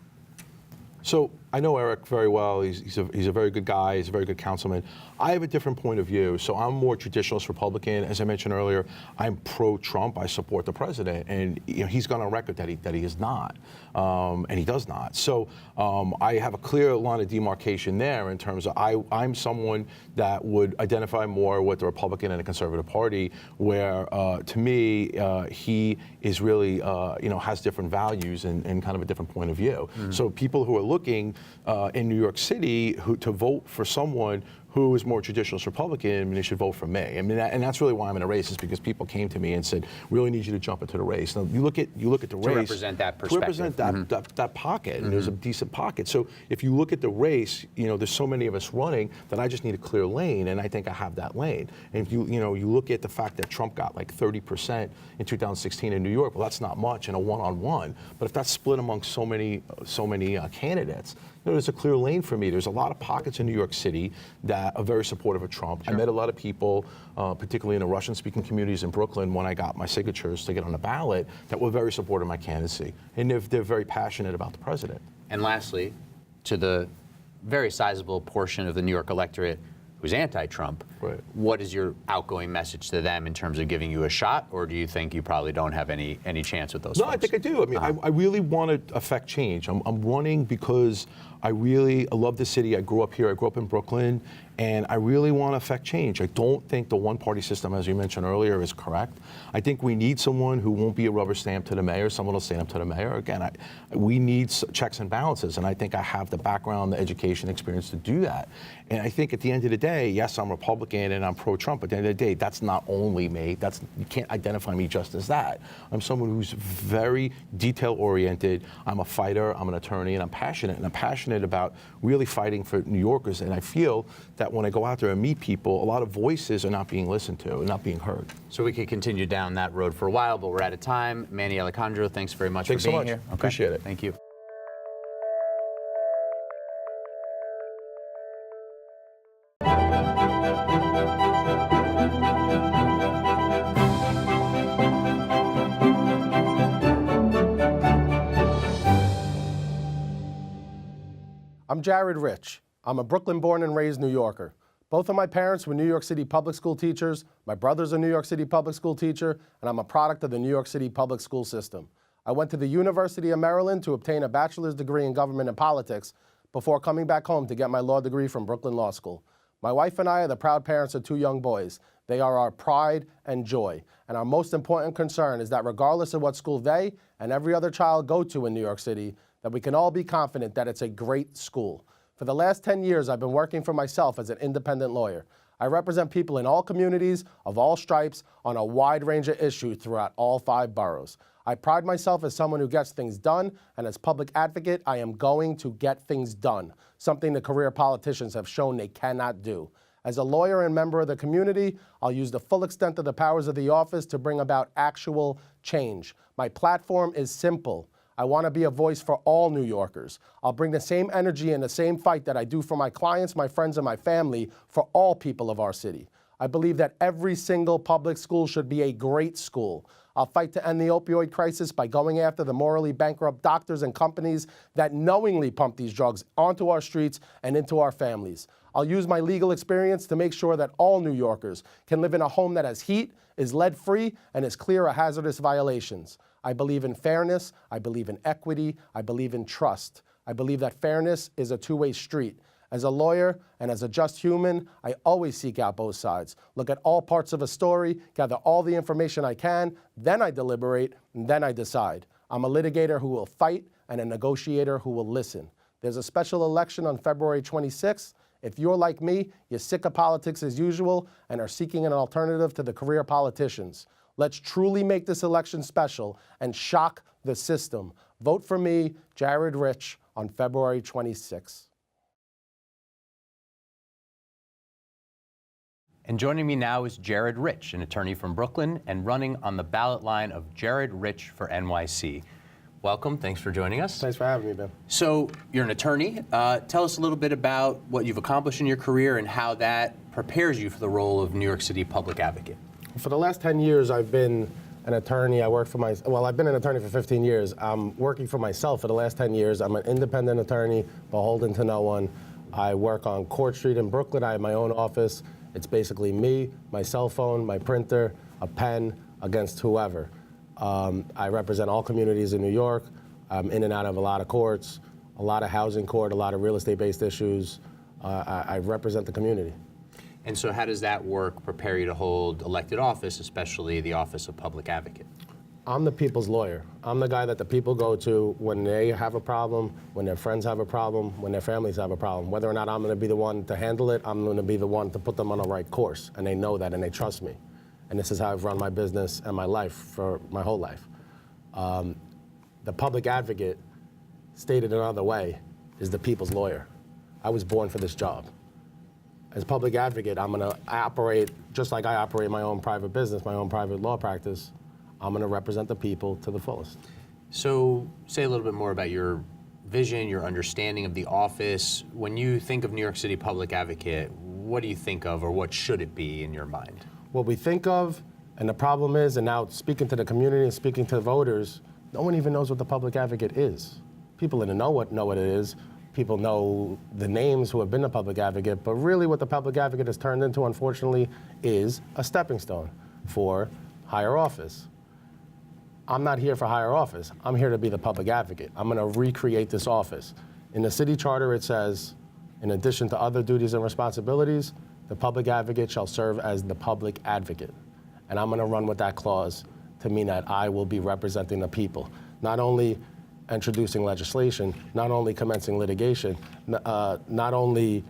So I know Eric very well. He's a very good guy. He's a very good councilman. I have a different point of view. So I'm more traditionalist Republican. As I mentioned earlier, I'm pro-Trump. I support the president, and he's gone on record that he is not, and he does not. So I have a clear line of demarcation there in terms of I'm someone that would identify more with the Republican and the Conservative Party, where to me he is really has different values and kind of a different point of view. So people who are looking in New York City to vote for someone who is more traditionalist Republican, I mean, they should vote for me. I mean, and that's really why I'm in a race, is because people came to me and said, "We really need you to jump into the race." Now, you look at the race to represent that perspective, to represent that pocket, and there's a decent pocket. So if you look at the race, there's so many of us running that I just need a clear lane, and I think I have that lane. And if you look at the fact that Trump got like 30% in 2016 in New York, well, that's not much in a one-on-one. But if that's split among so many candidates, there's a clear lane for me. There's a lot of pockets in New York City that are very supportive of Trump. Sure. I met a lot of people, particularly in the Russian-speaking communities in Brooklyn, when I got my signatures to get on the ballot, that were very supportive of my candidacy. And they're very passionate about the president. And lastly, to the very sizable portion of the New York electorate who's anti-Trump, right, what is your outgoing message to them in terms of giving you a shot, or do you think you probably don't have any chance with those folks? No, I think I do. I mean, I really want to affect change. I'm running because I really love the city. I grew up here. I grew up in Brooklyn, and I really want to affect change. I don't think the one-party system, as you mentioned earlier, is correct. I think we need someone who won't be a rubber stamp to the mayor. Someone will stand up to the mayor. Again, we need checks and balances, and I think I have the background, the education experience to do that. And I think at the end of the day, yes, I'm Republican and I'm pro-Trump. At the end of the day, that's not only me. You can't identify me just as that. I'm someone who's very detail-oriented. I'm a fighter. I'm an attorney, and I'm passionate. And I'm passionate about really fighting for New Yorkers. And I feel that when I go out there and meet people, a lot of voices are not being listened to and not being heard. So we could continue down that road for a while, but we're out of time. Manny Alicandro, thanks very much for being here. Thanks so much. Appreciate it. Thank you. I'm Jared Rich. I'm a Brooklyn-born and raised New Yorker. Both of my parents were New York City public school teachers. My brother's a New York City public school teacher, and I'm a product of the New York City public school system. I went to the University of Maryland to obtain a bachelor's degree in government and politics before coming back home to get my law degree from Brooklyn Law School. My wife and I are the proud parents of 2 young boys. They are our pride and joy. And our most important concern is that regardless of what school they and every other child go to in New York City, that we can all be confident that it's a great school. For the last 10 years, I've been working for myself as an independent lawyer. I represent people in all communities, of all stripes, on a wide range of issues throughout all 5 boroughs. I pride myself as someone who gets things done, and as public advocate, I am going to get things done, something the career politicians have shown they cannot do. As a lawyer and member of the community, I'll use the full extent of the powers of the office to bring about actual change. My platform is simple. I want to be a voice for all New Yorkers. I'll bring the same energy and the same fight that I do for my clients, my friends, and my family for all people of our city. I believe that every single public school should be a great school. I'll fight to end the opioid crisis by going after the morally bankrupt doctors and companies that knowingly pump these drugs onto our streets and into our families. I'll use my legal experience to make sure that all New Yorkers can live in a home that has heat, is lead-free, and is clear of hazardous violations. I believe in fairness, I believe in equity, I believe in trust. I believe that fairness is a two-way street. As a lawyer and as a just human, I always seek out both sides, look at all parts of a story, gather all the information I can, then I deliberate, and then I decide. I'm a litigator who will fight and a negotiator who will listen. There's a special election on February 26th. If you're like me, you're sick of politics as usual and are seeking an alternative to the career politicians. Let's truly make this election special and shock the system. Vote for me, Jared Rich, on February 26th. And joining me now is Jared Rich, an attorney from Brooklyn and running on the ballot line of Jared Rich for NYC. Welcome, thanks for joining us. Thanks for having me, Ben. So you're an attorney. Tell us a little bit about what you've accomplished in your career and how that prepares you for the role of New York City public advocate. For the last 10 years, I've been an attorney. I've been an attorney for 15 years. I'm working for myself for the last 10 years. I'm an independent attorney, beholden to no one. I work on Court Street in Brooklyn. I have my own office. It's basically me, my cell phone, my printer, a pen, against whoever. I represent all communities in New York. I'm in and out of a lot of courts, a lot of housing court, a lot of real estate-based issues. I represent the community. And so how does that work prepare you to hold elected office, especially the office of public advocate? I'm the people's lawyer. I'm the guy that the people go to when they have a problem, when their friends have a problem, when their families have a problem. Whether or not I'm going to be the one to handle it, I'm going to be the one to put them on the right course. And they know that and they trust me. And this is how I've run my business and my life for my whole life. The public advocate, stated another way, is the people's lawyer. I was born for this job. As public advocate, I'm going to operate just like I operate my own private business, my own private law practice. I'm going to represent the people to the fullest. So say a little bit more about your vision, your understanding of the office. When you think of New York City public advocate, what do you think of, or what should it be in your mind? What we think of, and the problem is, and now speaking to the community and speaking to the voters, no one even knows what the public advocate is. People in the know what it is. People know the names who have been the public advocate, but really what the public advocate has turned into, unfortunately, is a stepping stone for higher office. I'm not here for higher office. I'm here to be the public advocate. I'm going to recreate this office. In the city charter, it says, in addition to other duties and responsibilities, the public advocate shall serve as the public advocate. And I'm going to run with that clause to mean that I will be representing the people, not only introducing legislation, not only commencing litigation, not only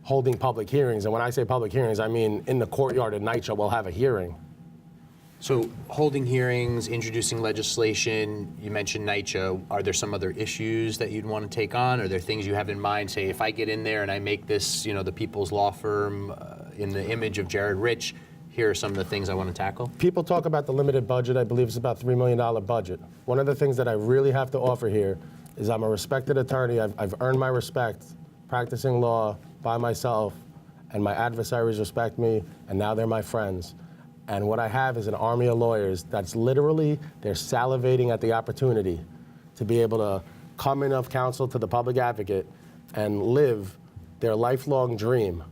holding public hearings. And when I say public hearings, I mean in the courtyard at NYCHA, we'll have a hearing. So holding hearings, introducing legislation, you mentioned NYCHA. Are there some other issues that you'd want to take on? Are there things you have in mind, say, if I get in there and I make this, the people's law firm in the image of Jared Rich, here are some of the things I want to tackle? People talk about the limited budget. I believe it's about $3 million budget. One of the things that I really have to offer here is I'm a respected attorney. I've earned my respect practicing law by myself, and my adversaries respect me, and now they're my friends. And what I have is an army of lawyers that's literally, they're salivating at the opportunity to be able to come in of counsel to the public advocate and live their lifelong dream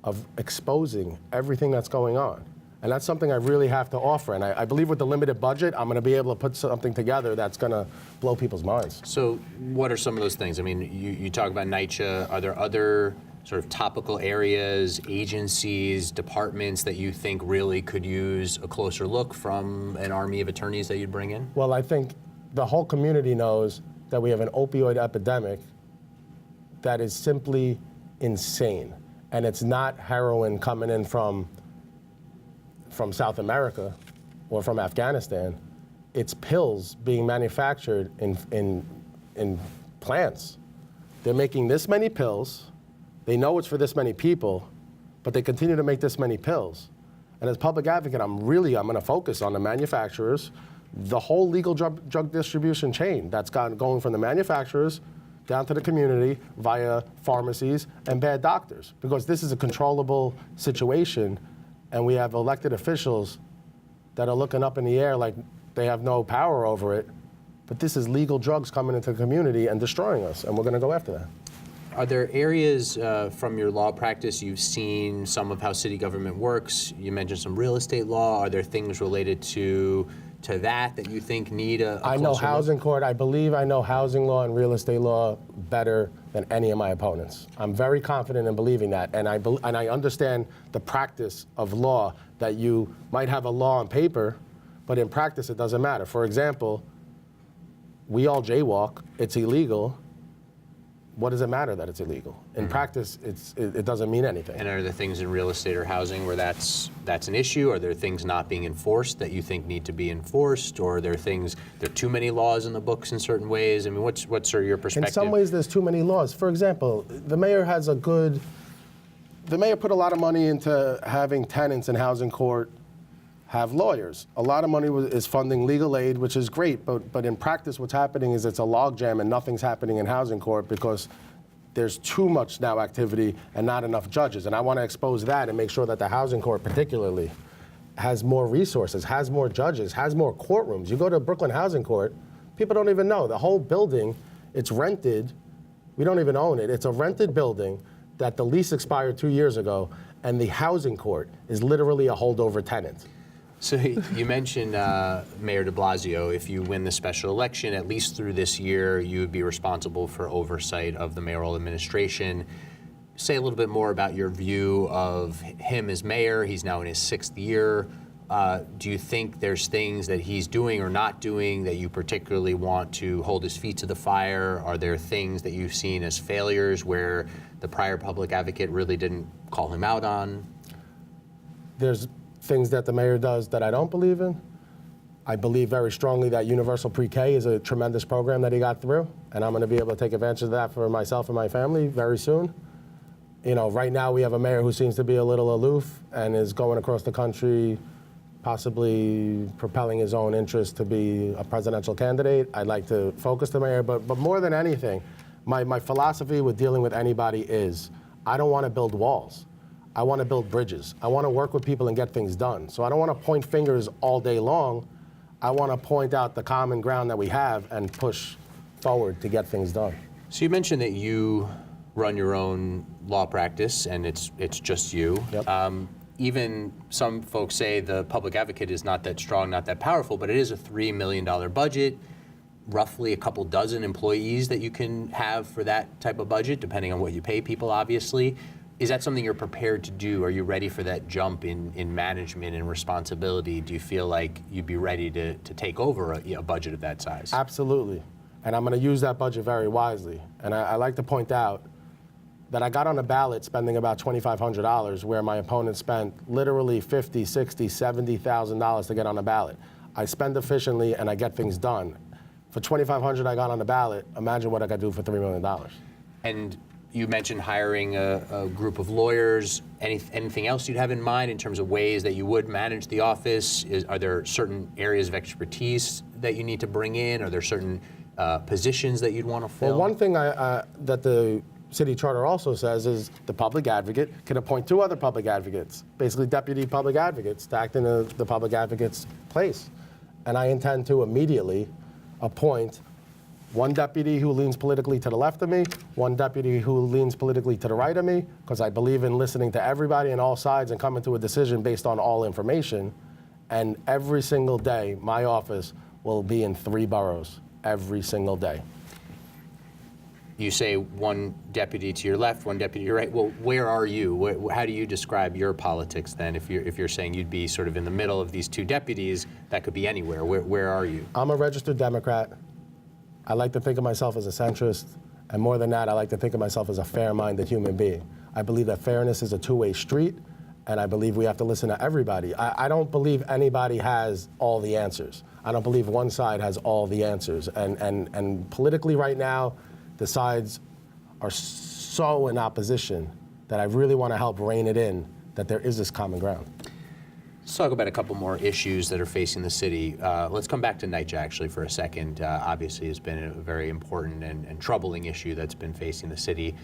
of exposing everything that's going on. And that's something I really have to offer. And I believe with the limited budget, I'm going to be able to put something together that's going to blow people's minds. So what are some of those things? I mean, you talk about NYCHA. Are there other sort of topical areas, agencies, departments that you think really could use a closer look from an army of attorneys that you'd bring in? Well, I think the whole community knows that we have an opioid epidemic that is simply insane. And it's not heroin coming in from South America or from Afghanistan. It's pills being manufactured in plants. They're making this many pills. They know it's for this many people, but they continue to make this many pills. And as public advocate, I'm going to focus on the manufacturers, the whole legal drug distribution chain that's going from the manufacturers down to the community via pharmacies and bad doctors, because this is a controllable situation, and we have elected officials that are looking up in the air like they have no power over it, but this is legal drugs coming into the community and destroying us, and we're going to go after that. Are there areas from your law practice you've seen some of how city government works? You mentioned some real estate law. Are there things related to that you think need a I know closer housing look? court. I believe I know housing law and real estate law better than any of my opponents. I'm very confident in believing that, and I understand the practice of law, that you might have a law on paper, but in practice it doesn't matter. For example, we all jaywalk. It's illegal. What does it matter that it's illegal? In practice, it doesn't mean anything. And are there things in real estate or housing where that's an issue? Are there things not being enforced that you think need to be enforced? Or are there too many laws in the books in certain ways? I mean, what's sort of your perspective? In some ways, there's too many laws. For example, the mayor put a lot of money into having tenants in housing court have lawyers. A lot of money is funding legal aid, which is great, but in practice what's happening is it's a logjam and nothing's happening in housing court because there's too much now activity and not enough judges. And I want to expose that and make sure that the housing court particularly has more resources, has more judges, has more courtrooms. You go to Brooklyn Housing Court, people don't even know. The whole building, it's rented. We don't even own it. It's a rented building that the lease expired 2 years ago, and the housing court is literally a holdover tenant. So you mentioned Mayor de Blasio. If you win the special election, at least through this year, you would be responsible for oversight of the mayoral administration. Say a little bit more about your view of him as mayor. He's now in his 6th year. Do you think there's things that he's doing or not doing that you particularly want to hold his feet to the fire? Are there things that you've seen as failures where the prior public advocate really didn't call him out on? There's things that the mayor does that I don't believe in. I believe very strongly that universal pre-K is a tremendous program that he got through, and I'm going to be able to take advantage of that for myself and my family very soon. You know, right now we have a mayor who seems to be a little aloof and is going across the country, possibly propelling his own interest to be a presidential candidate. I'd like to focus the mayor, but more than anything, my philosophy with dealing with anybody is I don't want to build walls. I want to build bridges. I want to work with people and get things done. So I don't want to point fingers all day long. I want to point out the common ground that we have and push forward to get things done. So you mentioned that you run your own law practice and it's just you. Yep. Even some folks say the public advocate is not that strong, not that powerful, but it is a $3 million budget. roughly a couple dozen employees that you can have for that type of budget, depending on what you pay people, obviously. Is that something you're prepared to do? Are you ready for that jump in management and responsibility? Do you feel like you'd be ready to take over a budget of that size? Absolutely. And I'm going to use that budget very wisely. And I like to point out that I got on a ballot spending about $2,500, where my opponent spent literally $50,000, $60,000, $70,000 to get on a ballot. I spend efficiently and I get things done. For $2,500 I got on the ballot. Imagine what I could do for $3 million. And you mentioned hiring a group of lawyers. Anything else you'd have in mind in terms of ways that you would manage the office? Are there certain areas of expertise that you need to bring in? Are there certain positions that you'd want to fill? Well, one thing that the city charter also says is the public advocate can appoint 2 other public advocates, basically deputy public advocates, to act in the public advocate's place. And I intend to immediately appoint 1 deputy who leans politically to the left of me, 1 deputy who leans politically to the right of me, because I believe in listening to everybody on all sides and coming to a decision based on all information. And every single day, my office will be in 3 boroughs, every single day. You say 1 deputy to your left, 1 deputy to your right. Well, where are you? How do you describe your politics then? If you're saying you'd be sort of in the middle of these 2 deputies, that could be anywhere. Where are you? I'm a registered Democrat. I like to think of myself as a centrist, and more than that, I like to think of myself as a fair-minded human being. I believe that fairness is a 2-way street, and I believe we have to listen to everybody. I don't believe anybody has all the answers. I don't believe one side has all the answers. And politically right now, the sides are so in opposition that I really want to help rein it in, that there is this common ground. Let's talk about a couple more issues that are facing the city. Let's come back to NYCHA actually for a second. Obviously, it's been a very important and troubling issue that's been facing the city.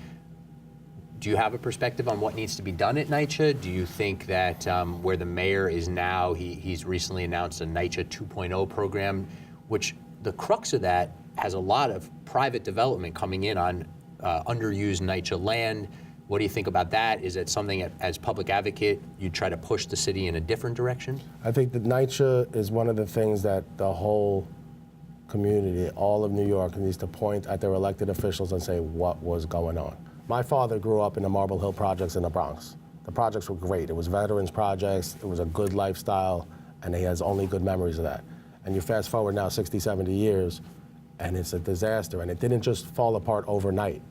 Do you have a perspective on what needs to be done at NYCHA? Do you think that where the mayor is now, he's recently announced a NYCHA 2.0 program, which the crux of that has a lot of private development coming in on underused NYCHA land. What do you think about that? Is it something, as public advocate, you try to push the city in a different direction? I think that NYCHA is one of the things that the whole community, all of New York, needs to point at their elected officials and say what was going on. My father grew up in the Marble Hill projects in the Bronx. The projects were great. It was veterans projects, it was a good lifestyle, and he has only good memories of that. And you fast forward now 60, 70 years, and it's a disaster, and it didn't just fall apart overnight.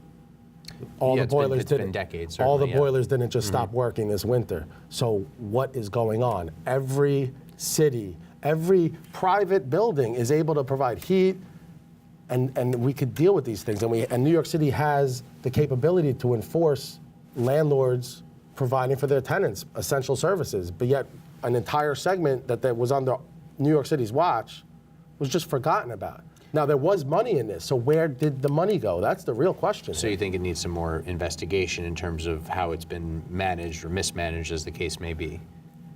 All the boilers didn't. Decades, all the boilers didn't just stop working this winter. So what is going on? Every city, every private building is able to provide heat, and we could deal with these things. And New York City has the capability to enforce landlords providing for their tenants essential services. But yet, an entire segment that was under New York City's watch was just forgotten about. Now, there was money in this, so where did the money go? That's the real question. So you think it needs some more investigation in terms of how it's been managed or mismanaged, as the case may be?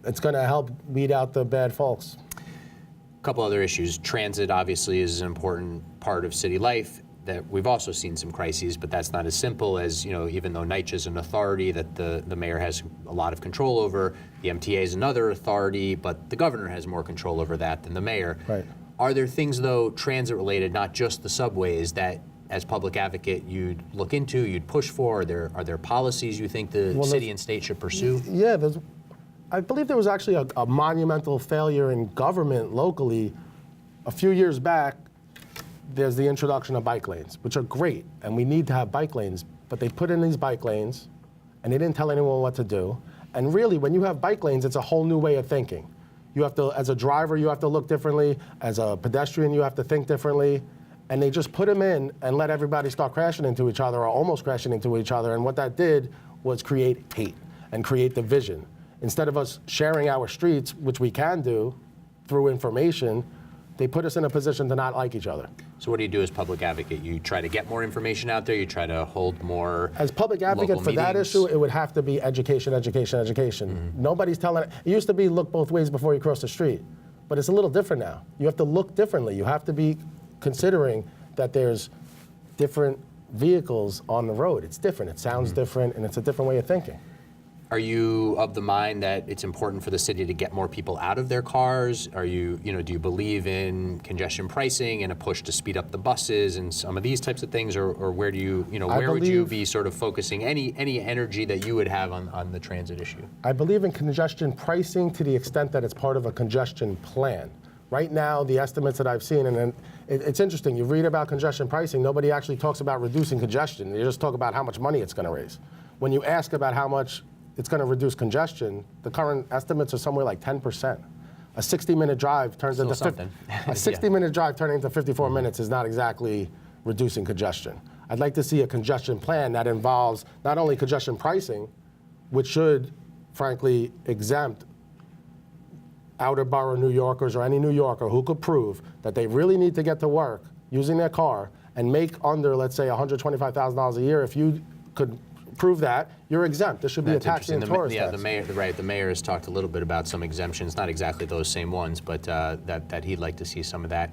It's going to help weed out the bad folks. A couple other issues. Transit, obviously, is an important part of city life. That we've also seen some crises, but that's not as simple as, even though NYCHA is an authority that the mayor has a lot of control over, the MTA is another authority, but the governor has more control over that than the mayor. Right. Are there things, though, transit-related, not just the subways, that as public advocate you'd look into, you'd push for? Are there policies you think the city and state should pursue? Yeah, I believe there was actually a monumental failure in government locally a few years back. There's the introduction of bike lanes, which are great, and we need to have bike lanes, but they put in these bike lanes, and they didn't tell anyone what to do. And really, when you have bike lanes, it's a whole new way of thinking. You have to, as a driver, you have to look differently. As a pedestrian, you have to think differently. And they just put them in and let everybody start crashing into each other or almost crashing into each other. And what that did was create hate and create division. Instead of us sharing our streets, which we can do through information, they put us in a position to not like each other. So what do you do as public advocate? You try to get more information out there? You try to hold more As public advocate for that issue, it would have to be education, education, education. Mm-hmm. Nobody's telling it. It used to be look both ways before you cross the street, but it's a little different now. You have to look differently. You have to be considering that there's different vehicles on the road. It's different. It sounds different, and it's a different way of thinking. Are you of the mind that it's important for the city to get more people out of their cars? Are you, do you believe in congestion pricing and a push to speed up the buses and some of these types of things, or where do you, where would you be sort of focusing any energy that you would have on the transit issue? I believe in congestion pricing to the extent that it's part of a congestion plan. Right now, the estimates that I've seen, and it's interesting, you read about congestion pricing, nobody actually talks about reducing congestion. They just talk about how much money it's going to raise. When you ask about how much it's going to reduce congestion, the current estimates are somewhere like 10%. A 60-minute drive turns into 60-minute drive turning into 54 minutes is not exactly reducing congestion. I'd like to see a congestion plan that involves not only congestion pricing, which should, frankly, exempt outer borough New Yorkers or any New Yorker who could prove that they really need to get to work using their car and make under, let's say, $125,000 a year. If you could prove that, you're exempt. There should be a tax and tourist tax. The mayor has talked a little bit about some exemptions, not exactly those same ones, but that he'd like to see some of that.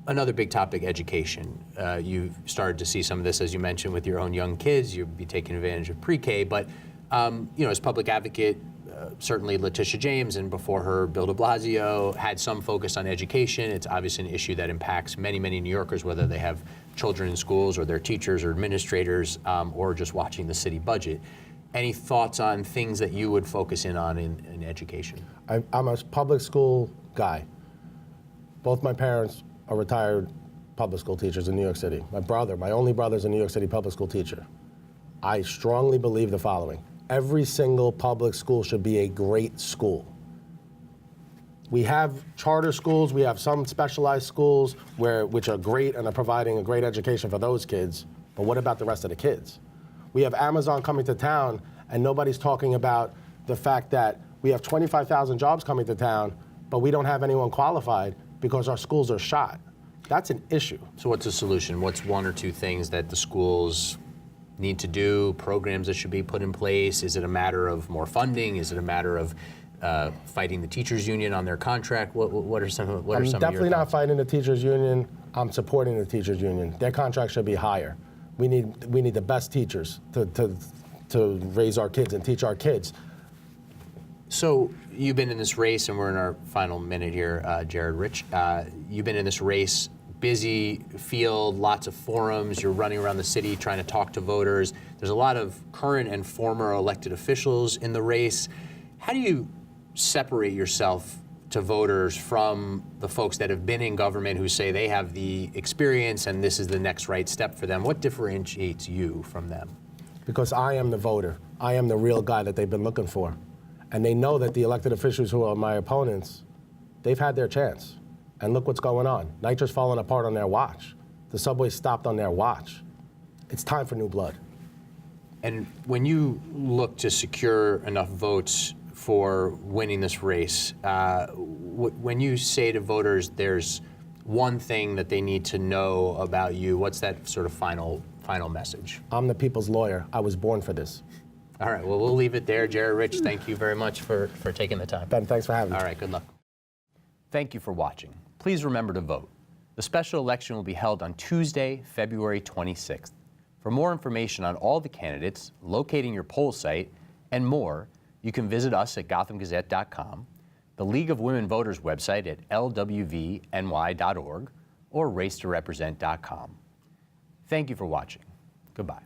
Another big topic, education. You've started to see some of this, as you mentioned, with your own young kids. You'll be taking advantage of pre-K, but as public advocate, certainly Letitia James, and before her, Bill de Blasio, had some focus on education. It's obviously an issue that impacts many, many New Yorkers, whether they have children in schools or their teachers or administrators, or just watching the city budget. Any thoughts on things that you would focus in on in education? I'm a public school guy. Both my parents are retired public school teachers in New York City. My only brother is a New York City public school teacher. I strongly believe the following. Every single public school should be a great school. We have charter schools, we have some specialized schools which are great and are providing a great education for those kids, but what about the rest of the kids? We have Amazon coming to town and nobody's talking about the fact that we have 25,000 jobs coming to town, but we don't have anyone qualified because our schools are shot. That's an issue. So what's the solution? What's one or two things that the schools need to do, programs that should be put in place? Is it a matter of more funding? Is it a matter of fighting the teachers union on their contract? What are some of your thoughts? I'm definitely not fighting the teachers union. I'm supporting the teachers union. Their contract should be higher. We need the best teachers to raise our kids and teach our kids. So you've been in this race, and we're in our final minute here, Jared Rich. You've been in this race, busy field, lots of forums, you're running around the city trying to talk to voters. There's a lot of current and former elected officials in the race. How do you separate yourself to voters from the folks that have been in government who say they have the experience and this is the next right step for them? What differentiates you from them? Because I am the voter. I am the real guy that they've been looking for. And they know that the elected officials who are my opponents, they've had their chance. And look what's going on. Nitro's falling apart on their watch. The subway stopped on their watch. It's time for new blood. And when you look to secure enough votes for winning this race, when you say to voters there's one thing that they need to know about you, what's that sort of final message? I'm the people's lawyer. I was born for this. All right, well, we'll leave it there. Jared Rich, thank you very much for taking the time. Ben, thanks for having me. All right, good luck. Thank you for watching. Please remember to vote. The special election will be held on Tuesday, February 26th. For more information on all the candidates, locating your poll site, and more, you can visit us at gothamgazette.com, the League of Women Voters website at lwvny.org, or racetorepresent.com. Thank you for watching. Goodbye.